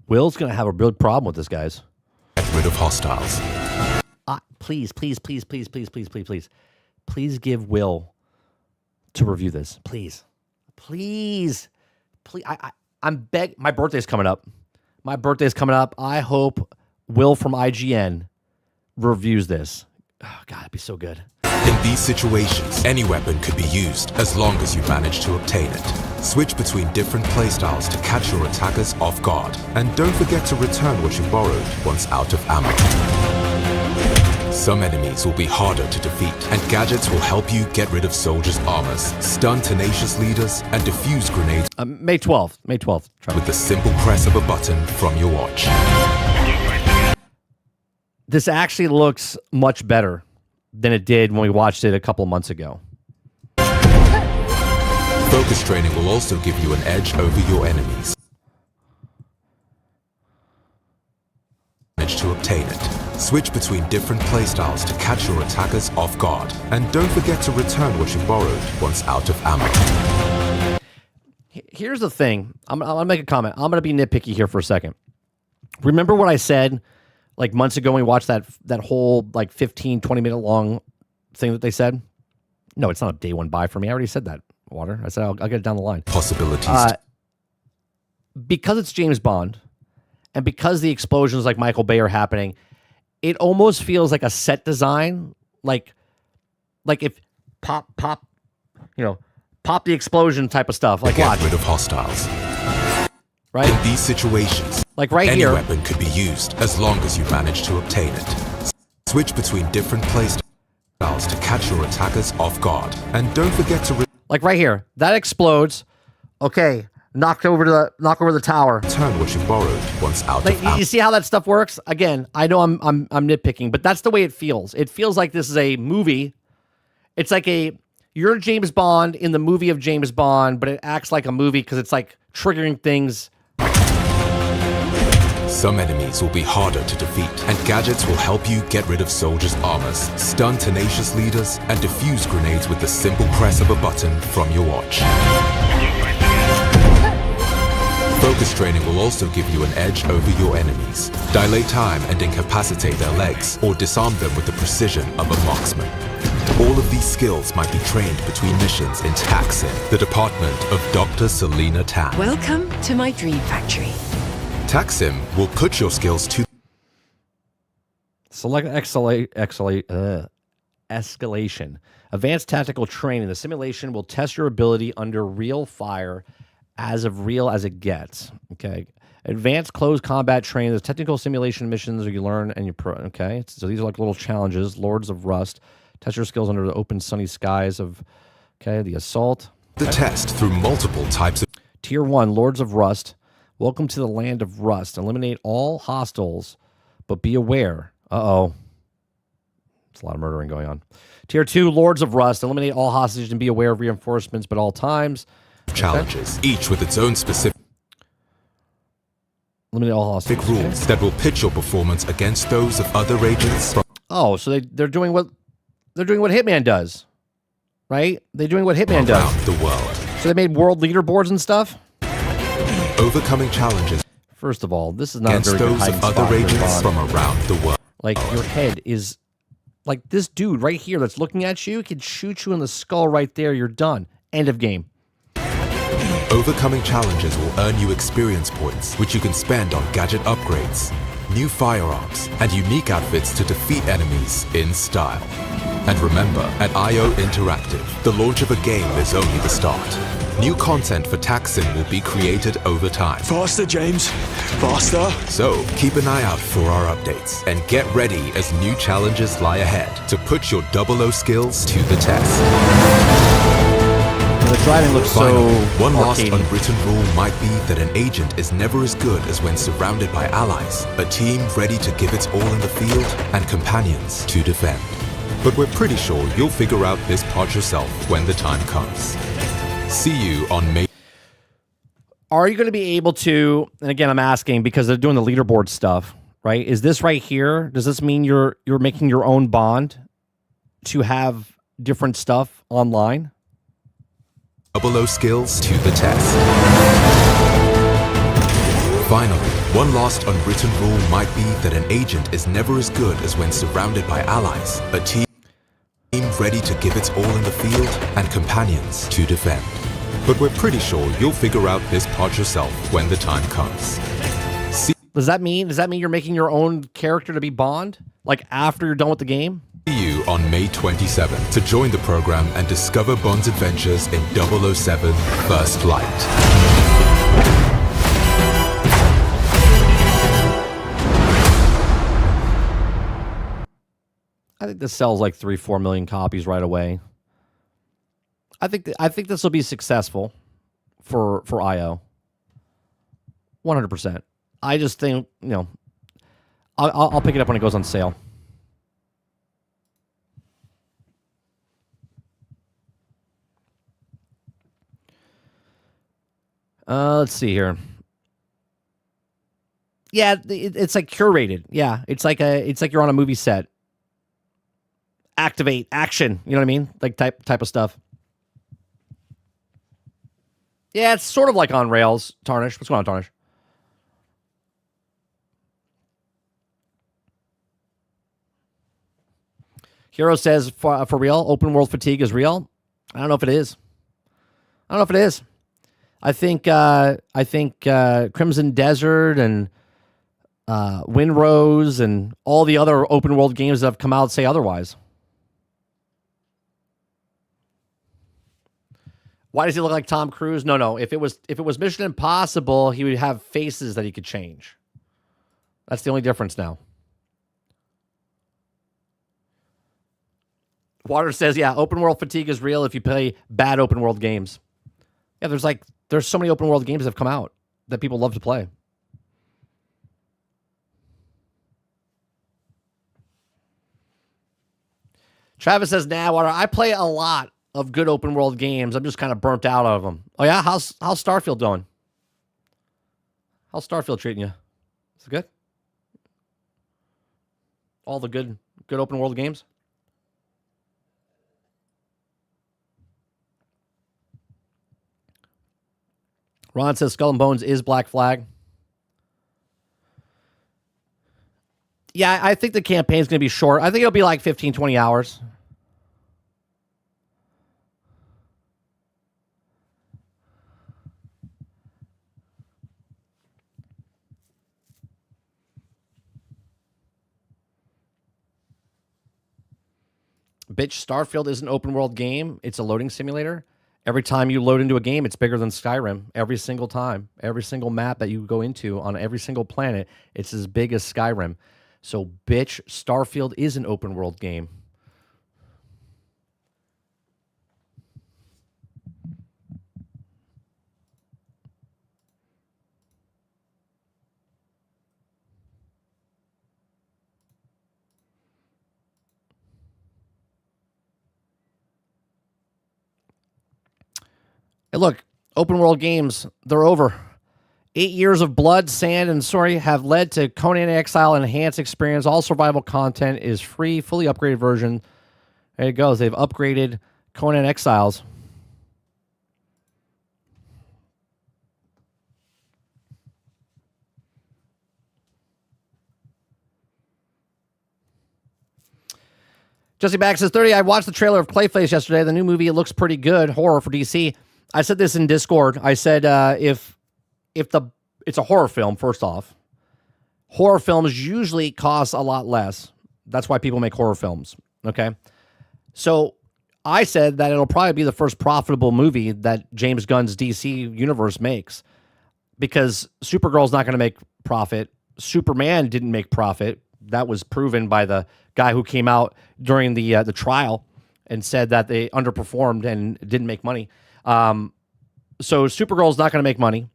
Will's going to have a real problem with this, guys. Get rid of hostiles. Please give Will to review this. Please. I'm begging. My birthday's coming up. I hope Will from IGN reviews this. Oh, God, it'd be so good. In these situations, any weapon could be used as long as you manage to obtain it. Switch between different playstyles to catch your attackers off guard. And don't forget to return what you borrowed once out of ammo. Some enemies will be harder to defeat, and gadgets will help you get rid of soldiers' armors, stun tenacious leaders, and defuse grenades May 12th. May 12th. with the simple press of a button from your watch. This actually looks much better than it did when we watched it a couple months ago. Focus training will also give you an edge over your enemies. Manage to obtain it. Switch between different playstyles to catch your attackers off guard. And don't forget to return what you borrowed once out of ammo. Here's the thing. I'm going to make a comment. I'm going to be nitpicky here for a second. Remember what I said like months ago when we watched that whole like 15, 20-minute long thing that they said? No, it's not a day one buy for me. I already said that, Water. I said I'll get it down the line. Possibilities. Because it's James Bond, and because the explosions like Michael Bay are happening, it almost feels like a set design, like if pop, pop the explosion type of stuff. Like get rid of hostiles. Right? In these situations, like right any here, weapon could be used as long as you manage to obtain it. Switch between different playstyles to catch your attackers off guard, and don't forget to like right here, that explodes. Okay, knock over the tower. Return what you borrowed once out like, of ammo. You see how that stuff works? Again, I know I'm nitpicking, but that's the way it feels. It feels like this is a movie. It's like you're James Bond in the movie of James Bond, but it acts like a movie because it's like triggering things. Some enemies will be harder to defeat, and gadgets will help you get rid of soldiers' armors, stun tenacious leaders, and defuse grenades with the simple press of a button from your watch. Focus training will also give you an edge over your enemies. Dilate time and incapacitate their legs, or disarm them with the precision of a marksman. All of these skills might be trained between missions in Taksim, the department of Dr. Selena Tan. Welcome to my dream factory. Taksim will put your skills to Select escalation. Advanced tactical training. The simulation will test your ability under real fire, as real as it gets. Okay. Advanced close combat training. There's technical simulation missions where you learn and you okay. So these are like little challenges. Lords of Rust. Test your skills under the open sunny skies of the assault. The test through multiple types of Tier 1, Lords of Rust. Welcome to the land of rust. Eliminate all hostiles, but be aware. Uh-oh. There's a lot of murdering going on. Tier 2, Lords of Rust. Eliminate all hostages and be aware of reinforcements, but all times. Challenges, each with its own specific eliminate all hostages. rules that will pitch your performance against those of other agents. Oh, so they're doing what Hitman does, right? They're doing what Hitman does around the world. So they made world leaderboards and stuff. Overcoming challenges. First of all, this is not against a very good those hiding of other spot agents from around the world. Like your head is like this dude right here that's looking at you could shoot you in the skull right there. You're done. End of game. Overcoming challenges will earn you experience points, which you can spend on gadget upgrades, new firearms, and unique outfits to defeat enemies in style. And remember, at IO Interactive, the launch of a game is only the start. New content for Taksim will be created over time. Faster, James. Faster. So, keep an eye out for our updates, and get ready as new challenges lie ahead to put your 00 skills to the test. The driving looks Finally, so one last arcadey. unwritten rule might be that an agent is never as good as when surrounded by allies, a team ready to give its all in the field, and companions to defend. But we're pretty sure you'll figure out this part yourself when the time comes. See you on May. Are you going to be able to, and again, I'm asking because they're doing the leaderboard stuff, right? Is this right here? Does this mean you're making your own bond to have different stuff online? 00 skills to the test. Finally, one last unwritten rule might be that an agent is never as good as when surrounded by allies, a team ready to give its all in the field, and companions to defend. But we're pretty sure you'll figure out this part yourself when the time comes. Does that mean you're making your own character to be Bond? Like after you're done with the game? See you on May 27th to join the program and discover Bond's adventures in 007 First Light. I think this sells like 3-4 million copies right away. I think this will be successful for IO. 100%. I just think, I'll pick it up when it goes on sale. Let's see here. Yeah, it's like curated. Yeah, it's like you're on a movie set. Activate, action. You know what I mean? Like type of stuff. Yeah, it's sort of like on rails. Tarnish. What's going on, Tarnish? Hero says, for real, open world fatigue is real. I don't know if it is. I think Crimson Desert and Windrose and all the other open world games that have come out say otherwise. Why does he look like Tom Cruise? No. If it was Mission Impossible, he would have faces that he could change. That's the only difference now. Water says, yeah, open world fatigue is real if you play bad open world games. Yeah, there's so many open world games that have come out that people love to play. Travis says, nah, Water, I play a lot of good open world games. I'm just kind of burnt out of them. Oh yeah, how's Starfield doing? How's Starfield treating you? Is it good? All the good open world games? Ron says Skull and Bones is Black Flag. Yeah, I think the campaign's going to be short. I think it'll be like 15, 20 hours. Bitch, Starfield is an open world game. It's a loading simulator. Every time you load into a game, it's bigger than Skyrim. Every single time. Every single map that you go into on every single planet, it's as big as Skyrim. So, bitch, Starfield is an open world game. Hey, look, open world games, they're over. 8 years of blood, sand, and story have led to Conan Exile Enhanced Experience. All survival content is free, fully upgraded version. There it goes. They've upgraded Conan Exiles. Jesse Back says, 30, I watched the trailer of Clayface yesterday. The new movie, it looks pretty good. Horror for DC. I said this in Discord. I said, if it's a horror film, first off, horror films usually cost a lot less. That's why people make horror films. Okay. So I said that it'll probably be the first profitable movie that James Gunn's DC universe makes, because Supergirl's not going to make profit. Superman didn't make profit. That was proven by the guy who came out during the trial and said that they underperformed and didn't make money. So Supergirl's not going to make money.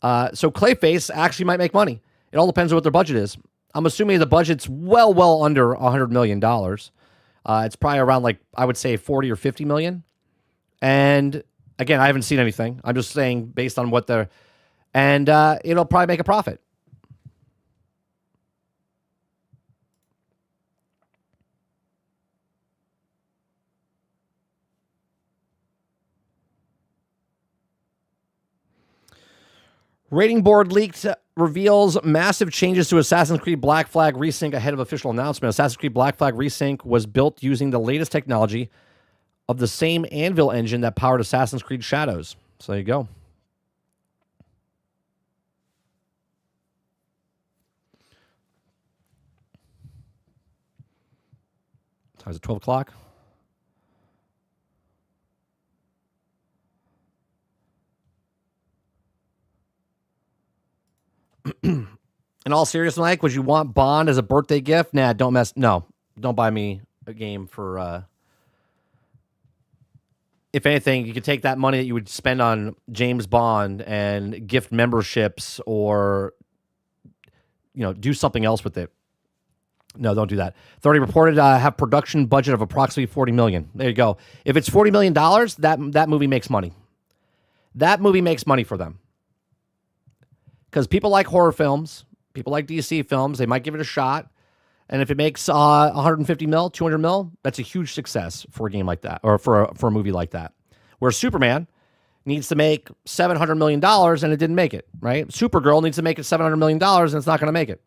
So Clayface actually might make money. It all depends on what their budget is. I'm assuming the budget's well under $100 million. It's probably around, like, I would say 40 or 50 million. And again, I haven't seen anything. I'm just saying based on what they're, and it'll probably make a profit. Rating board leaked reveals massive changes to Assassin's Creed Black Flag Resync ahead of official announcement. Assassin's Creed Black Flag Resync was built using the latest technology of the same Anvil engine that powered Assassin's Creed Shadows. So there you go. Is it 12 o'clock? In all seriousness, Mike, would you want Bond as a birthday gift? Nah, don't buy me a game for... If anything, you could take that money that you would spend on James Bond and gift memberships or, do something else with it. No, don't do that. 30 reported have production budget of approximately $40 million. There you go. If it's $40 million, that movie makes money. That movie makes money for them. Because people like horror films, people like DC films, they might give it a shot. And if it makes 150 mil, 200 mil, that's a huge success for a game like that, or for a movie like that. Where Superman needs to make $700 million and it didn't make it, right? Supergirl needs to make it $700 million and it's not going to make it.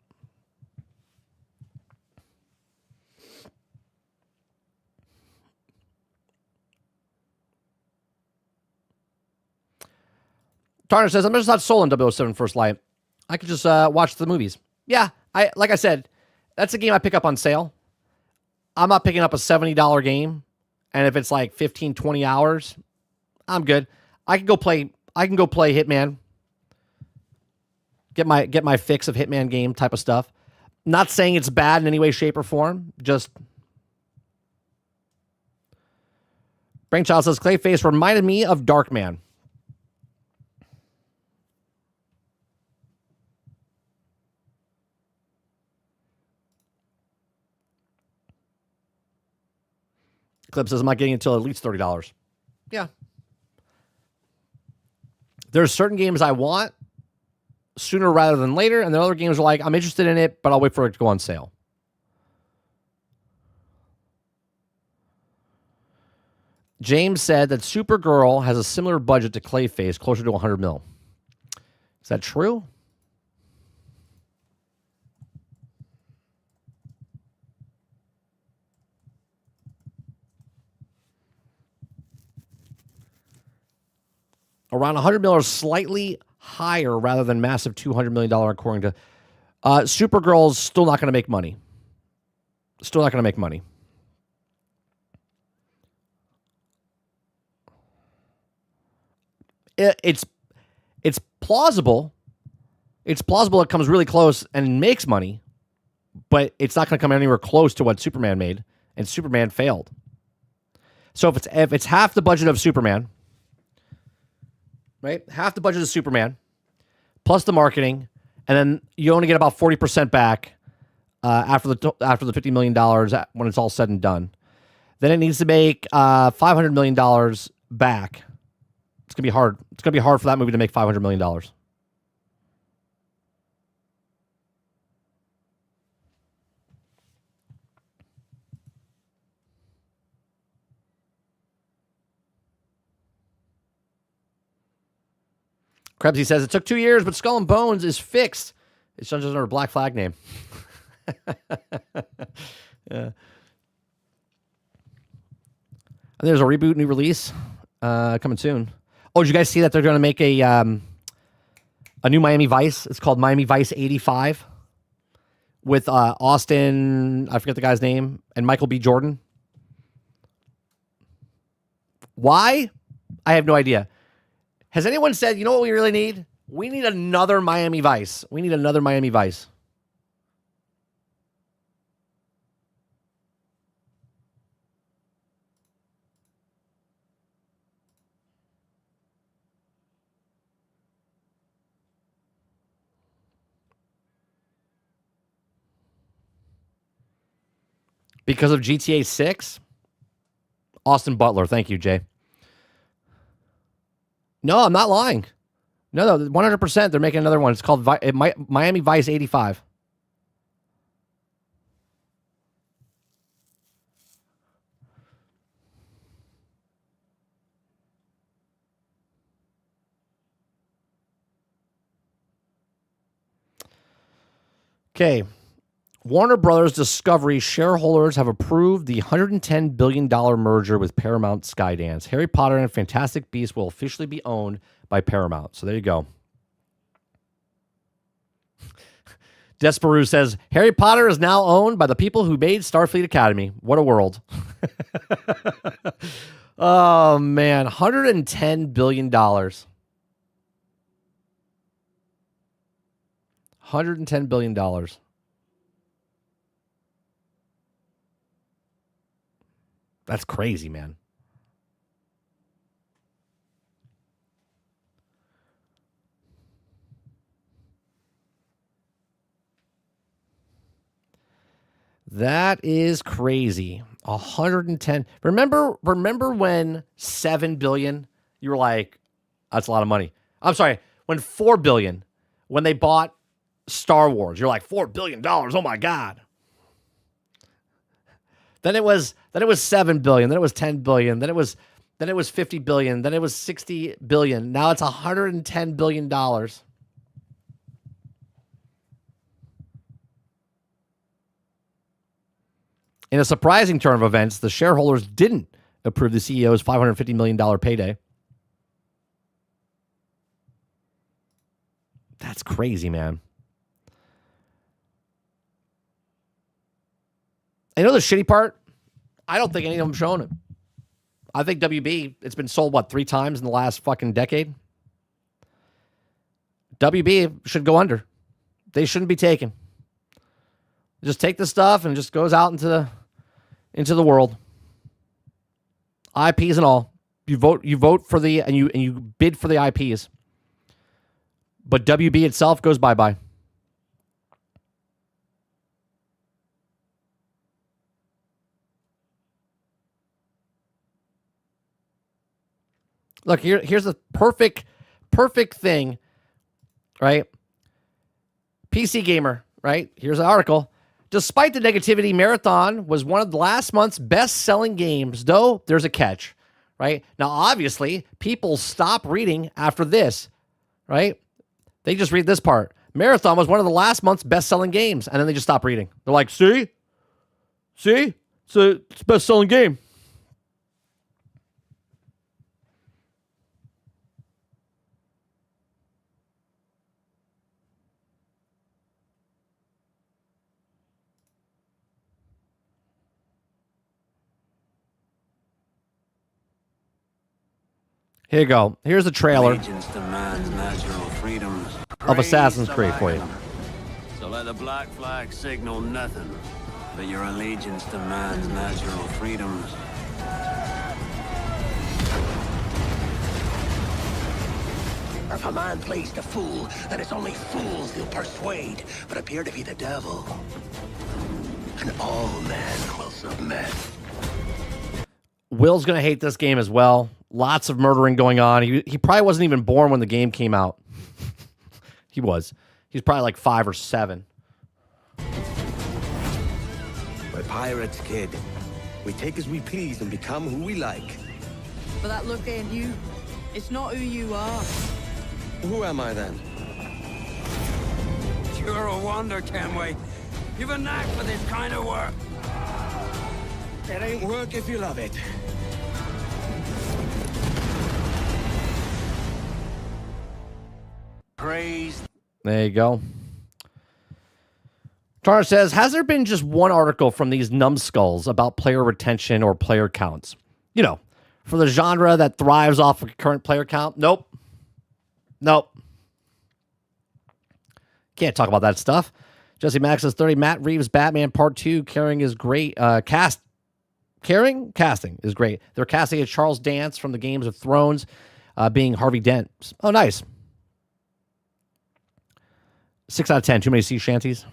Tarner says, I'm just not sold on 007 First Light. I could just watch the movies. Yeah, like I said, that's a game I pick up on sale. I'm not picking up a $70 game, and if it's like 15, 20 hours, I'm good. I can go play Hitman. Get my fix of Hitman game type of stuff. Not saying it's bad in any way, shape, or form. Just Brainchild says Clayface reminded me of Darkman. Clip says, I'm not getting it until at least $30. Yeah. There's certain games I want sooner rather than later, and there are other games are like, I'm interested in it, but I'll wait for it to go on sale. James said that Supergirl has a similar budget to Clayface, closer to 100 mil. Is that true? Around 100 mil, or slightly higher rather than massive $200 million, according to Supergirl's still not going to make money. Still not going to make money. It's plausible. It's plausible it comes really close and makes money, but it's not going to come anywhere close to what Superman made, and Superman failed. So if it's half the budget of Superman, right? Half the budget of Superman, plus the marketing, and then you only get about 40% back after the $50 million when it's all said and done. Then it needs to make $500 million back. It's gonna be hard. It's gonna be hard for that movie to make $500 million. Krebsy says, it took 2 years, but Skull and Bones is fixed. It's just under a Black Flag name. Yeah. And there's a reboot, new release coming soon. Oh, did you guys see that they're going to make a new Miami Vice? It's called Miami Vice 85 with Austin, I forget the guy's name, and Michael B. Jordan. Why? I have no idea. Has anyone said, you know what we really need? We need another Miami Vice. We need another Miami Vice. Because of GTA 6? Austin Butler. Thank you, Jay. No, I'm not lying. No, 100%. They're making another one. It's called Miami Vice 85. Okay. Warner Brothers Discovery shareholders have approved the $110 billion merger with Paramount Skydance. Harry Potter and Fantastic Beasts will officially be owned by Paramount. So there you go. Desperoo says, Harry Potter is now owned by the people who made Starfleet Academy. What a world. Oh, man. $110 billion. $110 billion. That's crazy, man. That is crazy. 110. Remember when 7 billion, you were like, that's a lot of money. I'm sorry, when 4 billion, when they bought Star Wars, you're like, $4 billion. Oh my God. Then it was 7 billion, then it was 10 billion, then it was 50 billion, then it was 60 billion. Now it's $110 billion. In a surprising turn of events, the shareholders didn't approve the CEO's $550 million payday. That's crazy, man. I know the shitty part. I don't think any of them shown it. I think WB, it's been sold, 3 times in the last fucking decade? WB should go under. They shouldn't be taken. Just take the stuff and it just goes out into the world. IPs and all. You vote for the and you bid for the IPs. But WB itself goes bye-bye. Look, here's the perfect thing, right? PC Gamer, right? Here's an article. Despite the negativity, Marathon was one of the last month's best-selling games, though there's a catch, right? Now, obviously, people stop reading after this, right? They just read this part. Marathon was one of the last month's best-selling games, and then they just stop reading. They're like, see? It's a best-selling game. Here you go. Here's the trailer of Assassin's Creed for you. So let the black flag signal nothing but your allegiance to man's natural freedoms. If a man plays the fool, then it's only fools he'll persuade, but appear to be the devil. And all men will submit. Will's going to hate this game as well. Lots of murdering going on. He probably wasn't even born when the game came out. He was. He's probably like 5 or 7. We're pirates, kid. We take as we please and become who we like. But that look ain't you. It's not who you are. Who am I then? You're a wonder, Kenway. You've a knack for this kind of work. It ain't work if you love it. Praise. There you go. Tara says, has there been just one article from these numbskulls about player retention or player counts? You know, for the genre that thrives off of current player count? Nope. Can't talk about that stuff. Jesse Max says 30. Matt Reeves' Batman Part 2 carrying is great. Casting is great. They're casting a Charles Dance from the Games of Thrones being Harvey Dent. Oh, nice. 6 out of 10. Too many sea shanties.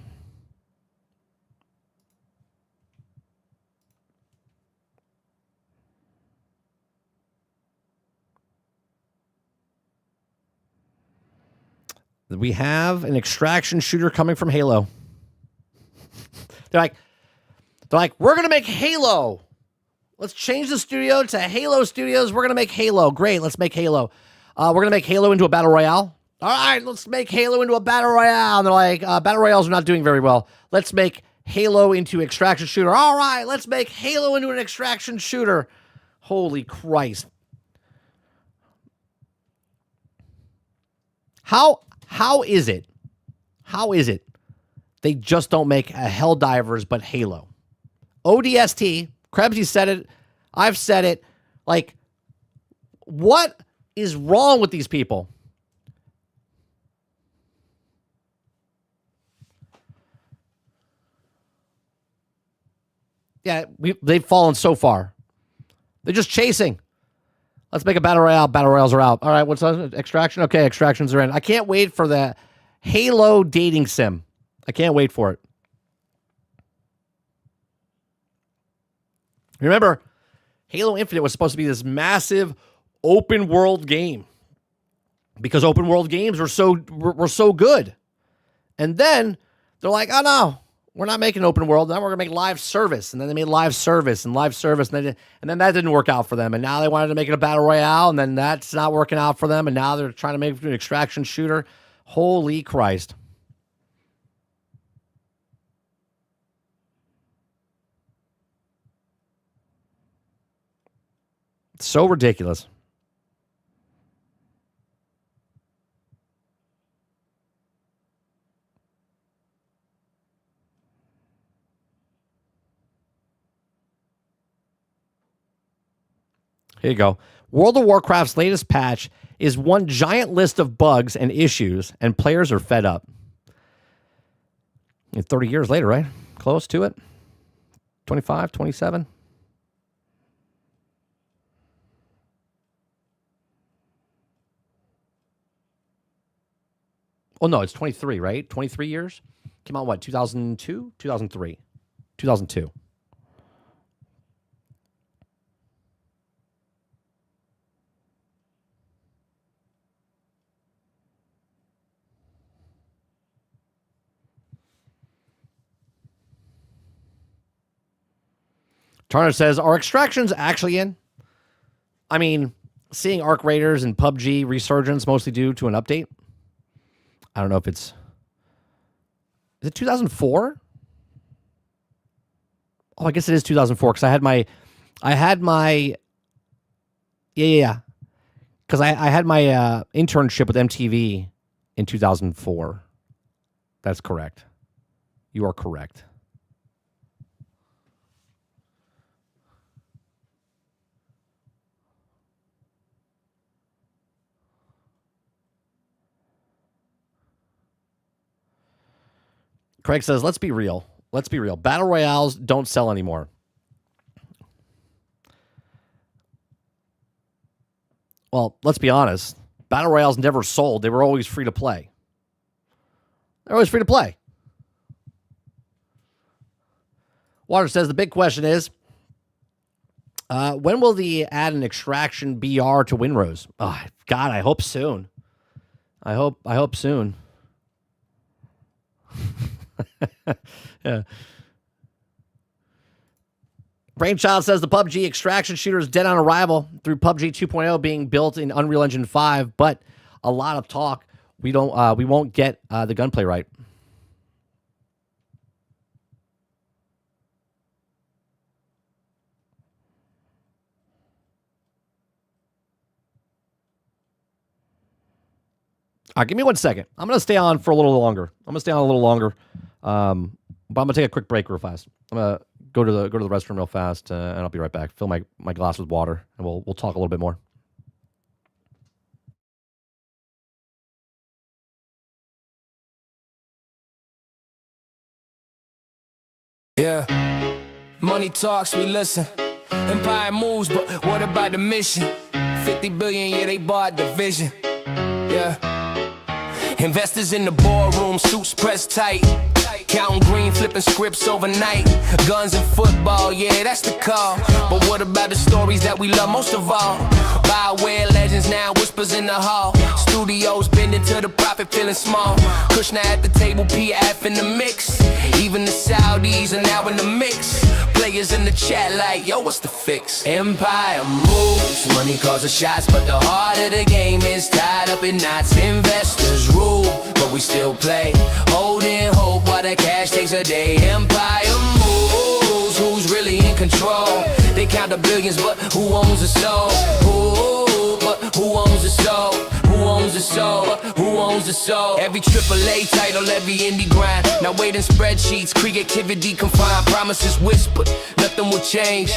We have an extraction shooter coming from Halo. They're like, we're going to make Halo. Let's change the studio to Halo Studios. We're going to make Halo. Great, let's make Halo. We're going to make Halo into a battle royale. All right, let's make Halo into a battle royale. And they're like, battle royales are not doing very well. Let's make Halo into extraction shooter. All right, let's make Halo into an extraction shooter. Holy Christ. How is it They just don't make a Helldivers, but Halo. ODST, Krebsy said it. I've said it. Like, what is wrong with these people? Yeah, they've fallen so far. They're just chasing. Let's make a battle royale. Battle royales are out. All right, what's that? Extraction? Okay, extractions are in. I can't wait for the Halo dating sim. I can't wait for it. Remember, Halo Infinite was supposed to be this massive open world game because open world games were so good. And then they're like, oh no, we're not making open world. Now we're going to make live service. And then they made live service. And then that didn't work out for them. And now they wanted to make it a battle royale. And then that's not working out for them. And now they're trying to make it an extraction shooter. Holy Christ. It's so ridiculous. Here you go. World of Warcraft's latest patch is one giant list of bugs and issues, and players are fed up. And 30 years later, right? Close to it? 25, 27? Oh, no, it's 23, right? 23 years? Came out, what, 2002? 2003. 2002. Turner says, are extractions actually in? I mean, seeing Arc Raiders and PUBG resurgence mostly due to an update. I don't know if it's... Is it 2004? Oh, I guess it is 2004 because I had my... Yeah. Because I had my internship with MTV in 2004. That's correct. You are correct. Craig says, let's be real. Let's be real. Battle Royales don't sell anymore. Well, let's be honest. Battle Royales never sold. They were always free to play. They're always free to play. Water says, the big question is, when will they add an extraction BR to Winrose? Oh, God, I hope soon. I hope soon. Yeah. Brainchild says the PUBG extraction shooter is dead on arrival through PUBG 2.0 being built in Unreal Engine 5, but a lot of talk. We won't get the gunplay right. All right, give me 1 second. I'm going to stay on for a little longer. But I'm going to take a quick break real fast. I'm going to go to the restroom real fast, and I'll be right back. Fill my glass with water, and we'll talk a little bit more. Yeah, money talks, we listen. Empire moves, but what about the mission? 50 billion, yeah, they bought the vision. Yeah. Investors in the boardroom, suits pressed tight. Counting green, flipping scripts overnight. Guns and football, yeah, that's the call. But what about the stories that we love most of all? Bioware legends now, whispers in the hall. Studios bending to the profit, feeling small. Kushner at the table, PF in the mix. Even the Saudis are now in the mix. Players in the chat like, yo, what's the fix? Empire moves, money calls the shots, but the heart of the game is tied up in knots. Investors rule, but we still play. Holding hope while the cash takes a day. Empire moves, who's really in control? They count the billions, but who owns the soul? Who owns the soul? Who owns the soul? Who owns owns the soul? Every AAA title, every indie grind. Now waiting spreadsheets, creativity confined. Promises whispered, nothing will change.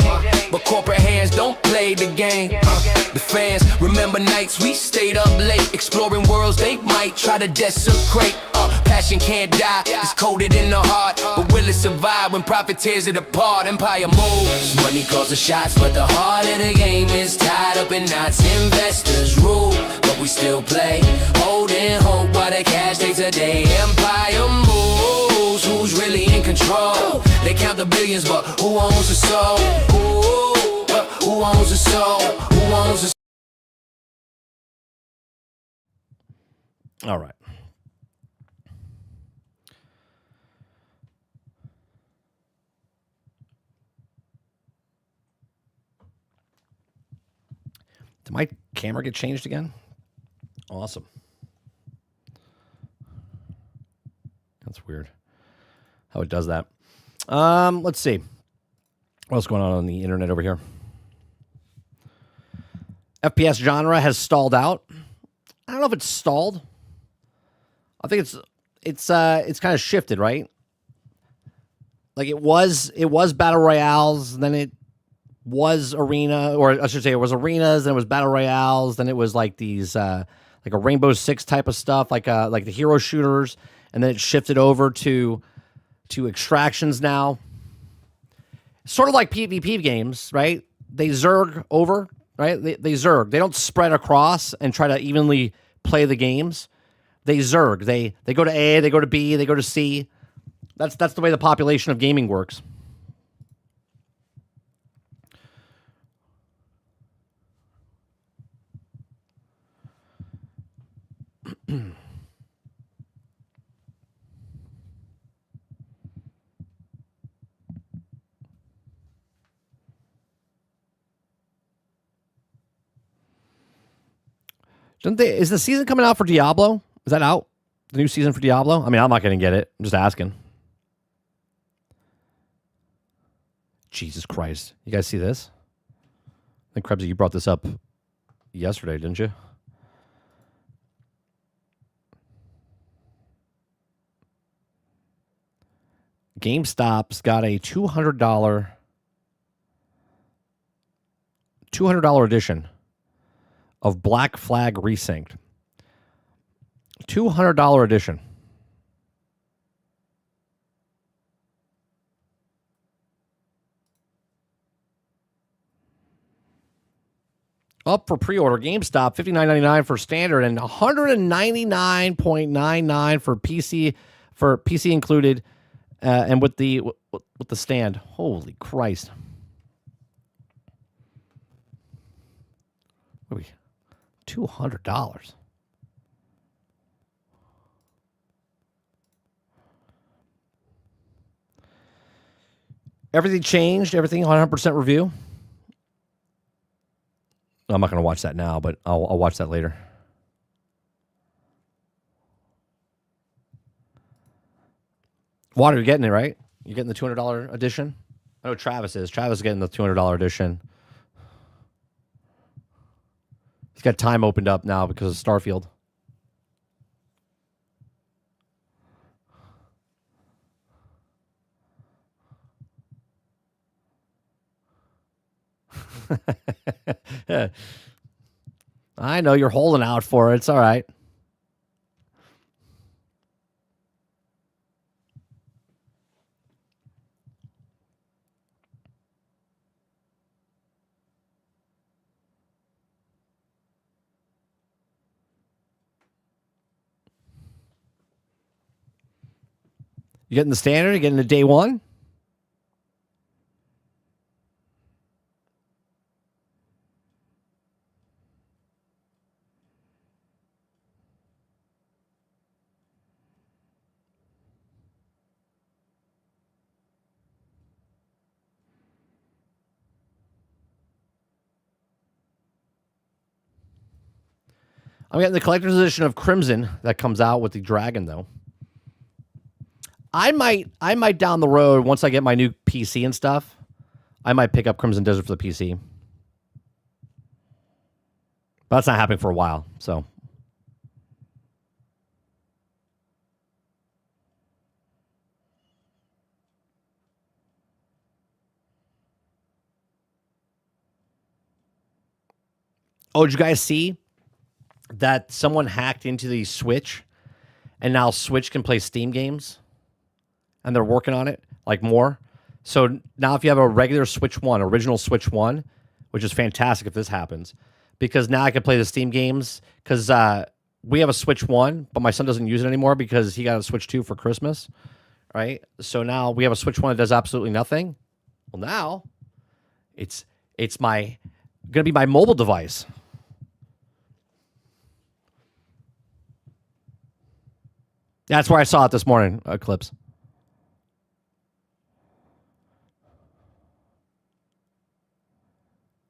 But corporate hands don't play the game. The fans remember nights we stayed up late, exploring worlds they might try to desecrate. Passion can't die, it's coded in the heart. But will it survive when profit tears it apart? Empire moves, money calls the shots, but the heart of the game is tied up in knots. Investors rule, but we still play. Holding hope while the cash takes a day. Empire moves, who's really in control? They count the billions, but who owns the soul? Who owns the soul? Who owns the All right. Did my camera get changed again? Awesome. That's weird how it does that. Let's see. What else going on the internet over here? FPS genre has stalled out. I don't know if it's stalled. I think it's kind of shifted, right? Like it was battle royales, then it was arena, or I should say it was arenas, then it was battle royales, then it was like these like a Rainbow Six type of stuff, like the hero shooters, and then it shifted over to extractions now. Sort of like PvP games, right? They zerg over, right? They zerg. They don't spread across and try to evenly play the games. They zerg. They go to A, they go to B, they go to C. That's the way the population of gaming works. Is the season coming out for Diablo? Is that out? The new season for Diablo? I mean, I'm not going to get it. I'm just asking. Jesus Christ. You guys see this? I think, Krebsy, you brought this up yesterday, didn't you? GameStop's got a $200 edition of Black Flag Resynced. $200 edition. Up for pre-order. GameStop, $59.99 for standard and $199.99 for PC included, and with the stand. Holy Christ! $200. Everything changed. Everything 100% review. I'm not going to watch that now, but I'll watch that later. Water, you're getting it, right? You're getting the $200 edition? I know Travis is. Travis is getting the $200 edition. He's got time opened up now because of Starfield. I know you're holding out for it. It's all right. You getting the standard? You getting the day one? I'm getting the collector's edition of Crimson that comes out with the dragon, though. I might down the road, once I get my new PC and stuff, I might pick up CrimsonDesert for the PC. But that's not happening for a while, so. Oh, did you guys see that someone hacked into the Switch and now Switch can play Steam games? And they're working on it, like more. So now if you have a regular Switch 1, original Switch 1, which is fantastic if this happens, because now I can play the Steam games, because we have a Switch 1, but my son doesn't use it anymore because he got a Switch 2 for Christmas, right? So now we have a Switch 1 that does absolutely nothing. Well, now it's going to be my mobile device. That's where I saw it this morning, Clips.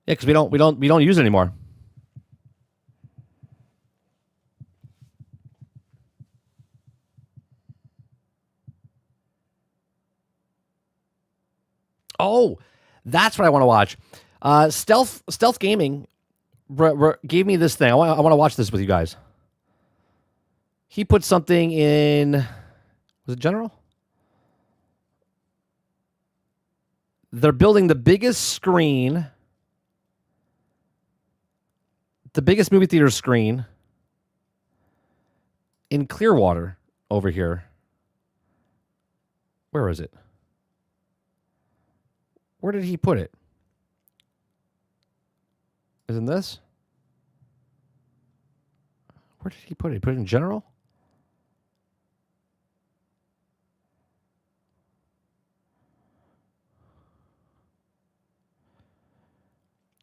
Yeah, because we don't use it anymore. Oh, that's what I want to watch. Stealth Gaming gave me this thing. I want to watch this with you guys. He put something in. Was it General? They're building the biggest screen. The biggest movie theater screen in Clearwater over here. Where is it? Where did he put it? Isn't this? Where did he put it? He put it in General?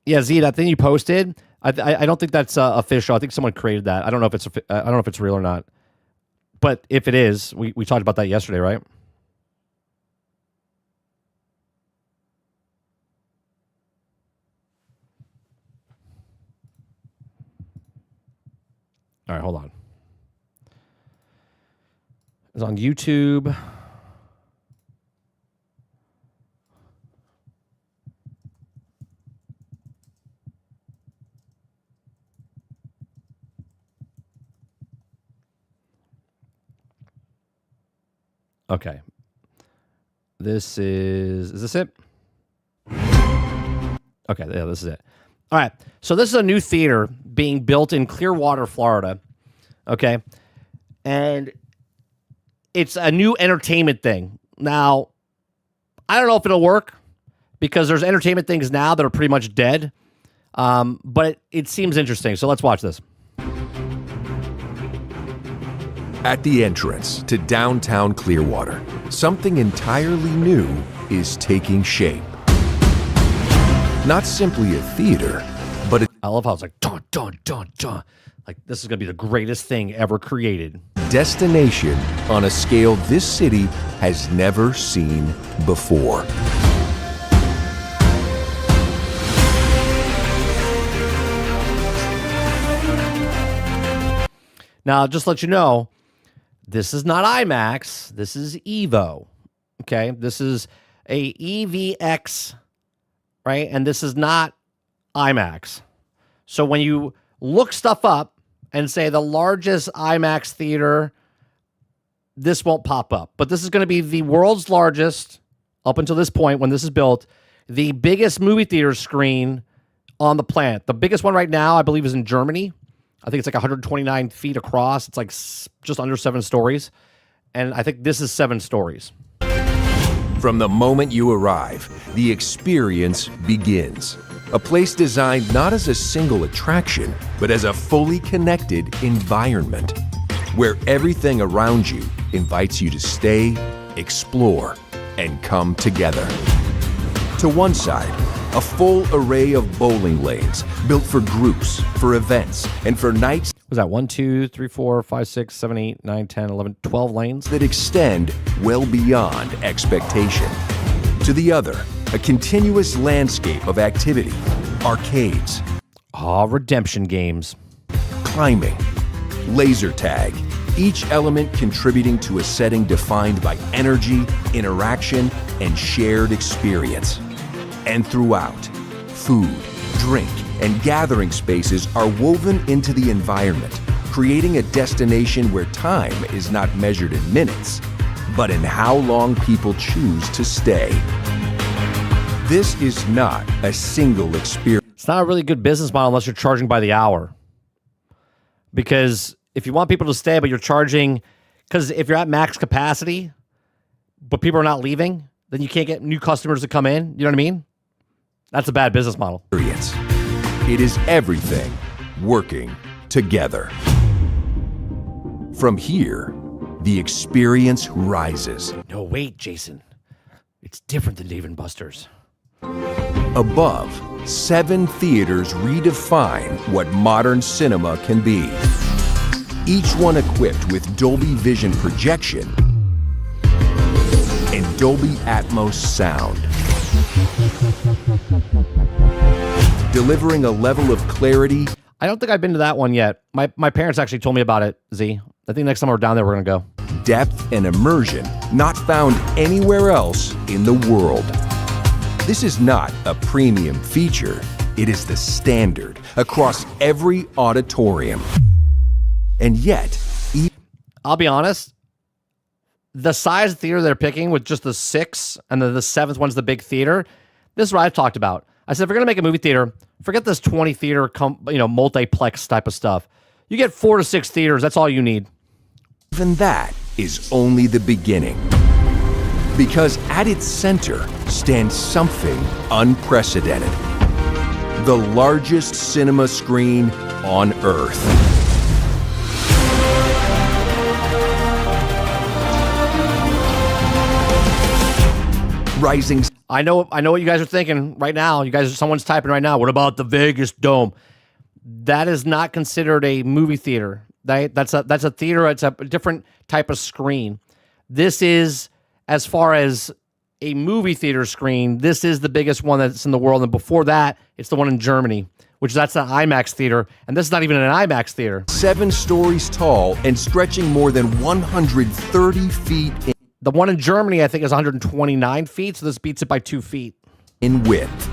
Yeah, Z, that thing you posted, I don't think that's official. I think someone created that. I don't know if it's real or not. But if it is, we talked about that yesterday, right? All right, hold on. It's on YouTube. Okay. Is this it? Okay, yeah, this is it. All right. So this is a new theater being built in Clearwater, Florida. Okay. And it's a new entertainment thing. Now, I don't know if it'll work because there's entertainment things now that are pretty much dead. But it seems interesting. So let's watch this. At the entrance to downtown Clearwater, something entirely new is taking shape. Not simply a theater, but I love how it's like, dun, dun, dun, dun. Like, this is going to be the greatest thing ever created. Destination on a scale this city has never seen before. Now, just to let you know, this is not IMAX. This is Evo. Okay? This is a EVX, right? And this is not IMAX. So when you look stuff up and say the largest IMAX theater, this won't pop up. But this is going to be the world's largest, up until this point when this is built, the biggest movie theater screen on the planet. The biggest one right now, I believe, is in Germany. I think it's like 129 feet across. It's like just under 7 stories. And I think this is 7 stories. From the moment you arrive, the experience begins. A place designed not as a single attraction, but as a fully connected environment, where everything around you invites you to stay, explore, and come together. To one side, a full array of bowling lanes built for groups, for events, and for nights. Was that 1, 2, 3, 4, 5, 6, 7, 8, 9, 10, 11, 12 lanes? That extend well beyond expectation. To the other, a continuous landscape of activity, arcades. Redemption games. Climbing, laser tag, each element contributing to a setting defined by energy, interaction, and shared experience. And throughout, food, drink, and gathering spaces are woven into the environment, creating a destination where time is not measured in minutes, but in how long people choose to stay. This is not a single experience. It's It's not a really good business model unless you're charging by the hour. Because if you want people to stay, but you're charging, because if you're at max capacity, but people are not leaving, then you can't get new customers to come in. You know what I mean? That's a bad business model. It is everything working together. From here, the experience rises. No, wait, Jason. It's different than Dave & Buster's. Above, 7 theaters redefine what modern cinema can be. Each one equipped with Dolby Vision projection and Dolby Atmos sound, delivering a level of clarity. I don't think I've been to that one yet. My parents actually told me about it, Z. I think next time we're down there, we're going to go. Depth and immersion not found anywhere else in the world. This is not a premium feature. It is the standard across every auditorium. And yet, I'll be honest, the size of theater they're picking with just the 6 and then the 7th one's the big theater, this is what I've talked about. I said, if we're going to make a movie theater, forget this 20 theater, multiplex type of stuff. You get 4 to 6 theaters. That's all you need. Even that is only the beginning. Because at its center stands something unprecedented. The largest cinema screen on Earth. Rising. I know what you guys are thinking right now. Someone's typing right now. What about the Vegas Dome? That is not considered a movie theater. That's a theater. It's a different type of screen. This is, as far as a movie theater screen, this is the biggest one that's in the world. And before that, it's the one in Germany, that's an IMAX theater. And this is not even an IMAX theater. 7 stories tall and stretching more than 130 feet The one in Germany, I think, is 129 feet, so this beats it by 2 feet. In width.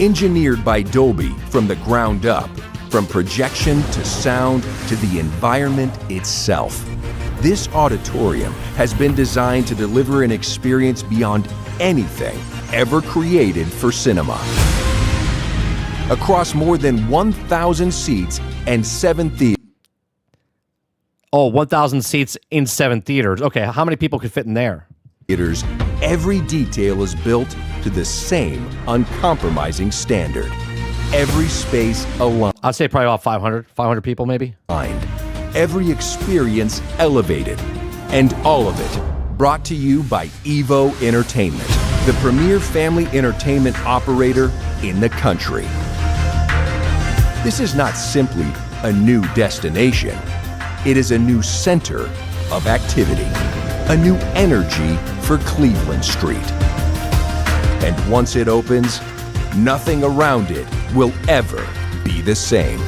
Engineered by Dolby from the ground up, from projection to sound to the environment itself. This auditorium has been designed to deliver an experience beyond anything ever created for cinema. Across more than 1,000 seats and 7 theaters. Oh, 1,000 seats in 7 theaters. Okay, how many people could fit in there? Theaters, every detail is built to the same uncompromising standard. Every space aligned. I'd say probably about 500 people maybe. Every experience elevated. And all of it brought to you by Evo Entertainment, the premier family entertainment operator in the country. This is not simply a new destination. It is a new center of activity, a new energy for Cleveland Street. And once it opens, nothing around it will ever be the same.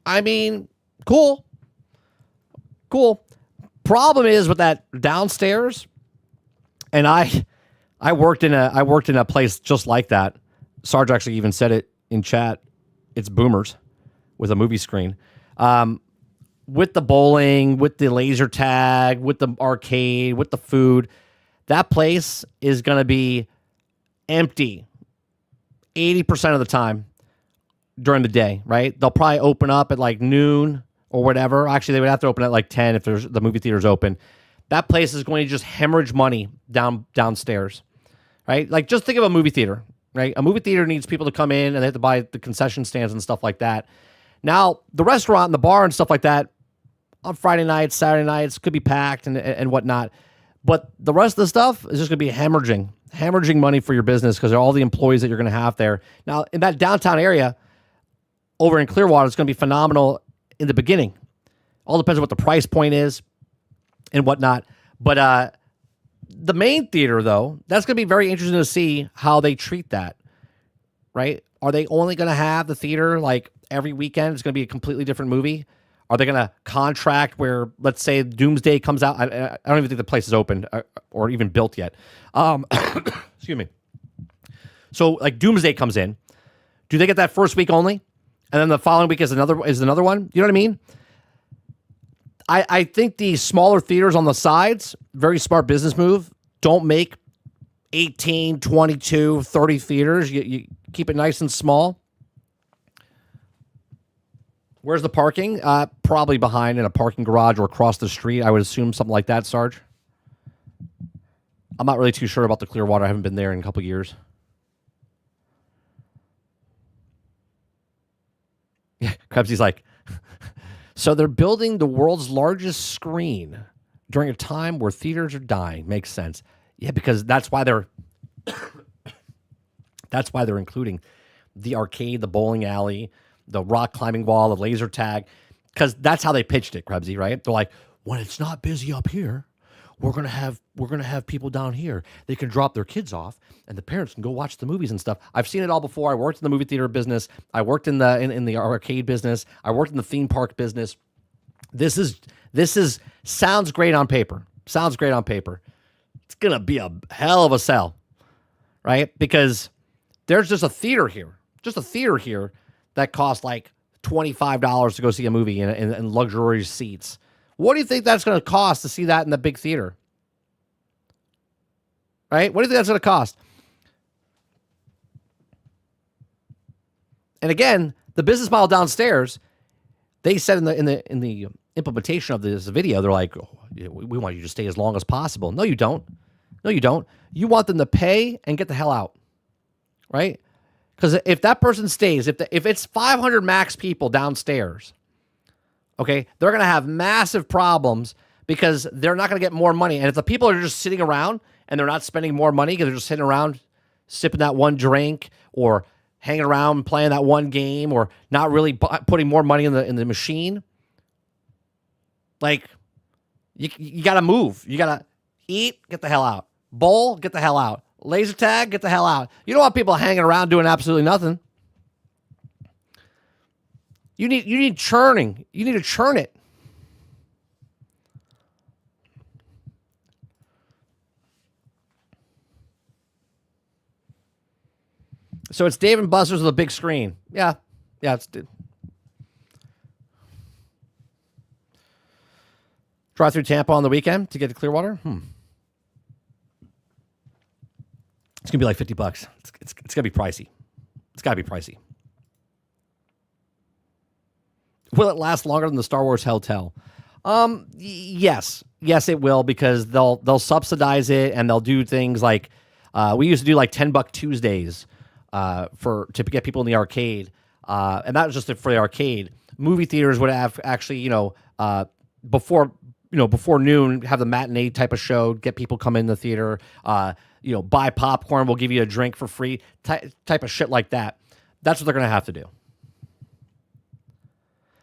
I mean, cool. Problem is with that downstairs, and I worked in a place just like that. Sarge actually even said it in chat. It's Boomers with a movie screen. With the bowling, with the laser tag, with the arcade, with the food. That place is going to be empty 80% of the time during the day, right? They'll probably open up at like noon or whatever. Actually, they would have to open at like 10 if the movie theater's open. That place is going to just hemorrhage money downstairs. Right? Like, just think of a movie theater, right? A movie theater needs people to come in and they have to buy the concession stands and stuff like that. Now, the restaurant and the bar and stuff like that on Friday nights, Saturday nights could be packed and whatnot. But the rest of the stuff is just going to be hemorrhaging money for your business because of all the employees that you're going to have there. Now, in that downtown area over in Clearwater, it's going to be phenomenal in the beginning. All depends on what the price point is and whatnot. But, the main theater, though, that's going to be very interesting to see how they treat that, right? Are they only going to have the theater like every weekend? It's going to be a completely different movie. Are they going to contract where, let's say, Doomsday comes out? I don't even think the place is open or even built yet. Excuse me. So, like, Doomsday comes in. Do they get that first week only? And then the following week is another one? You know what I mean? I think the smaller theaters on the sides, very smart business move. Don't make 18, 22, 30 theaters. You keep it nice and small. Where's the parking? Probably behind in a parking garage or across the street. I would assume something like that, Sarge. I'm not really too sure about the Clearwater. I haven't been there in a couple years. Yeah, Krebsy's like, so they're building the world's largest screen during a time where theaters are dying. Makes sense. Yeah, because that's why they're including the arcade, the bowling alley, the rock climbing wall, the laser tag, because that's how they pitched it, Krebsy, right? They're like, when it's not busy up here, we're gonna have people down here. They can drop their kids off, and the parents can go watch the movies and stuff. I've seen it all before. I worked in the movie theater business. I worked in the arcade business. I worked in the theme park business. This is sounds great on paper. Sounds great on paper. It's gonna be a hell of a sell, right? Because there's just a theater here that costs like $25 to go see a movie in luxurious seats. What do you think that's going to cost to see that in the big theater? Right? What do you think that's going to cost? And again, the business model downstairs, they said in the implementation of this video, they're like, oh, we want you to stay as long as possible. No, you don't. No, you don't. You want them to pay and get the hell out. Right? Because if that person stays, if it's 500 max people downstairs, okay, they're going to have massive problems because they're not going to get more money. And if the people are just sitting around and they're not spending more money because they're just sitting around sipping that one drink or hanging around playing that one game or not really putting more money in the machine, like you got to move. You got to eat, get the hell out. Bowl, get the hell out. Laser tag, get the hell out. You don't want people hanging around doing absolutely nothing. You need churning. You need to churn it. So it's Dave and Buster's with a big screen. Yeah, it's drive through Tampa on the weekend to get to Clearwater. It's gonna be like $50. It's gonna be pricey. It's gotta be pricey. Will it last longer than the Star Wars Hotel? Yes, it will, because they'll subsidize it and they'll do things like we used to do like $10 Tuesdays to get people in the arcade, and that was just for the arcade. Movie theaters would have actually before noon have the matinee type of show, get people come in the theater. Buy popcorn, we'll give you a drink for free, type of shit like that. That's what they're gonna have to do.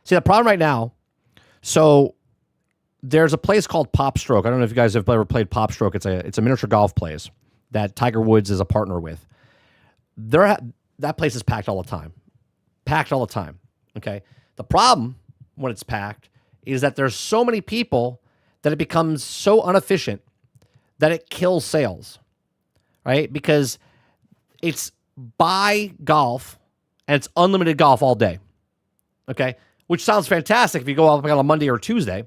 See, the problem right now, so there's a place called Pop Stroke. I don't know if you guys have ever played Pop Stroke. It's a miniature golf place that Tiger Woods is a partner with. That place is packed all the time. Packed all the time, okay? The problem when it's packed is that there's so many people that it becomes so inefficient that it kills sales, right? Because it's buy golf and it's unlimited golf all day, okay? Which sounds fantastic if you go out on a Monday or Tuesday,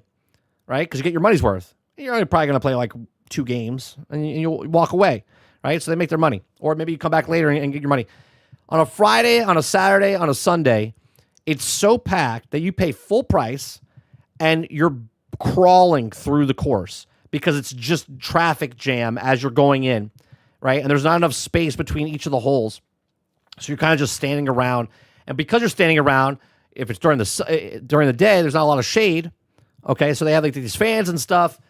right? Because you get your money's worth. You're only probably going to play like 2 games and you'll walk away, right? So they make their money. Or maybe you come back later and get your money. On a Friday, on a Saturday, on a Sunday, it's so packed that you pay full price and you're crawling through the course because it's just traffic jam as you're going in, right? And there's not enough space between each of the holes. So you're kind of just standing around. And because you're standing around, if it's during the day, there's not a lot of shade. Okay, so they have like these fans and stuff.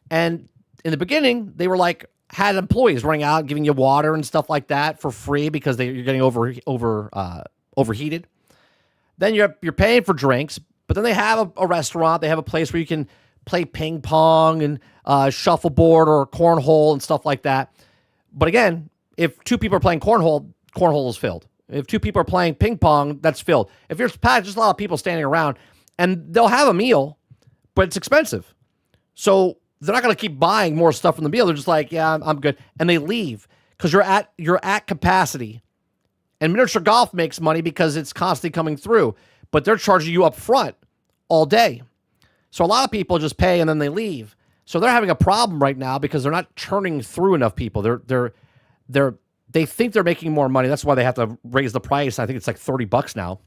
And in the beginning, they were like had employees running out, giving you water and stuff like that for free because you're getting overheated. Then you're paying for drinks, but then they have a restaurant. They have a place where you can play ping pong and shuffleboard or cornhole and stuff like that. But again, if 2 people are playing cornhole is filled. If 2 people are playing ping pong, that's filled. If you're packed, just a lot of people standing around, and they'll have a meal, but it's expensive. So they're not going to keep buying more stuff from the meal. They're just like, yeah, I'm good. And they leave because you're at capacity. And miniature golf makes money because it's constantly coming through, but they're charging you up front all day. So a lot of people just pay and then they leave. So they're having a problem right now because they're not churning through enough people. They think they're making more money. That's why they have to raise the price. I think it's like $30 now.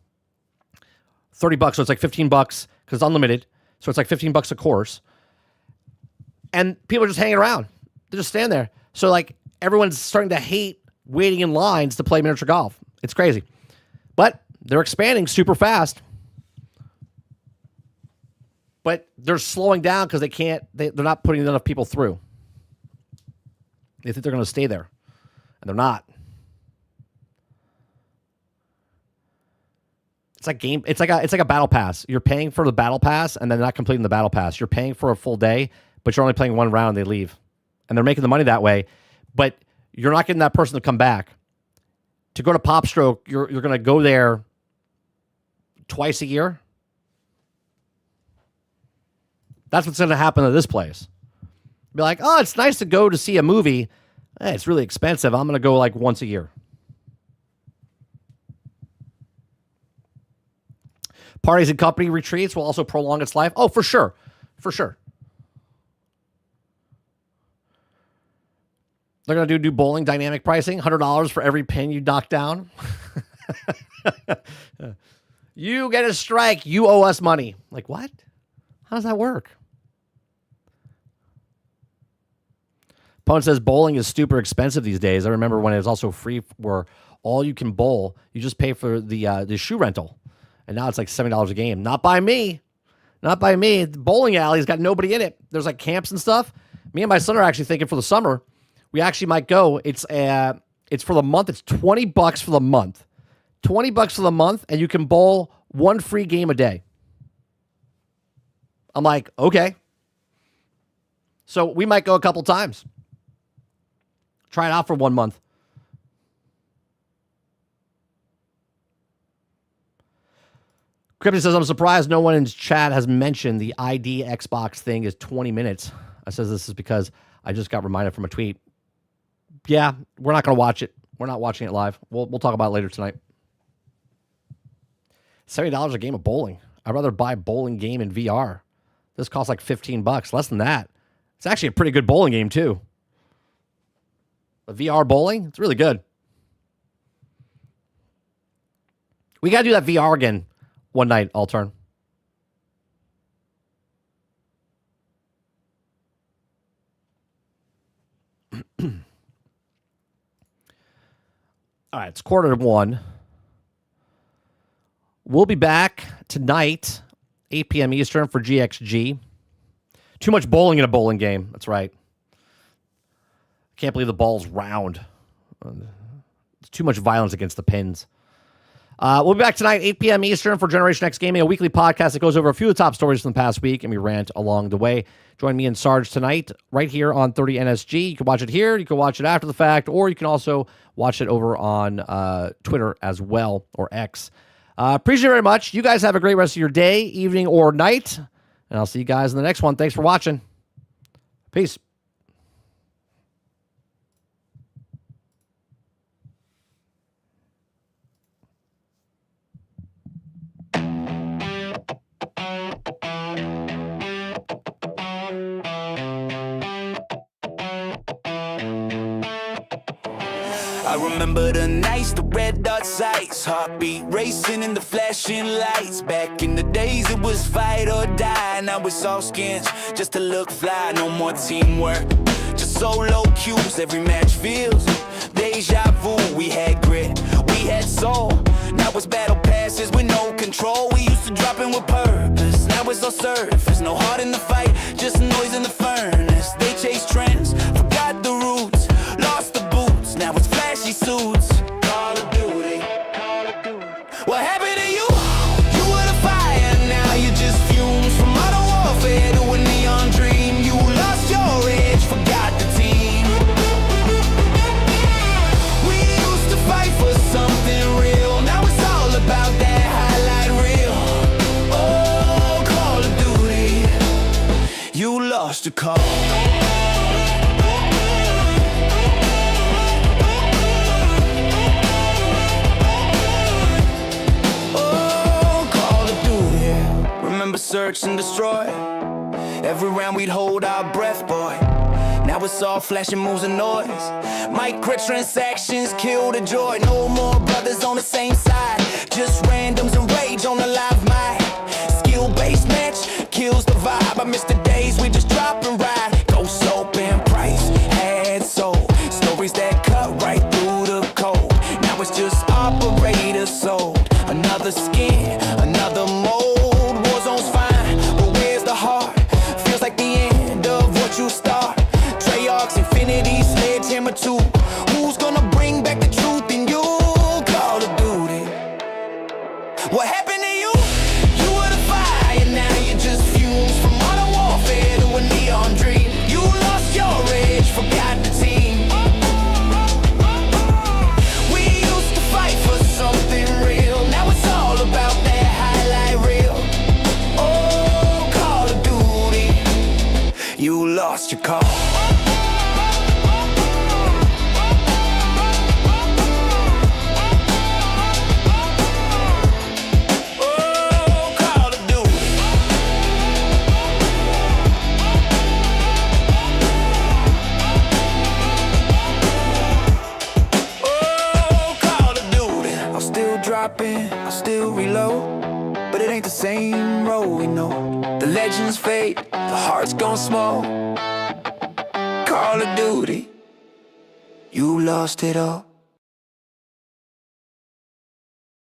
$30, so it's like $15 because it's unlimited. So it's like $15 a course. And people are just hanging around. They just stand there. So like everyone's starting to hate waiting in lines to play miniature golf. It's crazy. But they're expanding super fast. But they're slowing down because they're not putting enough people through. They think they're going to stay there. And they're not. It's like a battle pass. You're paying for the battle pass and then not completing the battle pass. You're paying for a full day, but you're only playing one round and they leave. And they're making the money that way, but you're not getting that person to come back. To go to Pop Stroke, you're going to go there twice a year. That's what's going to happen to this place. Be like, oh, it's nice to go to see a movie. It's really expensive. I'm going to go like once a year. Parties and company retreats will also prolong its life. Oh, for sure. For sure. They're going to do bowling dynamic pricing. $100 for every pin you knock down. You get a strike. You owe us money. Like, what? How does that work? Opponent says bowling is super expensive these days. I remember when it was also free where all you can bowl, you just pay for the shoe rental. And now it's like $70 a game. Not by me. Not by me. The bowling alley's got nobody in it. There's like camps and stuff. Me and my son are actually thinking for the summer, we actually might go. It's for the month. It's $20 for the month. $20 for the month, and you can bowl one free game a day. I'm like, okay. So we might go a couple times. Try it out for 1 month. Crypto says, I'm surprised no one in chat has mentioned the ID Xbox thing is 20 minutes. I says this is because I just got reminded from a tweet. Yeah, we're not going to watch it. We're not watching it live. We'll talk about it later tonight. $70 a game of bowling. I'd rather buy a bowling game in VR. This costs like $15, less than that. It's actually a pretty good bowling game too. The VR bowling, it's really good. We got to do that VR again one night, I'll turn. All right, it's 1:45. We'll be back tonight, 8 p.m. Eastern for GXG. Too much bowling in a bowling game. That's right. I can't believe the ball's round. It's too much violence against the pins. We'll be back tonight, 8 p.m. Eastern for Generation X Gaming, a weekly podcast that goes over a few of the top stories from the past week, and we rant along the way. Join me and Sarge tonight, right here on 30 NSG. You can watch it here, you can watch it after the fact, or you can also watch it over on Twitter as well, or X. Appreciate it very much. You guys have a great rest of your day, evening, or night, and I'll see you guys in the next one. Thanks for watching. Peace. I remember the nights, the red dot sights, heartbeat racing in the flashing lights. Back in the days it was fight or die. Now it's all skins just to look fly. No more teamwork, just solo cues. Every match feels deja vu. We had grit, we had soul. Now it's battle passes with no control. We used to drop in with purpose, now it's all surface. No heart in the fight, just noise in the furnace. They chase trends, forgot the roots, lost the boots. Now it's flashy suits. Call of Duty. What happened to you? You were the fire, now you just fumes from modern warfare to a neon dream. You lost your edge, forgot the team. We used to fight for something real. Now it's all about that highlight reel. Oh, Call of Duty. You lost your call. Remember, sir, search and destroy. Every round we'd hold our breath, boy. Now it's all flashing moves and noise. Microtransactions kill the joy. No more brothers on the same side. Just randoms and rage on the live mic. Skill-based match kills the vibe. I miss the days we just drop and ride. Go soap and price, had soul. Stories that cut right through the code. Now it's just operator sold. Another skin, another mold. Warzone's fine, but where's the heart? Feels like the end of what you start. Treyarch's Infinity, Sledgehammer 2. Who's gonna bring back the truth in you? Call of Duty. What happened to you? You were the fire, now you're just fumes. From modern warfare to a neon dream. You lost your edge, forgot the team. We used to fight for something real. Now it's all about that highlight reel. Oh, Call of Duty. You lost your call. I still reload, but it ain't the same road we know. The legends fade, the heart's gone small. Call of Duty, you lost it all.